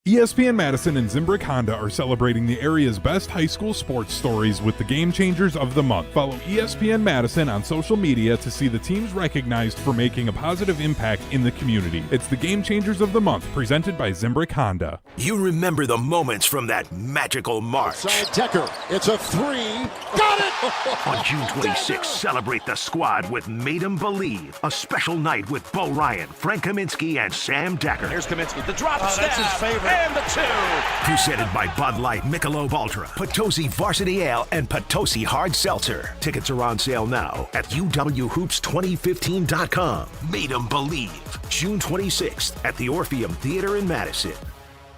ESPN Madison and Zimbrick Honda are celebrating the area's best high school sports stories with the Game Changers of the Month. Follow ESPN Madison on social media to see the teams recognized for making a positive impact in the community. It's the Game Changers of the Month, presented by Zimbrick Honda. You remember the moments from that magical March. Side Decker, it's a 3. Got it! On June 26th, celebrate the squad with Made 'em Believe, a special night with Bo Ryan, Frank Kaminsky, and Sam Decker. Here's Kaminsky, the drop stab. That's his favorite. And the 2. Presented by Bud Light, Michelob Ultra, Potosi Varsity Ale, and Potosi Hard Seltzer. Tickets are on sale now at UWHoops2015.com. Made 'em Believe, June 26th at the Orpheum Theater in Madison.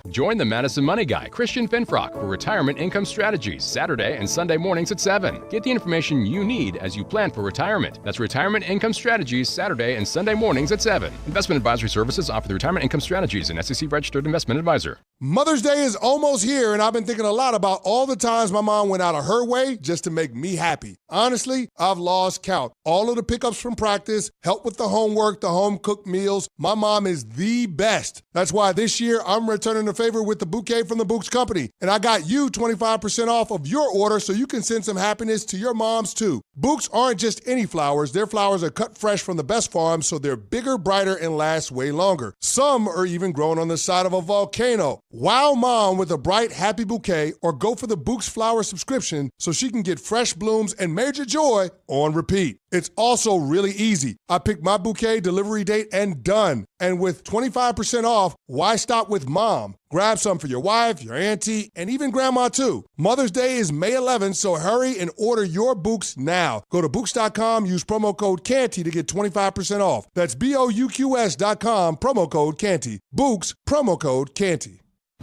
Join the Madison Money Guy, Christian Finfrock, for Retirement Income Strategies, Saturday and Sunday mornings at 7. Get the information you need as you plan for retirement. That's Retirement Income Strategies, Saturday and Sunday mornings at 7. Investment advisory services offered through Retirement Income Strategies, an SEC-registered investment advisor. Mother's Day is almost here, and I've been thinking a lot about all the times my mom went out of her way just to make me happy. Honestly, I've lost count. All of the pickups from practice, help with the homework, the home-cooked meals. My mom is the best. That's why this year I'm returning the favor with the bouquet from the Books Company. And I got you 25% off of your order so you can send some happiness to your moms too. Books aren't just any flowers. Their flowers are cut fresh from the best farms, so they're bigger, brighter, and last way longer. Some are even grown on the side of a volcano. Wow mom with a bright, happy bouquet, or go for the Books flower subscription so she can get fresh blooms and major joy on repeat. It's also really easy. I pick my bouquet, delivery date, and done. And with 25% off, why stop with mom? Grab some for your wife, your auntie, and even grandma too. Mother's Day is May 11th, so hurry and order your Books now. Go to Books.com, use promo code CANTY to get 25% off. That's BOUQS.com, promo code CANTY. Books, promo code CANTY.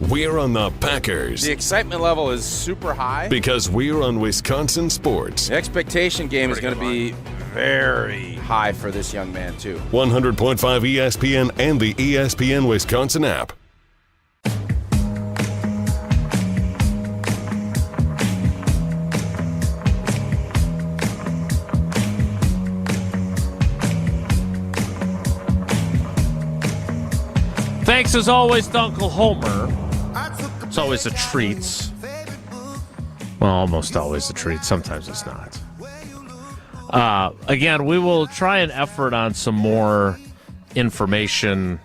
We're on the Packers. The excitement level is super high. Because we're on Wisconsin sports. The expectation game is going to be very high for this young man, too. 100.5 ESPN and the ESPN Wisconsin app. Thanks as always to Uncle Homer. It's always a treat. Well, almost always a treat. Sometimes it's not. Again, we will try an effort on some more information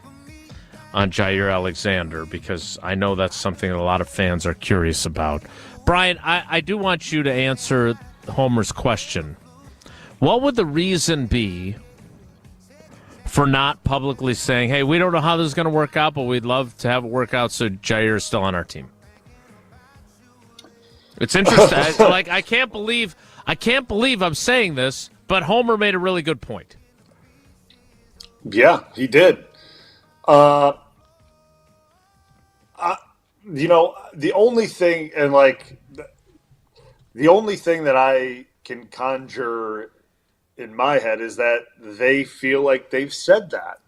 on Jaire Alexander because I know that's something that a lot of fans are curious about. Brian, I do want you to answer Homer's question. What would the reason be for not publicly saying, hey, we don't know how this is going to work out, but we'd love to have it work out so Jaire is still on our team? It's interesting. I can't believe I'm saying this, but Homer made a really good point. Yeah, he did. The only thing, the only thing that I can conjure in my head is that they feel like they've said that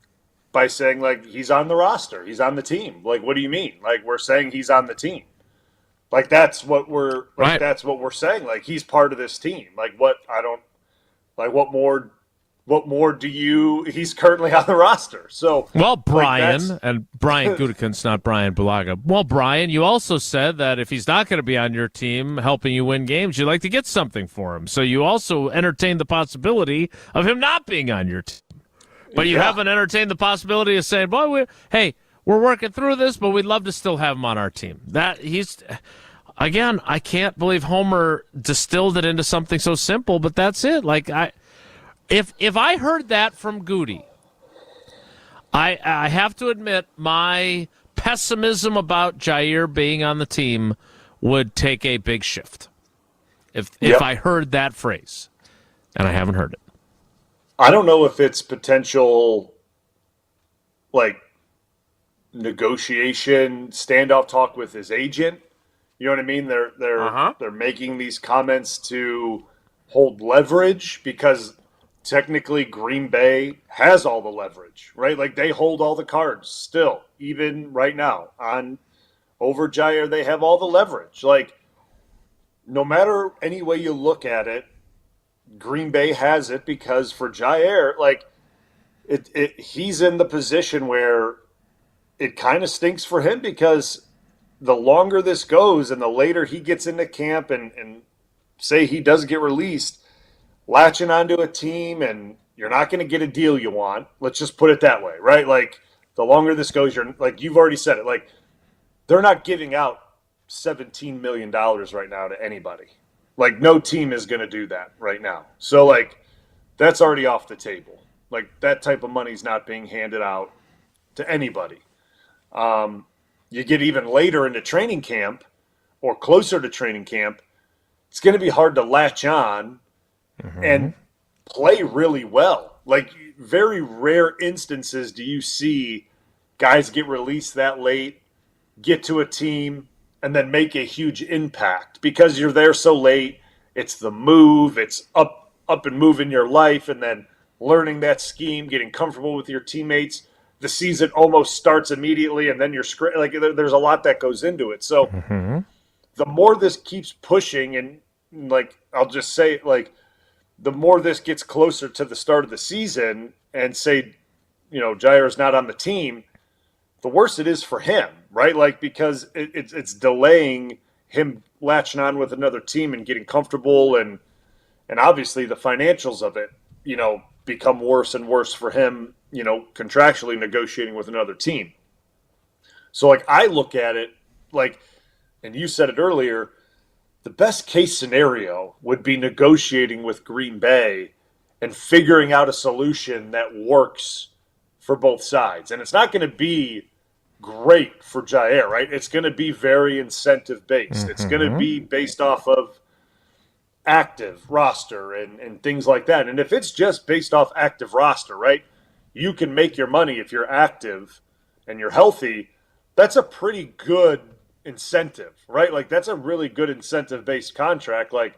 by saying, like, he's on the roster, he's on the team. Like, what do you mean? Like, we're saying he's on the team. Like, that's what we're right. That's what we're saying. Like, he's part of this team. Like, what more do you? He's currently on the roster. So, well, Brian, and Brian Gutekunst, not Bryan Bulaga. Well, Brian, you also said that if he's not going to be on your team helping you win games, you'd like to get something for him. So you also entertained the possibility of him not being on your team. But you haven't entertained the possibility of saying, boy, we're working through this, but we'd love to still have him on our team. Again, I can't believe Homer distilled it into something so simple, but that's it. If I heard that from Goody, I have to admit my pessimism about Jaire being on the team would take a big shift. If I heard that phrase, and I haven't heard it. I don't know if it's potential, negotiation, standoff talk with his agent. You know what I mean? They're making these comments to hold leverage because technically Green Bay has all the leverage, right? Like, they hold all the cards still, even right now over Jaire. They have all the leverage. Like, no matter any way you look at it, Green Bay has it because for Jaire, he's in the position where it kind of stinks for him because the longer this goes and the later he gets into camp and say he does get released, latching onto a team and you're not going to get a deal you want. Let's just put it that way, right? Like, the longer this goes, you've already said it. Like, they're not giving out $17 million right now to anybody. Like, no team is going to do that right now. So, that's already off the table. Like, that type of money's not being handed out to anybody. You get even later into training camp or closer to training camp, it's going to be hard to latch on and play really well. Like, very rare instances do you see guys get released that late, get to a team, and then make a huge impact because you're there so late. It's the move. It's up and moving your life and then learning that scheme, getting comfortable with your teammates. The season almost starts immediately, and then you're there's a lot that goes into it. So the more this keeps pushing, and I'll just say, the more this gets closer to the start of the season, and say, Jaire's not on the team, the worse it is for him, right? Because it's delaying him latching on with another team and getting comfortable, and obviously the financials of it, become worse and worse for him, contractually negotiating with another team. So, I look at it and you said it earlier, the best case scenario would be negotiating with Green Bay and figuring out a solution that works for both sides. And it's not going to be great for Jaire, right? It's going to be very incentive-based. It's going to be based off of active roster and things like that. And if it's just based off active roster, right, you can make your money if you're active and you're healthy. That's a pretty good incentive, right? Like, that's a really good incentive-based contract. Like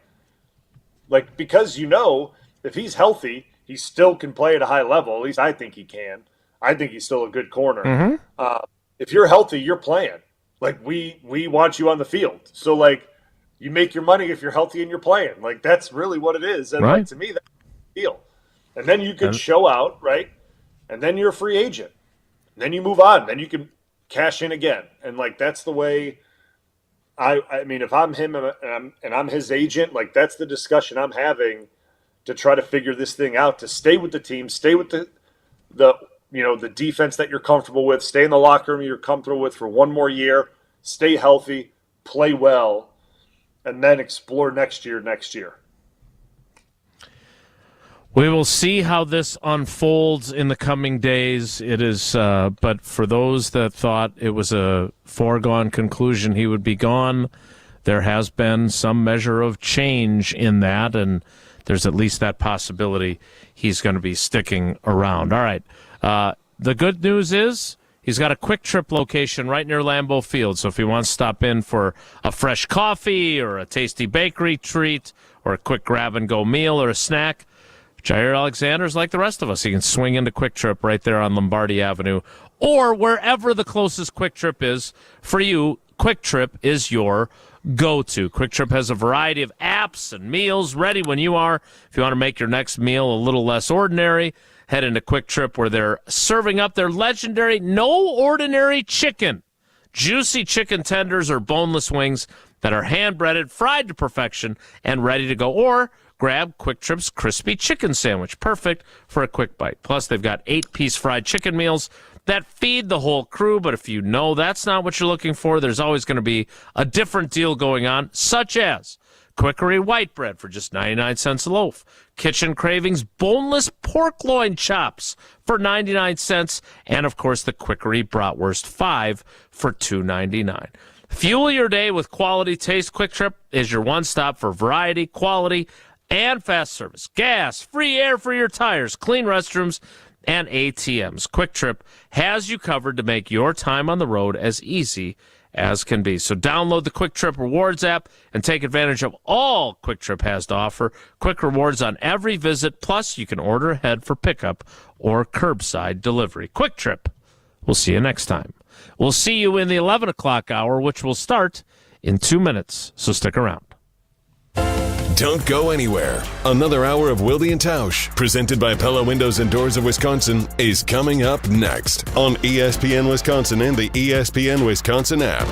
because if he's healthy, he still can play at a high level. At least I think he can. I think he's still a good corner. If you're healthy, you're playing. Like, we want you on the field. So, like, you make your money if you're healthy and you're playing. Like, that's really what it is. And like, to me, that's the deal. And then you can show out, right? And then you're a free agent. And then you move on. Then you can cash in again. And, like, that's the way I mean, if I'm him and I'm his agent, like, that's the discussion I'm having to try to figure this thing out, to stay with the team, stay with the defense that you're comfortable with, stay in the locker room you're comfortable with for one more year, stay healthy, play well, and then explore next year. We will see how this unfolds in the coming days. It is, but for those that thought it was a foregone conclusion he would be gone, there has been some measure of change in that, and there's at least that possibility he's going to be sticking around. All right. The good news is he's got a Quick Trip location right near Lambeau Field, so if he wants to stop in for a fresh coffee or a tasty bakery treat or a quick grab-and-go meal or a snack, Jaire Alexander's like the rest of us. He can swing into Quick Trip right there on Lombardi Avenue or wherever the closest Quick Trip is for you. Quick Trip is your go-to. Quick Trip has a variety of apps and meals ready when you are. If you want to make your next meal a little less ordinary, head into Quick Trip where they're serving up their legendary No Ordinary Chicken. Juicy chicken tenders or boneless wings that are hand-breaded, fried to perfection, and ready to go. Or grab Quick Trip's crispy chicken sandwich, perfect for a quick bite. Plus, they've got 8-piece fried chicken meals that feed the whole crew, but if you know that's not what you're looking for, there's always going to be a different deal going on, such as Quickery white bread for just 99 cents a loaf, Kitchen Cravings boneless pork loin chops for 99 cents, and of course the Quickery Bratwurst 5 for $2.99. Fuel your day with quality taste. Quick Trip is your one stop for variety, quality, and fast service. Gas, free air for your tires, clean restrooms, and ATMs. Quick Trip has you covered to make your time on the road as easy as can be. So download the Quick Trip Rewards app and take advantage of all Quick Trip has to offer. Quick rewards on every visit, plus you can order ahead for pickup or curbside delivery. Quick Trip. We'll see you next time. We'll see you in the 11 o'clock hour, which will start in 2 minutes, so stick around. Don't go anywhere. Another hour of Wilde and Tausch, presented by Pella Windows and Doors of Wisconsin, is coming up next on ESPN Wisconsin and the ESPN Wisconsin app.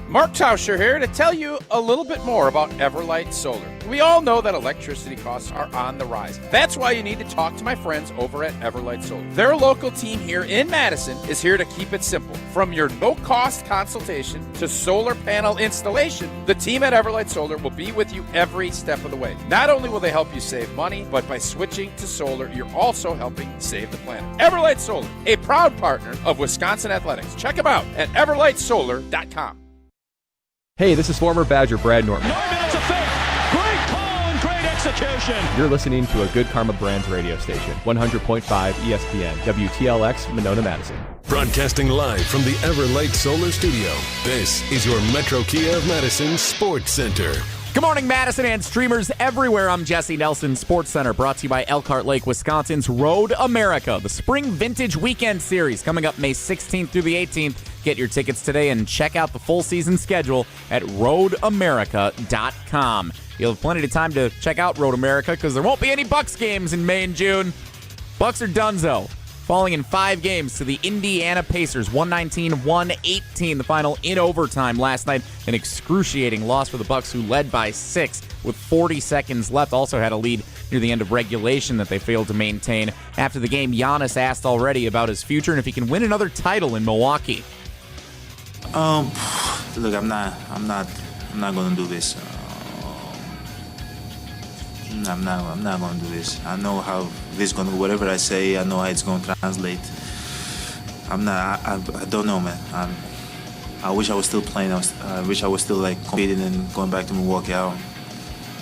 Mark Tauscher here to tell you a little bit more about Everlight Solar. We all know that electricity costs are on the rise. That's why you need to talk to my friends over at Everlight Solar. Their local team here in Madison is here to keep it simple. From your no-cost consultation to solar panel installation, the team at Everlight Solar will be with you every step of the way. Not only will they help you save money, but by switching to solar, you're also helping save the planet. Everlight Solar, a proud partner of Wisconsin Athletics. Check them out at everlightsolar.com. Hey, this is former Badger Brad Norton. 9 minutes of fake. Great call and great execution. You're listening to a Good Karma Brands radio station, 100.5 ESPN, WTLX, Monona, Madison. Broadcasting live from the Everlight Solar Studio, this is your Metro Kia of Madison Sports Center. Good morning, Madison and streamers everywhere. I'm Jesse Nelson, Sports Center, brought to you by Elkhart Lake, Wisconsin's Road America, the Spring Vintage Weekend Series, coming up May 16th through the 18th. Get your tickets today and check out the full season schedule at roadamerica.com. You'll have plenty of time to check out Road America because there won't be any Bucks games in May and June. Bucks are donezo, falling in 5 games to the Indiana Pacers, 119-118, the final in overtime last night. An excruciating loss for the Bucks, who led by 6 with 40 seconds left. Also had a lead near the end of regulation that they failed to maintain. After the game, Giannis asked already about his future and if he can win another title in Milwaukee. Look, I'm not going to do this. I'm not going to do this. I know how this is going to, whatever I say, I know how it's going to translate. I'm not. I don't know, man. I wish I was still playing. I wish I was still like competing and going back to Milwaukee. I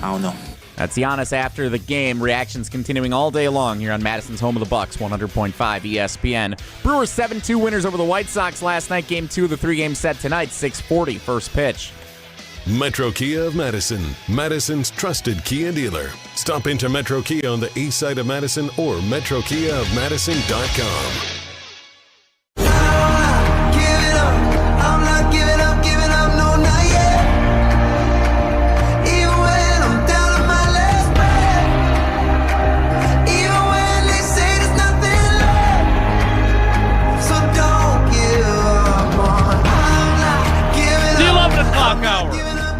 don't know. That's Giannis after the game. Reactions continuing all day long here on Madison's home of the Bucks, 100.5 ESPN. Brewers 7-2 winners over the White Sox last night. Game 2 of the 3-game set tonight, 6:40 first pitch. Metro Kia of Madison, Madison's trusted Kia dealer. Stop into Metro Kia on the east side of Madison or metrokiaofmadison.com.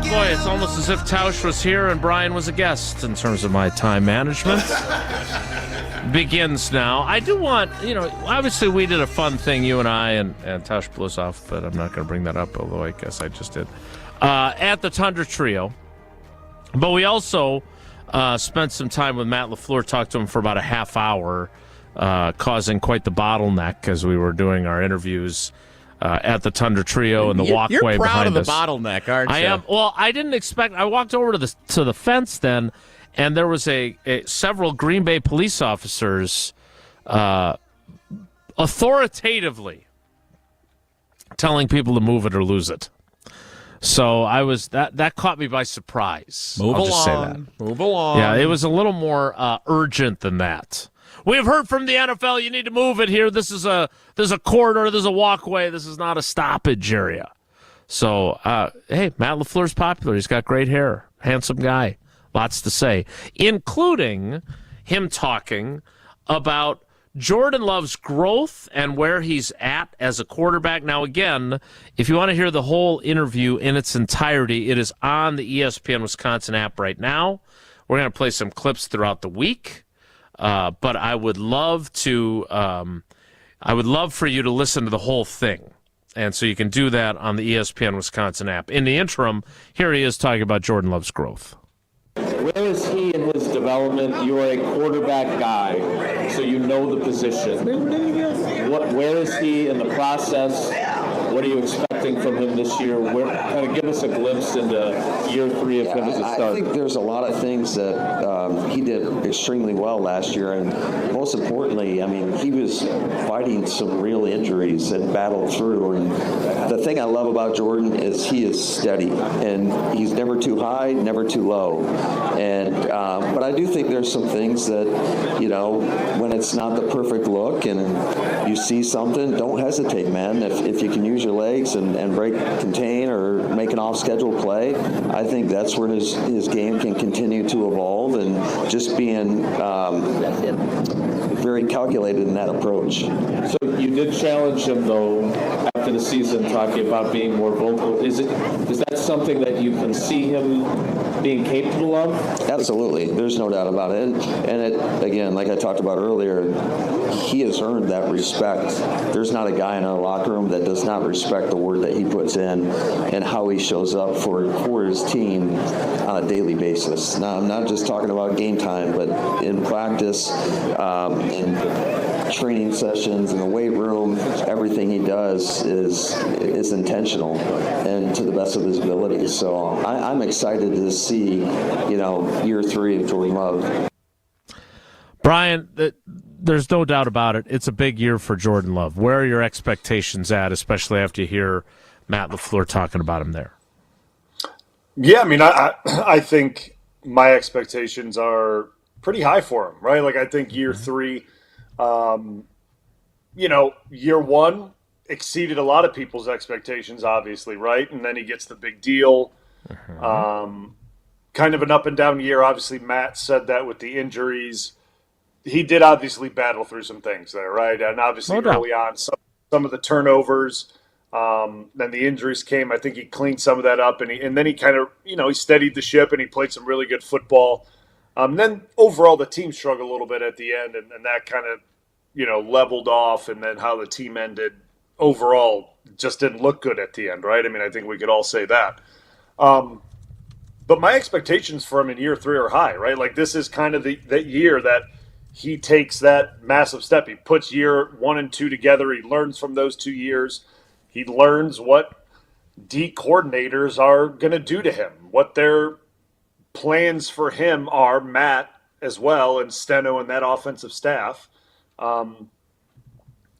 Boy, it's almost as if Tausch was here and Bryan was a guest in terms of my time management. Begins now. I do want, obviously we did a fun thing, you and I, and Tausch blew us off, but I'm not going to bring that up, although I guess I just did, at the Tundra Trio. But we also spent some time with Matt LaFleur, talked to him for about a half hour, causing quite the bottleneck as we were doing our interviews at the Tundra Trio and the walkway behind us. You're proud of the bottleneck, aren't you? I am. Well, I didn't expect. I walked over to the fence then, and there was several Green Bay police officers authoritatively telling people to move it or lose it. So I was that caught me by surprise. I'll just say that. Move along. Yeah, it was a little more urgent than that. We have heard from the NFL. You need to move it here. There's a corridor. There's a walkway. This is not a stoppage area. So, hey, Matt LaFleur's popular. He's got great hair. Handsome guy. Lots to say, including him talking about Jordan Love's growth and where he's at as a quarterback. Now, again, if you want to hear the whole interview in its entirety, it is on the ESPN Wisconsin app right now. We're going to play some clips throughout the week. But I would love for you to listen to the whole thing. And so you can do that on the ESPN Wisconsin app. In the interim, here he is talking about Jordan Love's growth. Where is he in his development? You're a quarterback guy, so you know the position. Where is he in the process? What are you expecting from him this year? Kind of give us a glimpse into year 3 of him as a starter. I think there's a lot of things that he did extremely well last year, and most importantly, I mean, he was fighting some real injuries and battled through. And the thing I love about Jordan is he is steady, and he's never too high, never too low. And but I do think there's some things that, when it's not the perfect look and you see something, don't hesitate, man. If you can use your legs and break, contain, or make an off-schedule play, I think that's where his game can continue to evolve, and just being very calculated in that approach. So you did challenge him, though, after the season, talking about being more vocal. Is that something that you can see him being capable of? Absolutely. There's no doubt about it. And it, again, like I talked about earlier, he has earned that respect. There's not a guy in our locker room that does not respect the work that he puts in and how he shows up for his team on a daily basis. Now, I'm not just talking about game time, but in practice, in training sessions, in the weight room, everything he does is intentional and to the best of his ability. So I'm excited to see, year 3 of Jordan Love. Bryan, there's no doubt about it. It's a big year for Jordan Love. Where are your expectations at, especially after you hear Matt LaFleur talking about him there? Yeah, I mean, I think my expectations are pretty high for him, right? Like, I think year 3, year 1 exceeded a lot of people's expectations, obviously, right? And then he gets the big deal. Kind of an up and down year. Obviously, Matt said that with the injuries. He did obviously battle through some things there, right? And obviously early on, some of the turnovers, then the injuries came. I think he cleaned some of that up, and then he kind of, he steadied the ship and he played some really good football. Then overall, the team struggled a little bit at the end, and that kind of, leveled off. And then how the team ended overall just didn't look good at the end, right? I mean, I think we could all say that. But my expectations for him in year 3 are high, right? Like, this is kind of that year that he takes that massive step. He puts year 1 and 2 together. He learns from those 2 years. He learns what D coordinators are going to do to him, what their plans for him are, Matt as well, and Steno and that offensive staff are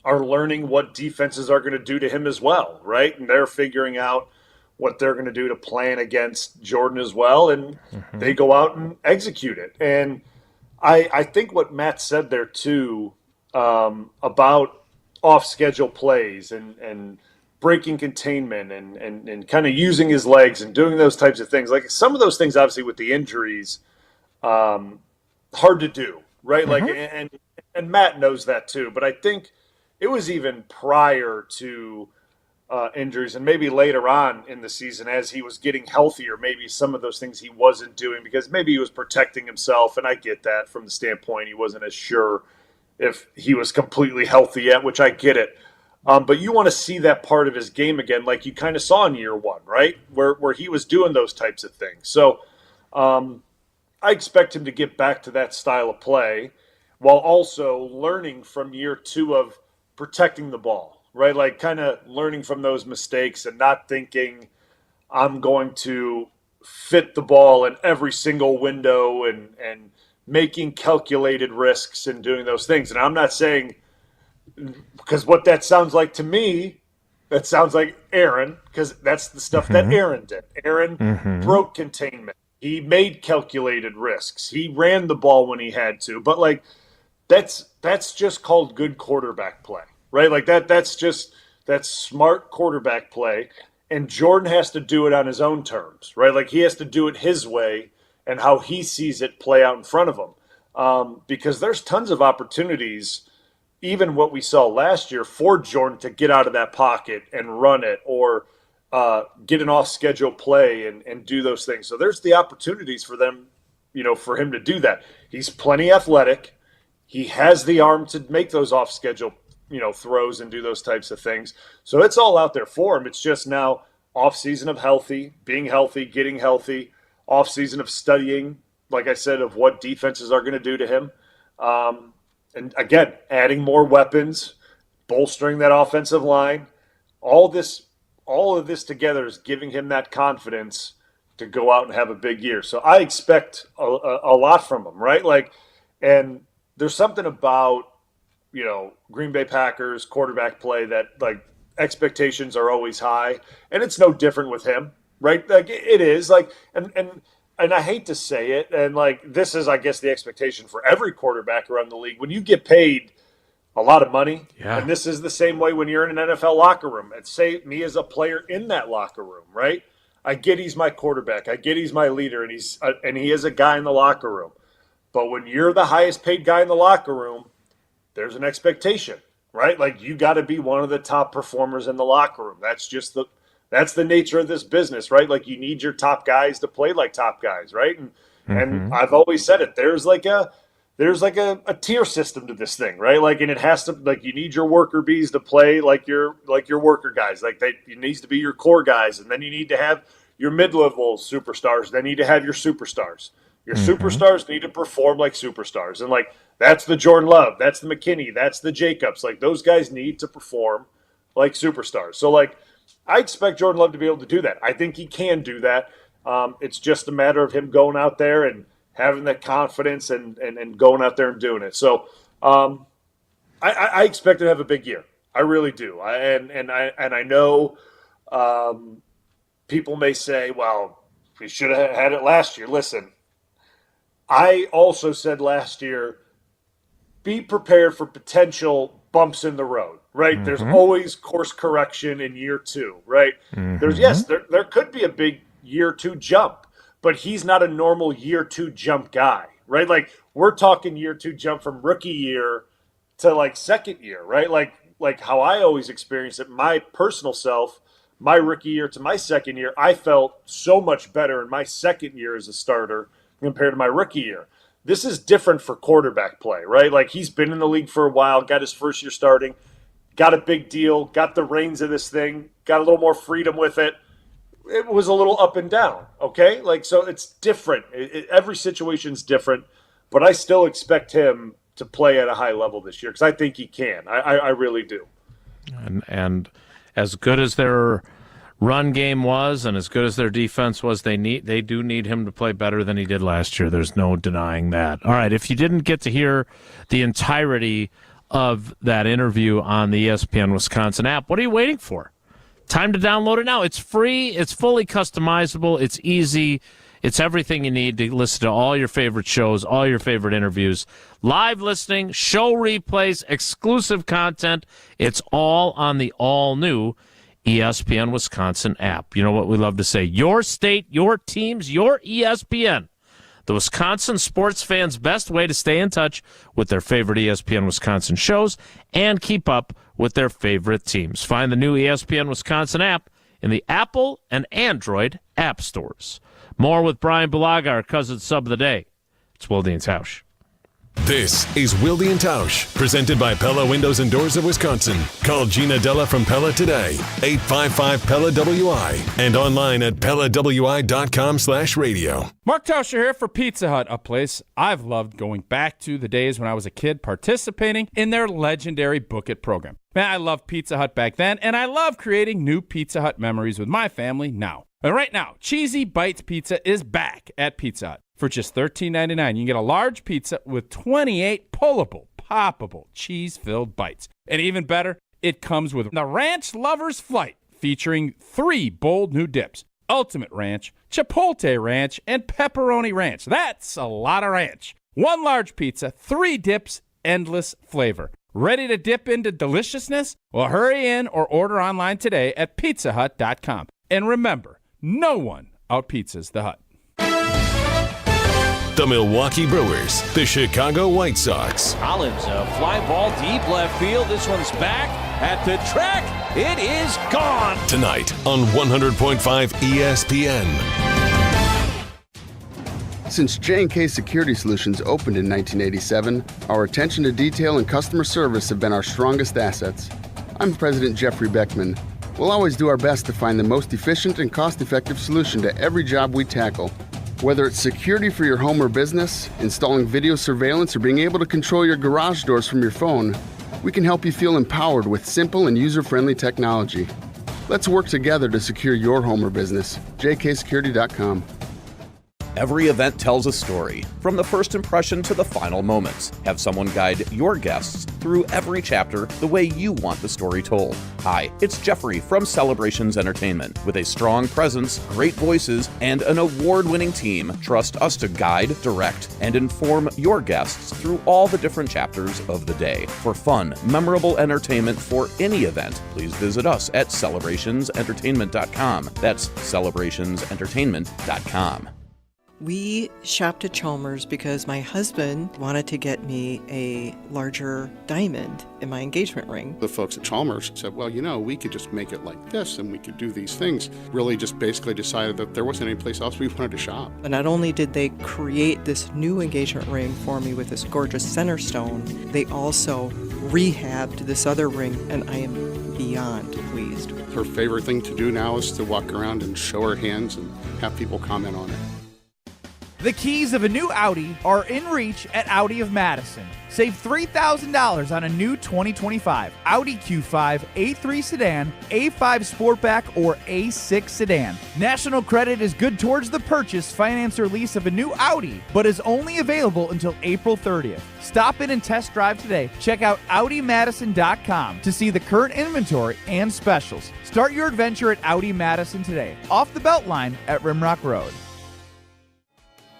learning what defenses are going to do to him as well, right? And they're figuring out what they're going to do to plan against Jordan as well, and they go out and execute it. And I think what Matt said there too about off-schedule plays and breaking containment and kind of using his legs and doing those types of things. Like some of those things, obviously, with the injuries, hard to do, right? Like, and Matt knows that too. But I think it was even prior to injuries and maybe later on in the season as he was getting healthier, maybe some of those things he wasn't doing because maybe he was protecting himself. And I get that from the standpoint he wasn't as sure if he was completely healthy yet, which I get it. But you want to see that part of his game again, like you kind of saw in year 1, right? Where he was doing those types of things. So I expect him to get back to that style of play while also learning from year 2 of protecting the ball, right? Like kind of learning from those mistakes and not thinking I'm going to fit the ball in every single window and making calculated risks and doing those things. And I'm not saying – because what that sounds like to me, that sounds like Aaron, because that's the stuff that Aaron did. Aaron broke containment. He made calculated risks. He ran the ball when he had to. But, like, that's just called good quarterback play, right? Like, that's smart quarterback play. And Jordan has to do it on his own terms, right? Like, he has to do it his way and how he sees it play out in front of him. Because there's tons of opportunities – even what we saw last year for Jordan to get out of that pocket and run it or get an off-schedule play and do those things. So there's the opportunities for them, for him to do that. He's plenty athletic. He has the arm to make those off-schedule, throws and do those types of things. So it's all out there for him. It's just now off-season of being healthy, getting healthy, off-season of studying, like I said, of what defenses are going to do to him. And again, adding more weapons, bolstering that offensive line, all of this together is giving him that confidence to go out and have a big year. So I expect a lot from him, right? Like, and there's something about, Green Bay Packers quarterback play that like expectations are always high, and it's no different with him, right? Like it is like, and I hate to say it, and like this is, I guess, the expectation for every quarterback around the league. When you get paid a lot of money, and this is the same way when you're in an NFL locker room, and say me as a player in that locker room, right? I get he's my quarterback, I get he's my leader, and he is a guy in the locker room. But when you're the highest paid guy in the locker room, there's an expectation, right? Like you got to be one of the top performers in the locker room. That's the nature of this business, right? Like you need your top guys to play like top guys, right? And I've always said it. There's like a tier system to this thing, right? Like, and it has to, like, you need your worker bees to play like your worker guys. Like it needs to be your core guys, and then you need to have your mid-level superstars. They need to have your superstars. Your superstars need to perform like superstars, and like that's the Jordan Love, that's the McKinney, that's the Jacobs. Like those guys need to perform like superstars. So like, I expect Jordan Love to be able to do that. I think he can do that. It's just a matter of him going out there and having that confidence and going out there and doing it. So I expect him to have a big year. I really do. I know people may say, well, we should have had it last year. Listen, I also said last year, be prepared for potential bumps in the road, right? There's always course correction in year 2, right? There could be a big year 2 jump, but he's not a normal year 2 jump guy, right? Like we're talking year 2 jump from rookie year to like second year, right? Like how I always experienced it, my personal self, my rookie year to my second year, I felt so much better in my second year as a starter compared to my rookie year. This is different for quarterback play, right? Like he's been in the league for a while, got his first year starting, got a big deal, got the reins of this thing, got a little more freedom with it. It was a little up and down, okay? Like, so it's different. Every situation's different, but I still expect him to play at a high level this year, because I think he can. I really do. And as good as their run game was and as good as their defense was, they do need him to play better than he did last year. There's no denying that. All right, if you didn't get to hear the entirety of that interview on the ESPN Wisconsin app, what are you waiting for? Time to download it now. It's free. It's fully customizable. It's easy. It's everything you need to listen to all your favorite shows, all your favorite interviews, live listening, show replays, exclusive content. It's all on the all-new ESPN Wisconsin app. You know what we love to say? Your state, your teams, your ESPN. The Wisconsin sports fans' best way to stay in touch with their favorite ESPN Wisconsin shows and keep up with their favorite teams. Find the new ESPN Wisconsin app in the Apple and Android app stores. More with Bryan Bulaga, our cousin sub of the day. It's Wilde and Tausch. This is Wilde and Tausch, presented by Pella Windows and Doors of Wisconsin. Call Gina Della from Pella today, 855-PELLA-WI, and online at PellaWI.com/radio. Mark Tauscher here for Pizza Hut, a place I've loved going back to the days when I was a kid participating in their legendary Book It program. Man, I loved Pizza Hut back then, and I love creating new Pizza Hut memories with my family now. And right now, Cheesy Bites Pizza is back at Pizza Hut. For just $13.99, you can get a large pizza with 28 pullable, poppable, cheese-filled bites. And even better, it comes with the Ranch Lover's Flight, featuring 3 bold new dips: Ultimate Ranch, Chipotle Ranch, and Pepperoni Ranch. That's a lot of ranch. 1 large pizza, 3 dips, endless flavor. Ready to dip into deliciousness? Well, hurry in or order online today at pizzahut.com. And remember, no one out-pizzas the Hut. The Milwaukee Brewers, the Chicago White Sox. Collins, a fly ball deep left field. This one's back at the track. It is gone. Tonight on 100.5 ESPN. Since J&K Security Solutions opened in 1987, our attention to detail and customer service have been our strongest assets. I'm President Jeffrey Beckman. We'll always do our best to find the most efficient and cost-effective solution to every job we tackle. Whether it's security for your home or business, installing video surveillance, or being able to control your garage doors from your phone, we can help you feel empowered with simple and user-friendly technology. Let's work together to secure your home or business. jksecurity.com. Every event tells a story, from the first impression to the final moments. Have someone guide your guests through every chapter the way you want the story told. Hi, it's Jeffrey from Celebrations Entertainment. With a strong presence, great voices, and an award-winning team, trust us to guide, direct, and inform your guests through all the different chapters of the day. For fun, memorable entertainment for any event, please visit us at celebrationsentertainment.com. That's celebrationsentertainment.com. We shopped at Chalmers because my husband wanted to get me a larger diamond in my engagement ring. The folks at Chalmers said, well, you know, we could just make it like this and we could do these things. Really just basically decided that there wasn't any place else we wanted to shop. And not only did they create this new engagement ring for me with this gorgeous center stone, they also rehabbed this other ring, and I am beyond pleased. Her favorite thing to do now is to walk around and show her hands and have people comment on it. The keys of a new Audi are in reach at Audi of Madison. Save $3,000 on a new 2025 Audi Q5, A3 sedan, A5 Sportback, or A6 sedan. National Credit is good towards the purchase, finance, or lease of a new Audi, but is only available until April 30th. Stop in and test drive today. Check out AudiMadison.com to see the current inventory and specials. Start your adventure at Audi Madison today, off the Beltline at Rimrock Road.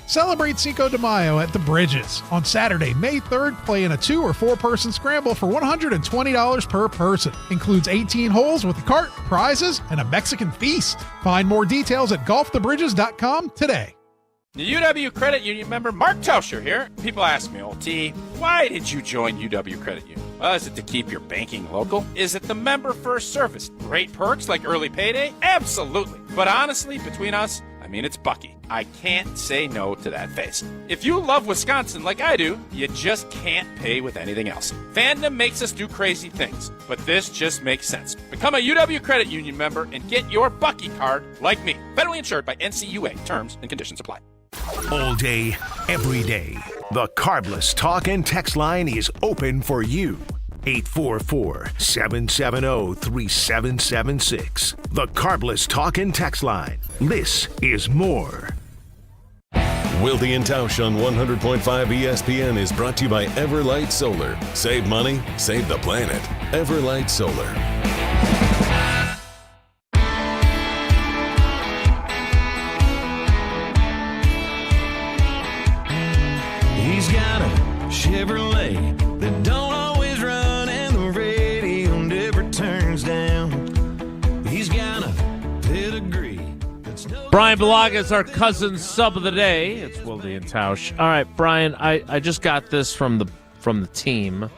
Celebrate Cinco de Mayo at the Bridges. On Saturday, May 3rd, play in a 2- or 4-person scramble for $120 per person. Includes 18 holes with a cart, prizes, and a Mexican feast. Find more details at golfthebridges.com today. The UW Credit Union member Mark Tauscher here. People ask me, old T, why did you join UW Credit Union? Well, is it to keep your banking local? Is it the member-first service? Great perks like early payday? Absolutely. But honestly, between us, I mean, it's Bucky. I can't say no to that face. If you love Wisconsin like I do, you just can't pay with anything else. Fandom makes us do crazy things, but this just makes sense. Become a UW Credit Union member and get your Bucky card like me. Federally insured by NCUA. Terms and conditions apply. All day, every day. The Carbless Talk and Text line is open for you. 844-770-3776. The Carbless Talk and Text line. This is more. Wilde and Tausch on 100.5 ESPN is brought to you by Everlight Solar. Save money, save the planet. Everlight Solar. He's got a Chevrolet that don't always run and the radio never turns down. He's got a pedigree. Bryan Bulaga is our cousin sub of the day. It's Wilde and Tausch. All right, Brian, I just got this from the team.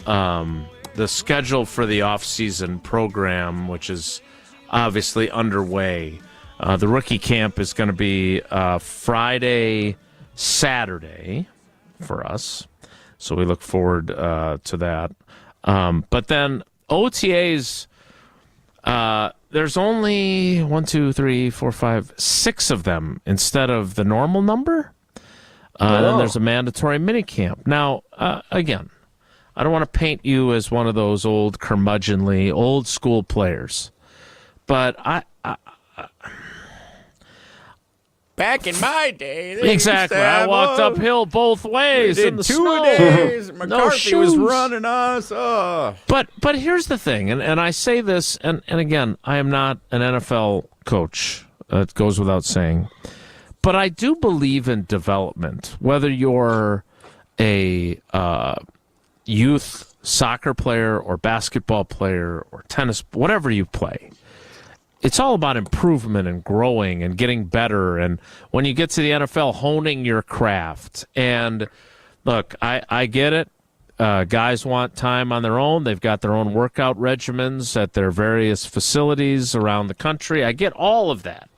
The schedule for the off-season program, which is obviously underway. The rookie camp is going to be Friday, Saturday for us. So we look forward to that. But then OTAs, there's only 6 of them instead of the normal number. And then there's a mandatory minicamp. Now, again, I don't want to paint you as one of those old curmudgeonly, old school players. But back in my day, exactly, I walked uphill both ways in the 2 snow. days. No McCarthy was shoes. running us. But here's the thing, and I say this, and again, I am not an NFL coach. It goes without saying. But I do believe in development, whether you're a youth soccer player or basketball player or tennis, whatever you play. It's all about improvement and growing and getting better. And when you get to the NFL, honing your craft. And look, I get it. Guys want time on their own. They've got their own workout regimens at their various facilities around the country. I get all of that.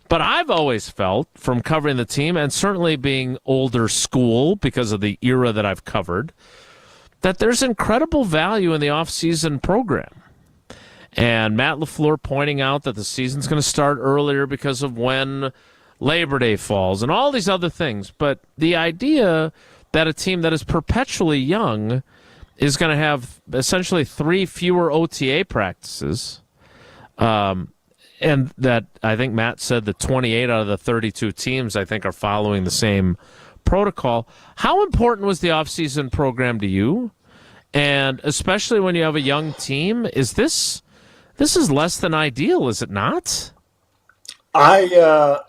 But I've always felt, from covering the team and certainly being older school because of the era that I've covered, that there's incredible value in the off-season program. And Matt LaFleur pointing out that the season's going to start earlier because of when Labor Day falls and all these other things. But the idea that a team that is perpetually young is going to have essentially 3 fewer OTA practices, and that I think Matt said that 28 out of the 32 teams, I think, are following the same protocol. How important was the offseason program to you? And especially when you have a young team, is this is less than ideal, is it not? I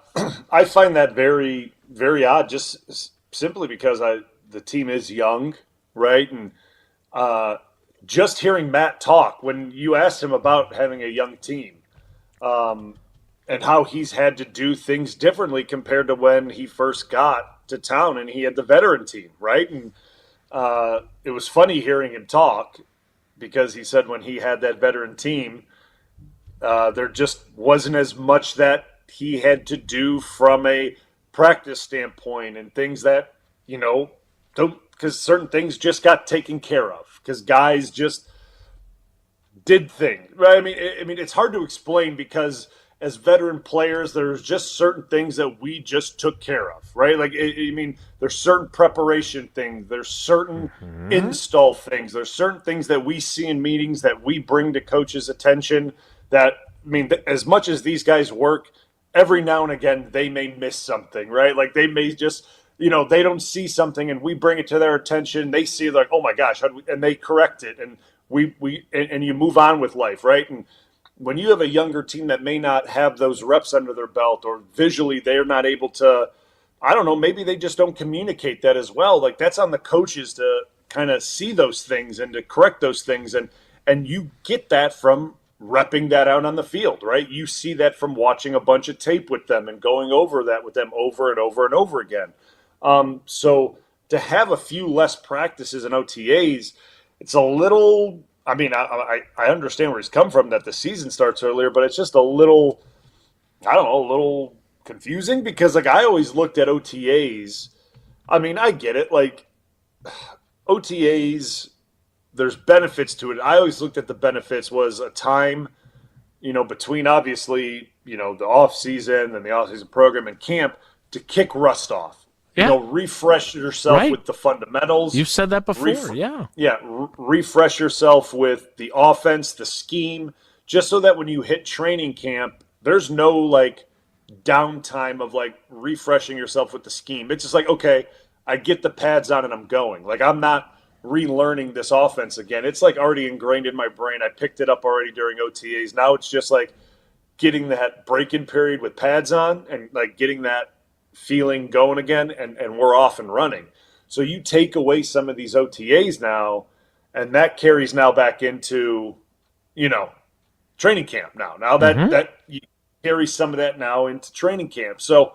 find that very, very odd, just simply because the team is young, right? And just hearing Matt talk, when you asked him about having a young team and how he's had to do things differently compared to when he first got to town and he had the veteran team, right? And it was funny hearing him talk because he said when he had that veteran team, there just wasn't as much that he had to do from a practice standpoint and things that, because certain things just got taken care of because guys just did things. Right? I mean, it's hard to explain because as veteran players, there's just certain things that we just took care of, right? Like, there's certain preparation things, there's certain install things, there's certain things that we see in meetings that we bring to coaches' attention that, as much as these guys work, every now and again, they may miss something, right? Like they may just, they don't see something and we bring it to their attention. They see like, oh my gosh, and they correct it. And and you move on with life, right? And when you have a younger team that may not have those reps under their belt or visually they're not able to, I don't know, maybe they just don't communicate that as well. Like that's on the coaches to kind of see those things and to correct those things. And you get that from repping that out on the field, right? You see that from watching a bunch of tape with them and going over that with them over and over and over again. So to have a few less practices and OTAs, it's a little, I understand where he's come from that the season starts earlier, but it's just a little, a little confusing because like I always looked at OTAs. I get it. Like OTAs, there's benefits to it. I always looked at the benefits was a time, between obviously, the off season and the off season program and camp to kick rust off. refresh yourself with the fundamentals. You've said that before, refresh yourself with the offense, the scheme, just so that when you hit training camp, there's no like downtime of like refreshing yourself with the scheme. It's just like, okay, I get the pads on and I'm going. Like I'm not relearning this offense again. It's like already ingrained in my brain. I picked it up already during OTAs. Now it's just like getting that break-in period with pads on and like getting that feeling going again, and we're off and running. So you take away some of these OTAs now, and that carries now back into, training camp now. Now that you carry some of that now into training camp. So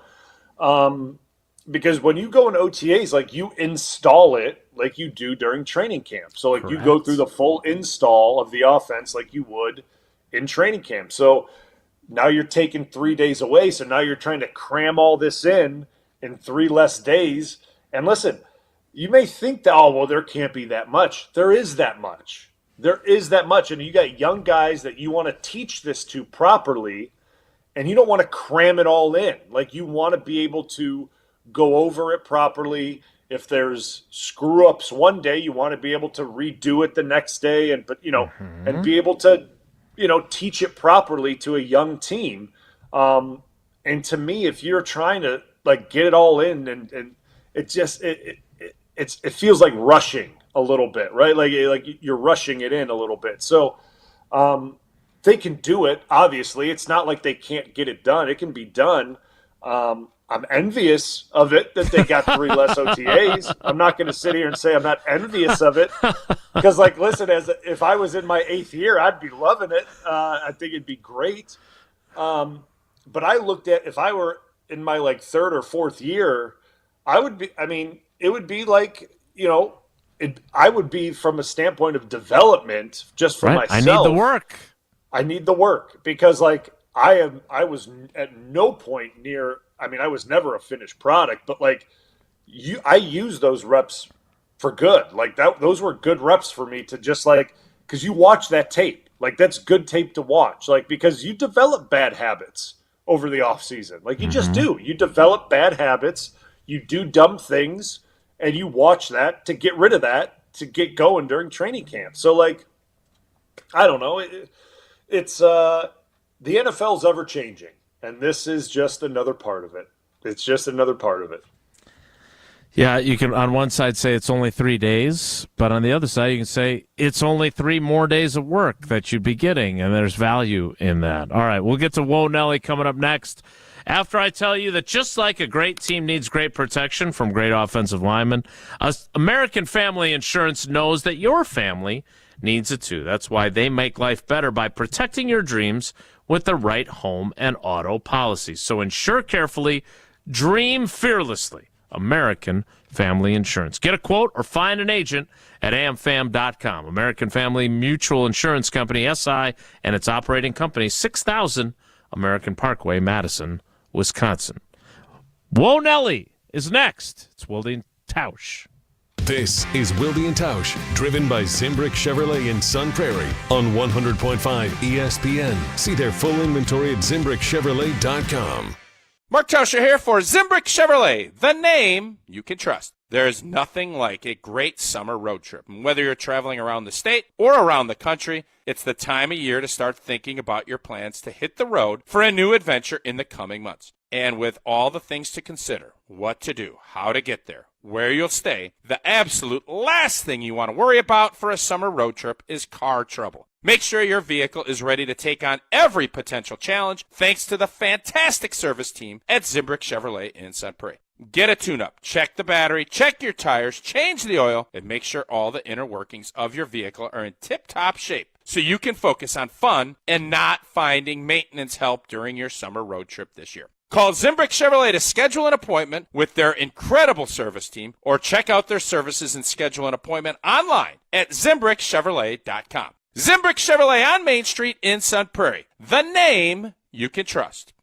because when you go in OTAs, like you install it like you do during training camp. So like you go through the full install of the offense like you would in training camp. So now you're taking 3 days away. So now you're trying to cram all this in 3 less days. And listen, you may think that, there can't be that much. There is that much. There is that much. And you got young guys that you want to teach this to properly, and you don't want to cram it all in. Like you want to be able to go over it properly. If there's screw ups one day, you want to be able to redo it the next day, and and be able to teach it properly to a young team. And to me, if you're trying to like get it all in, and it just it feels like rushing a little bit, right? Like you're rushing it in a little bit. So they can do it. Obviously, it's not like they can't get it done. It can be done. I'm envious of it that they got 3 less OTAs. I'm not going to sit here and say I'm not envious of it, because, like, listen, if I was in my 8th year, I'd be loving it. I think it'd be great. But I looked at, if I were in my like 3rd or 4th year, I would be. I mean, it would be like I would be from a standpoint of development just for myself. I need the work. I need the work because like I was at no point near. I mean, I was never a finished product, but like I use those reps for good. Like those were good reps for me to just like, because you watch that tape, like that's good tape to watch, like because you develop bad habits over the off season. Like you just do. You develop bad habits. You do dumb things, and you watch that to get rid of that to get going during training camp. So like, I don't know. It's the NFL's ever changing. And this is just another part of it. It's just another part of it. Yeah, you can on one side say it's only 3 days, but on the other side you can say it's only 3 more days of work that you'd be getting, and there's value in that. All right, we'll get to Whoa Nelly coming up next. After I tell you that just like a great team needs great protection from great offensive linemen, American Family Insurance knows that your family needs it too. That's why they make life better by protecting your dreams with the right home and auto policies. So insure carefully, dream fearlessly. American Family Insurance. Get a quote or find an agent at amfam.com. American Family Mutual Insurance Company, SI, and its operating company, 6000 American Parkway, Madison, Wisconsin. Whoa Nelly is next. It's Wilde and Tausch. This is Wilde and Tausch, driven by Zimbrick Chevrolet in Sun Prairie on 100.5 ESPN. See their full inventory at ZimbrickChevrolet.com. Mark Tauscher here for Zimbrick Chevrolet, the name you can trust. There's nothing like a great summer road trip. And whether you're traveling around the state or around the country, it's the time of year to start thinking about your plans to hit the road for a new adventure in the coming months. And with all the things to consider, what to do, how to get there, where you'll stay, the absolute last thing you want to worry about for a summer road trip is car trouble. Make sure your vehicle is ready to take on every potential challenge thanks to the fantastic service team at Zimbrick Chevrolet in Sun Prairie. Get a tune-up, check the battery, check your tires, change the oil, and make sure all the inner workings of your vehicle are in tip-top shape so you can focus on fun and not finding maintenance help during your summer road trip this year. Call Zimbrick Chevrolet to schedule an appointment with their incredible service team or check out their services and schedule an appointment online at ZimbrickChevrolet.com. Zimbrick Chevrolet on Main Street in Sun Prairie. The name you can trust.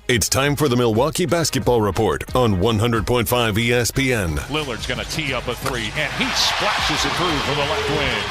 It's time for the Milwaukee Basketball Report on 100.5 ESPN. Lillard's going to tee up a three, and he splashes it through for the left wing.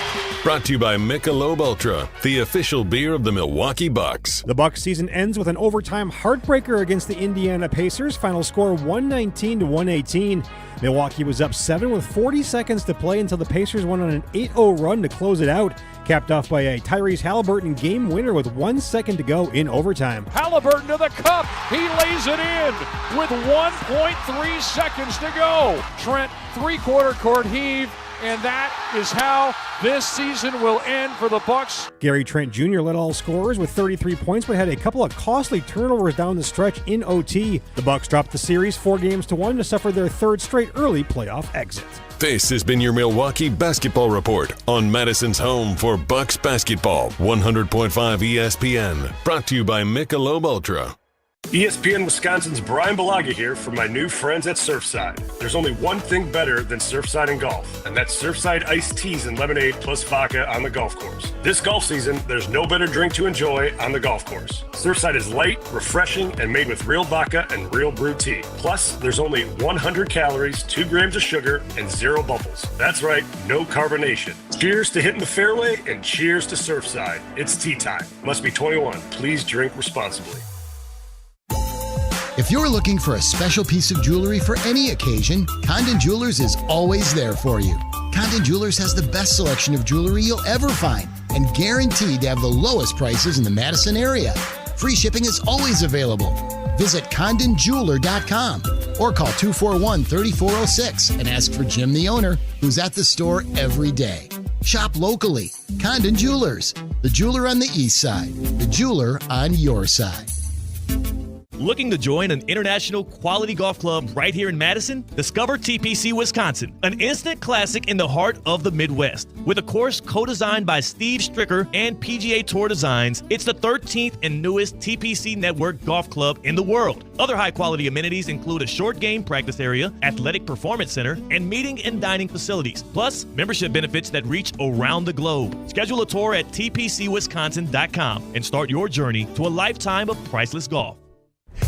Brought to you by Michelob Ultra, the official beer of the Milwaukee Bucks. The Bucks season ends with an overtime heartbreaker against the Indiana Pacers. Final score 119-118. Milwaukee was up 7 with 40 seconds to play until the Pacers went on an 8-0 run to close it out, capped off by a Tyrese Halliburton game winner with 1 second to go in overtime. Halliburton to the cup. He lays it in with 1.3 seconds to go. Trent, three-quarter court heave, and that is how this season will end for the Bucks. Gary Trent Jr. led all scorers with 33 points, but had a couple of costly turnovers down the stretch in OT. The Bucks dropped the series 4-1 to suffer their third straight early playoff exit. This has been your Milwaukee Basketball Report on Madison's home for Bucks basketball, 100.5 ESPN. Brought to you by Michelob Ultra. ESPN Wisconsin's Bryan Bulaga here from my new friends at Surfside. There's only one thing better than Surfside and golf, and that's Surfside iced teas and lemonade plus vodka on the golf course. This golf season, there's no better drink to enjoy on the golf course. Surfside is light, refreshing, and made with real vodka and real brewed tea. Plus, there's only 100 calories, 2 grams of sugar, and 0 bubbles. That's right, no carbonation. Cheers to hitting the fairway, and cheers to Surfside. It's tea time. Must be 21. Please drink responsibly. If you're looking for a special piece of jewelry for any occasion, Condon Jewelers is always there for you. Condon Jewelers has the best selection of jewelry you'll ever find and guaranteed to have the lowest prices in the Madison area. Free shipping is always available. Visit CondonJeweler.com or call 241-3406 and ask for Jim, the owner, who's at the store every day. Shop locally. Condon Jewelers, the jeweler on the east side, the jeweler on your side. Looking to join an international quality golf club right here in Madison? Discover TPC Wisconsin, an instant classic in the heart of the Midwest. With a course co-designed by Steve Stricker and PGA Tour Designs, it's the 13th and newest TPC Network golf club in the world. Other high-quality amenities include a short game practice area, athletic performance center, and meeting and dining facilities, plus membership benefits that reach around the globe. Schedule a tour at tpcwisconsin.com and start your journey to a lifetime of priceless golf.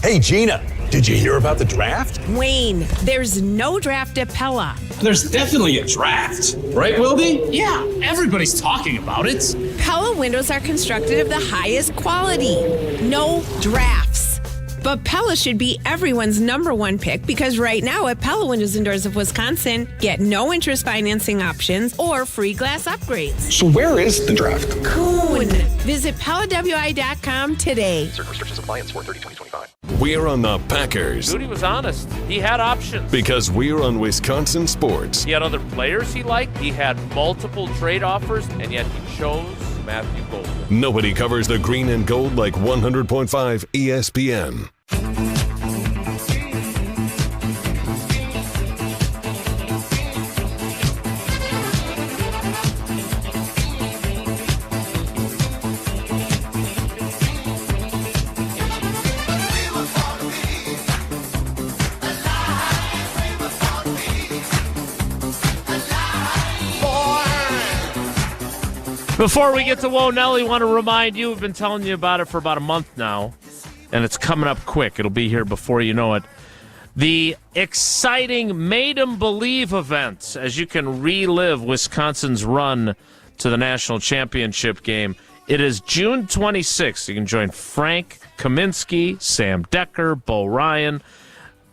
Hey, Gina, did you hear about the draft? Wayne, there's no draft at Pella. There's definitely a draft. Right, Wilde? Yeah, everybody's talking about it. Pella windows are constructed of the highest quality. No drafts. But Pella should be everyone's number one pick because right now at Pella Windows and Doors of Wisconsin, get no interest financing options or free glass upgrades. So where is the draft? Coon. Visit PellaWI.com today. Certain restrictions apply in sport 30-2025. We're on the Packers. Dude, he was honest. He had options. Because we're on Wisconsin sports. He had other players he liked. He had multiple trade offers, and yet he chose Matthew Golden. Nobody covers the green and gold like 100.5 ESPN. Before we get to Whoa Nelly, want to remind you, we've been telling you about it for about a month now, and it's coming up quick. It'll be here before you know it. The exciting Made 'em Believe event, as you can relive Wisconsin's run to the national championship game. It is June 26th. You can join Frank Kaminsky, Sam Decker, Bo Ryan,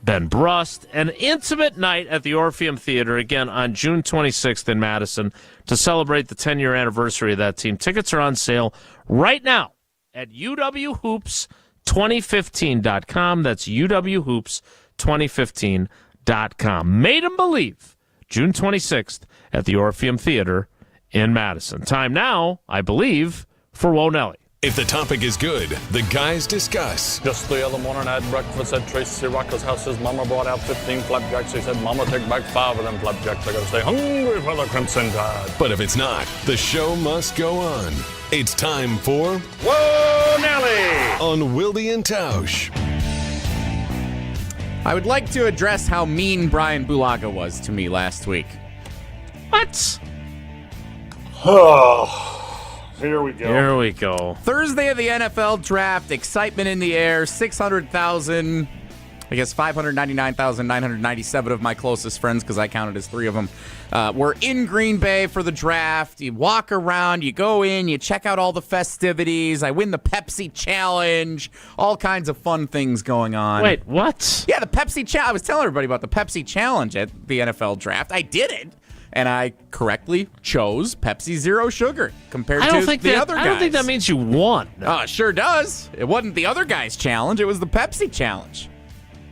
Ben Brust, an intimate night at the Orpheum Theater, again on June 26th in Madison, to celebrate the 10-year anniversary of that team. Tickets are on sale right now at uwhoops2015.com. That's uwhoops2015.com. Made 'em Believe, June 26th at the Orpheum Theater in Madison. Time now, I believe, for Whoa Nelly. If the topic is good, the guys discuss. Just the other morning I had breakfast at Tracy Rocco's house. His mama brought out 15 flapjacks. He said, Mama, take back 5 of them flapjacks. I gotta stay hungry for the Crimson Tide. But if it's not, the show must go on. It's time for Whoa, Nelly! On Wilde and Tausch. I would like to address how mean Bryan Bulaga was to me last week. What? Oh, Here we go. Here we go. Thursday of the NFL draft, excitement in the air, 600,000, I guess 599,997 of my closest friends, because I counted as 3 of them, were in Green Bay for the draft. You walk around, you go in, you check out all the festivities. I win the Pepsi Challenge, all kinds of fun things going on. Wait, what? Yeah, the Pepsi Challenge. I was telling everybody about the Pepsi Challenge at the NFL draft. I did it. And I correctly chose Pepsi Zero Sugar compared to the other guys. I don't think that means you won. Oh, it sure does. It wasn't the other guy's challenge. It was the Pepsi Challenge.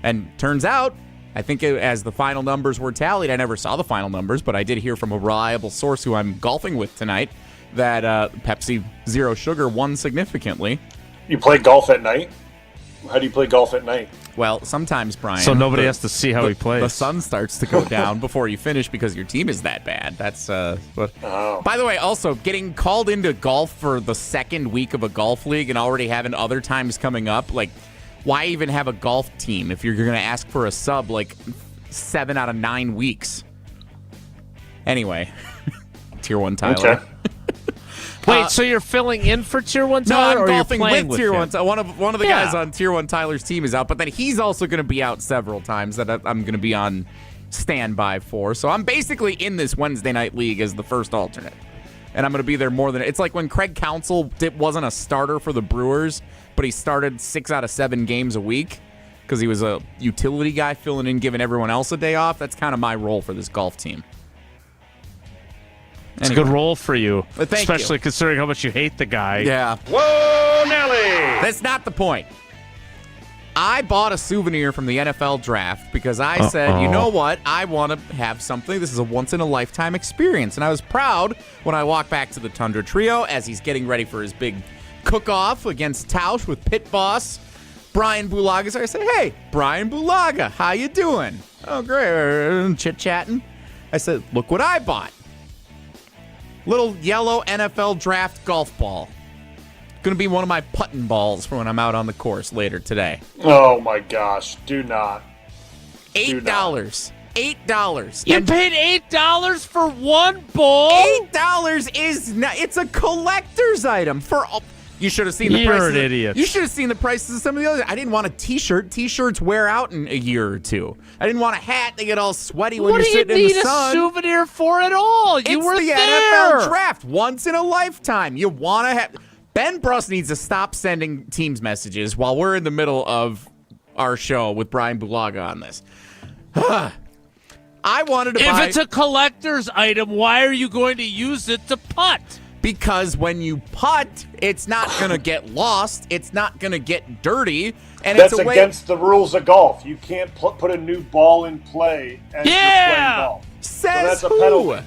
And turns out, I think as the final numbers were tallied, I never saw the final numbers, but I did hear from a reliable source who I'm golfing with tonight that Pepsi Zero Sugar won significantly. You play golf at night? How do you play golf at night? Well, sometimes, Brian. So nobody has to see how he plays. The sun starts to go down before you finish because your team is that bad. That's what. Oh. By the way, also getting called into golf for the second week of a golf league and already having other times coming up, like, why even have a golf team if you're going to ask for a sub like 7 out of 9 weeks? Anyway, Tier 1 Tyler. Okay. Wait, so you're filling in for Tier 1 Tyler? No, I'm or golfing you're playing with Tier 1. One of the Yeah. guys on Tier 1 Tyler's team is out, but then he's also going to be out several times that I'm going to be on standby for. So I'm basically in this Wednesday night league as the first alternate. And I'm going to be there more than... It's like when Craig Counsell wasn't a starter for the Brewers, but he started 6 out of 7 games a week because he was a utility guy filling in, giving everyone else a day off. That's kind of my role for this golf team. It's a good role for you, Especially especially considering how much you hate the guy. Yeah. Whoa, Nelly! That's not the point. I bought a souvenir from the NFL draft because I said, you know what? I want to have something. This is a once-in-a-lifetime experience. And I was proud when I walked back to the Tundra Trio as he's getting ready for his big cook-off against Tausch with pit boss Bryan Bulaga. So I said, hey, Bryan Bulaga, how you doing? Oh, great. Chit-chatting. I said, look what I bought. Little yellow NFL draft golf ball. Going to be one of my putting balls for when I'm out on the course later today. Oh, my gosh. Do not. $8. $8. You paid $8 for one ball? $8 is not... It's a collector's item for... You should have seen the prices. You're an idiot. You should have seen the prices of some of the others. I didn't want a T-shirt. T-shirts wear out in a year or two. I didn't want a hat. They get all sweaty when you're sitting in the sun. What do you need a souvenir for at all? You were the there. NFL draft. Once in a lifetime. You want to have... Ben Bruss needs to stop sending Teams messages while we're in the middle of our show with Bryan Bulaga on this. I wanted to buy... If it's a collector's item, why are you going to use it to putt? Because when you putt, it's not going to get lost. It's not going to get dirty. And That's it's a against the rules of golf. You can't put a new ball in play as you're playing golf. Says so that's a penalty.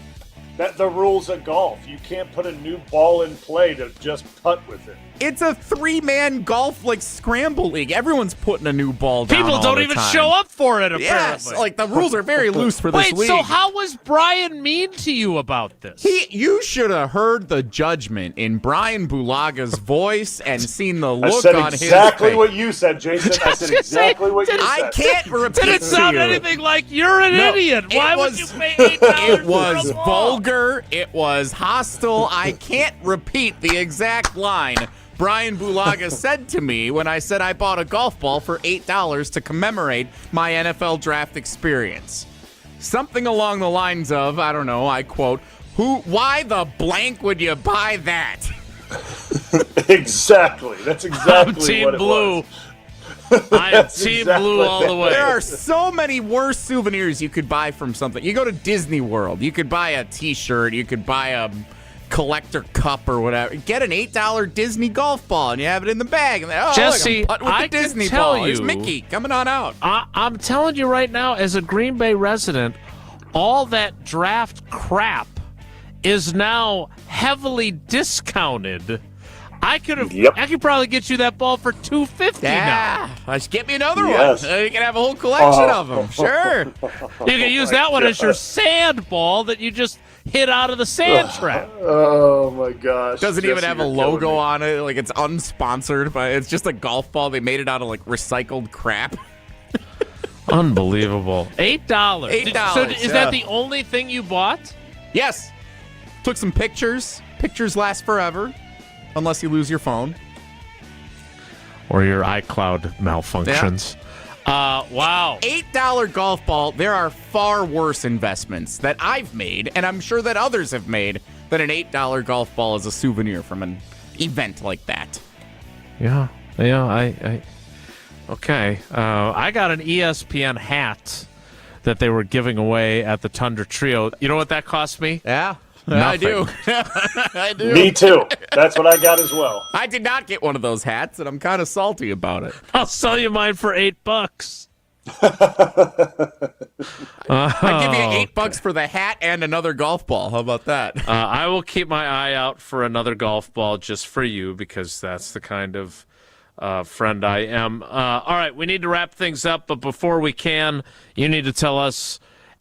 That's the rules of golf. You can't put a new ball in play to just putt with it. It's a 3-man golf scramble league. Everyone's putting a new ball down. People don't even show up for it, apparently. Yes, the rules are very loose for this league. Wait, so how was Brian mean to you about this? You should have heard the judgment in Bryan Bulaga's voice and seen the look on his face. Exactly what you said, Jason. I said exactly what you said. I can't repeat Did it sound to you. anything like you're an idiot? Why would you pay $8 It was for a ball? vulgar. It was hostile. I can't repeat the exact line Bryan Bulaga said to me when I said I bought a golf ball for $8 to commemorate my NFL draft experience. Something along the lines of, I don't know, I quote, why the blank would you buy that? Exactly. That's exactly what it Blue. was. I am Team Blue all the way. There are so many worse souvenirs you could buy from something. You go to Disney World, you could buy a T-shirt, you could buy a collector cup or whatever. Get an $8 Disney golf ball and you have it in the bag. And then, Jesse, look, I'm putting with the Disney tell ball. Here's you, Mickey coming on out. I'm telling you right now, as a Green Bay resident, all that draft crap is now heavily discounted. I could probably get you that ball for $250 now. Let's get me another one. You can have a whole collection of them. Sure. You can use that one as your sand ball that you just hit out of the sand trap. Oh my gosh. Doesn't even have a logo on it. Like, it's unsponsored, but it's just a golf ball. They made it out of recycled crap. Unbelievable. $8. $8. So is that the only thing you bought? Yes. Took some pictures. Pictures last forever. unless you lose your phone. Or your iCloud malfunctions. Wow. $8 golf ball. There are far worse investments that I've made, and I'm sure that others have made, than an $8 golf ball as a souvenir from an event like that. Yeah. Okay. I got an ESPN hat that they were giving away at the Tundra Trio. You know what that cost me? Yeah. Nothing. I do. I do. Me too. That's what I got as well. I did not get one of those hats, and I'm kind of salty about it. I'll sell you mine for $8. I'll give you $8 for the hat and another golf ball. How about that? I will keep my eye out for another golf ball just for you, because that's the kind of friend I am. All right, we need to wrap things up, but before we can, you need to tell us,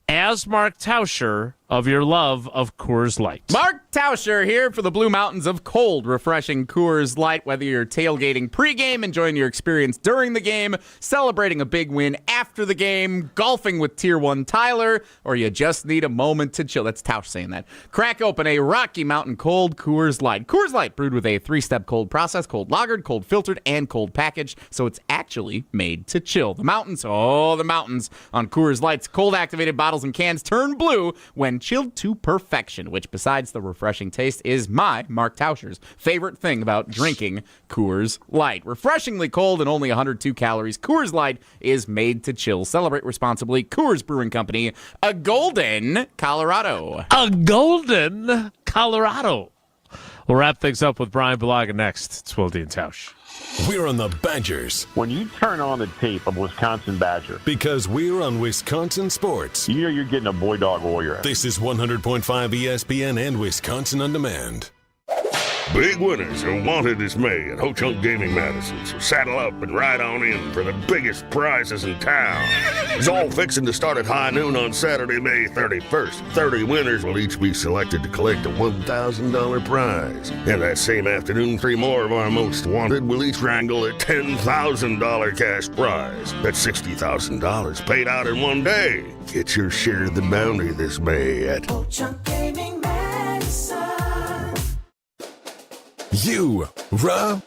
as Mark Tauscher, of your love of Coors Light. Mark Tauscher here for the Blue Mountains of cold, refreshing Coors Light. Whether you're tailgating pregame, enjoying your experience during the game, celebrating a big win after the game, golfing with Tier 1 Tyler, or you just need a moment to chill. That's Tausch saying that. Crack open a Rocky Mountain cold Coors Light. Coors Light brewed with a 3-step cold process, cold lagered, cold filtered, and cold packaged, so it's actually made to chill. The mountains on Coors Light's cold activated bottles and cans turn blue when chilled to perfection, which besides the refreshing taste is my, Mark Tauscher's, favorite thing about drinking Coors Light. Refreshingly cold and only 102 calories, Coors Light is made to chill. Celebrate responsibly. Coors Brewing Company, a Golden, Colorado. A Golden, Colorado. We'll wrap things up with Bryan Bulaga next. It's Wilde and Tausch. We're on the Badgers. When you turn on the tape of Wisconsin Badger, because we're on Wisconsin Sports. You know you're getting a boy dog warrior. This is 100.5 ESPN and Wisconsin On Demand. Big winners are wanted this May at Ho-Chunk Gaming Madison, so saddle up and ride on in for the biggest prizes in town. It's all fixing to start at high noon on Saturday, May 31st. 30 winners will each be selected to collect a $1,000 prize. And that same afternoon, 3 more of our most wanted will each wrangle a $10,000 cash prize. That's $60,000 paid out in one day. Get your share of the bounty this May at Ho-Chunk Gaming Madison. You, rah.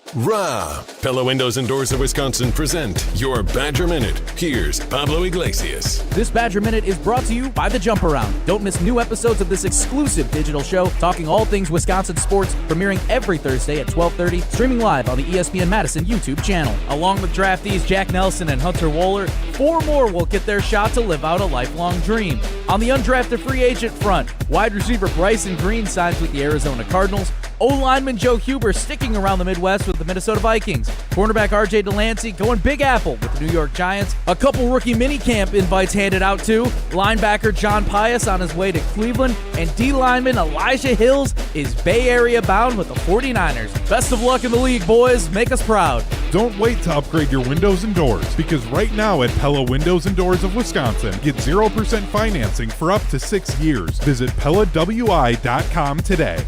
Pella Windows and Doors of Wisconsin present your Badger Minute. Here's Pablo Iglesias. This Badger Minute is brought to you by The Jump Around. Don't miss new episodes of this exclusive digital show talking all things Wisconsin sports, premiering every Thursday at 12:30, streaming live on the ESPN Madison YouTube channel. Along with draftees Jack Nelson and Hunter Wohler, 4 more will get their shot to live out a lifelong dream. On the undrafted free agent front, wide receiver Bryson Green signs with the Arizona Cardinals. O-lineman Joe Huber sticking around the Midwest with the Minnesota Vikings. Cornerback R.J. Delancey going Big Apple with the New York Giants. A couple rookie minicamp invites handed out too. Linebacker John Pius on his way to Cleveland. And D-lineman Elijah Hills is Bay Area bound with the 49ers. Best of luck in the league, boys. Make us proud. Don't wait to upgrade your windows and doors, because right now at Pella Windows and Doors of Wisconsin, get 0% financing for up to 6 years. Visit PellaWI.com today.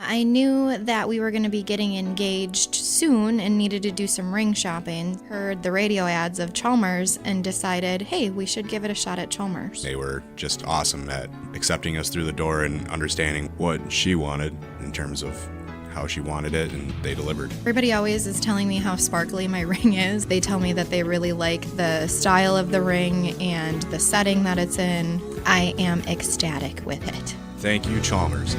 I knew that we were going to be getting engaged soon and needed to do some ring shopping. Heard the radio ads of Chalmers and decided, hey, we should give it a shot at Chalmers. They were just awesome at accepting us through the door and understanding what she wanted in terms of how she wanted it, and they delivered. Everybody always is telling me how sparkly my ring is. They tell me that they really like the style of the ring and the setting that it's in. I am ecstatic with it. Thank you, Chalmers.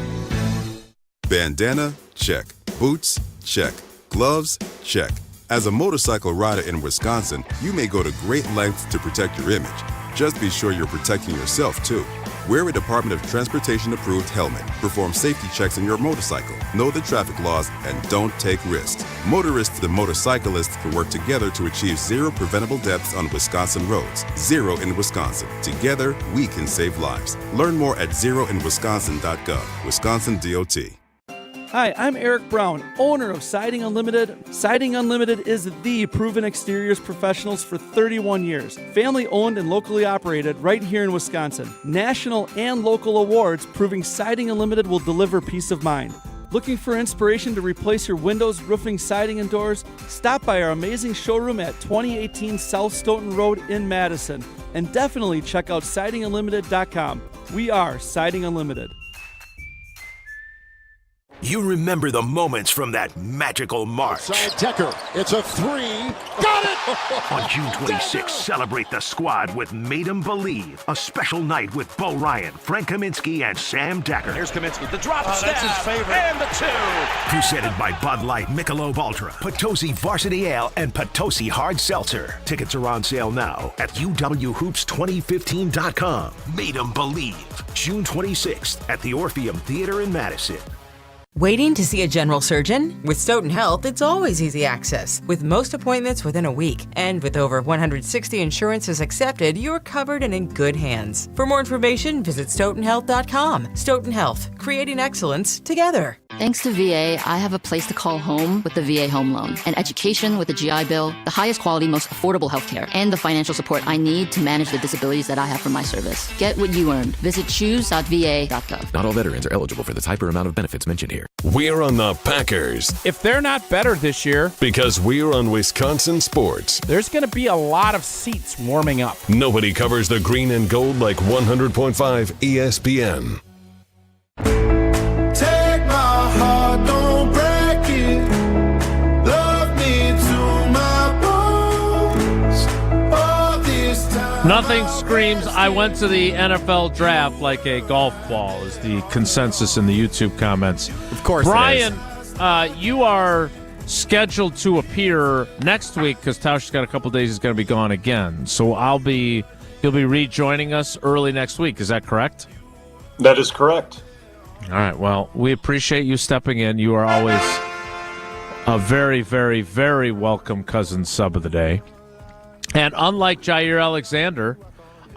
Bandana? Check. Boots? Check. Gloves? Check. As a motorcycle rider in Wisconsin, you may go to great lengths to protect your image. Just be sure you're protecting yourself, too. Wear a Department of Transportation-approved helmet. Perform safety checks on your motorcycle. Know the traffic laws and don't take risks. Motorists and motorcyclists can work together to achieve 0 preventable deaths on Wisconsin roads. 0 in Wisconsin. Together, we can save lives. Learn more at zeroinwisconsin.gov. Wisconsin DOT. Hi, I'm Eric Brown, owner of Siding Unlimited. Siding Unlimited is the proven exteriors professionals for 31 years. Family owned and locally operated right here in Wisconsin. National and local awards proving Siding Unlimited will deliver peace of mind. Looking for inspiration to replace your windows, roofing, siding, and doors? Stop by our amazing showroom at 2018 South Stoughton Road in Madison. And definitely check out sidingunlimited.com. We are Siding Unlimited. You remember the moments from that magical March. Decker, it's a three. Got it! On June 26th, celebrate the squad with Made 'em Believe, a special night with Bo Ryan, Frank Kaminsky, and Sam Decker. Here's Kaminsky, the drop stab, that's his favorite. And the two. Presented by Bud Light, Michelob Ultra, Potosi Varsity Ale, and Potosi Hard Seltzer. Tickets are on sale now at UWHoops2015.com. Made 'em Believe, June 26th at the Orpheum Theater in Madison. Waiting to see a general surgeon? With Stoughton Health, it's always easy access, with most appointments within a week. And with over 160 insurances accepted, you're covered and in good hands. For more information, visit StoughtonHealth.com. Stoughton Health, creating excellence together. Thanks to VA, I have a place to call home with the VA Home Loan, an education with a GI Bill, the highest quality, most affordable healthcare, and the financial support I need to manage the disabilities that I have from my service. Get what you earned. Visit choose.va.gov. Not all veterans are eligible for the type or amount of benefits mentioned here. We're on the Packers. If they're not better this year, because we're on Wisconsin Sports, there's going to be a lot of seats warming up. Nobody covers the green and gold like 100.5 ESPN. Take my heart, don't break it. Love me to my bones. All this time. Nothing screams, I went to the NFL draft like a golf ball, is the consensus in the YouTube comments. Of course, Bryan, you are scheduled to appear next week because Tausch's got a couple days. He's going to be gone again. So he'll be rejoining us early next week. Is that correct? That is correct. All right. Well, we appreciate you stepping in. You are always a very, very, very welcome cousin sub of the day. And unlike Jaire Alexander,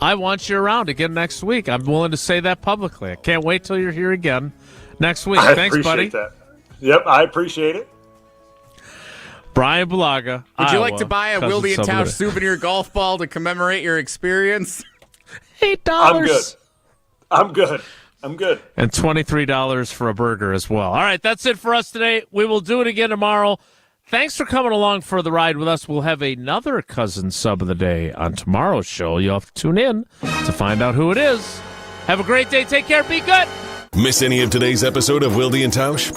I want you around again next week. I'm willing to say that publicly. I can't wait till you're here again next week. Thanks, buddy. That. Yep, I appreciate it. Bryan Bulaga. Would you Iowa, like to buy a Wilde and Tausch souvenir golf ball to commemorate your experience? $8. I'm good. And $23 for a burger as well. All right, that's it for us today. We will do it again tomorrow. Thanks for coming along for the ride with us. We'll have another cousin sub of the day on tomorrow's show. You'll have to tune in to find out who it is. Have a great day. Take care. Be good. Miss any of today's episode of Wilde and Tausch?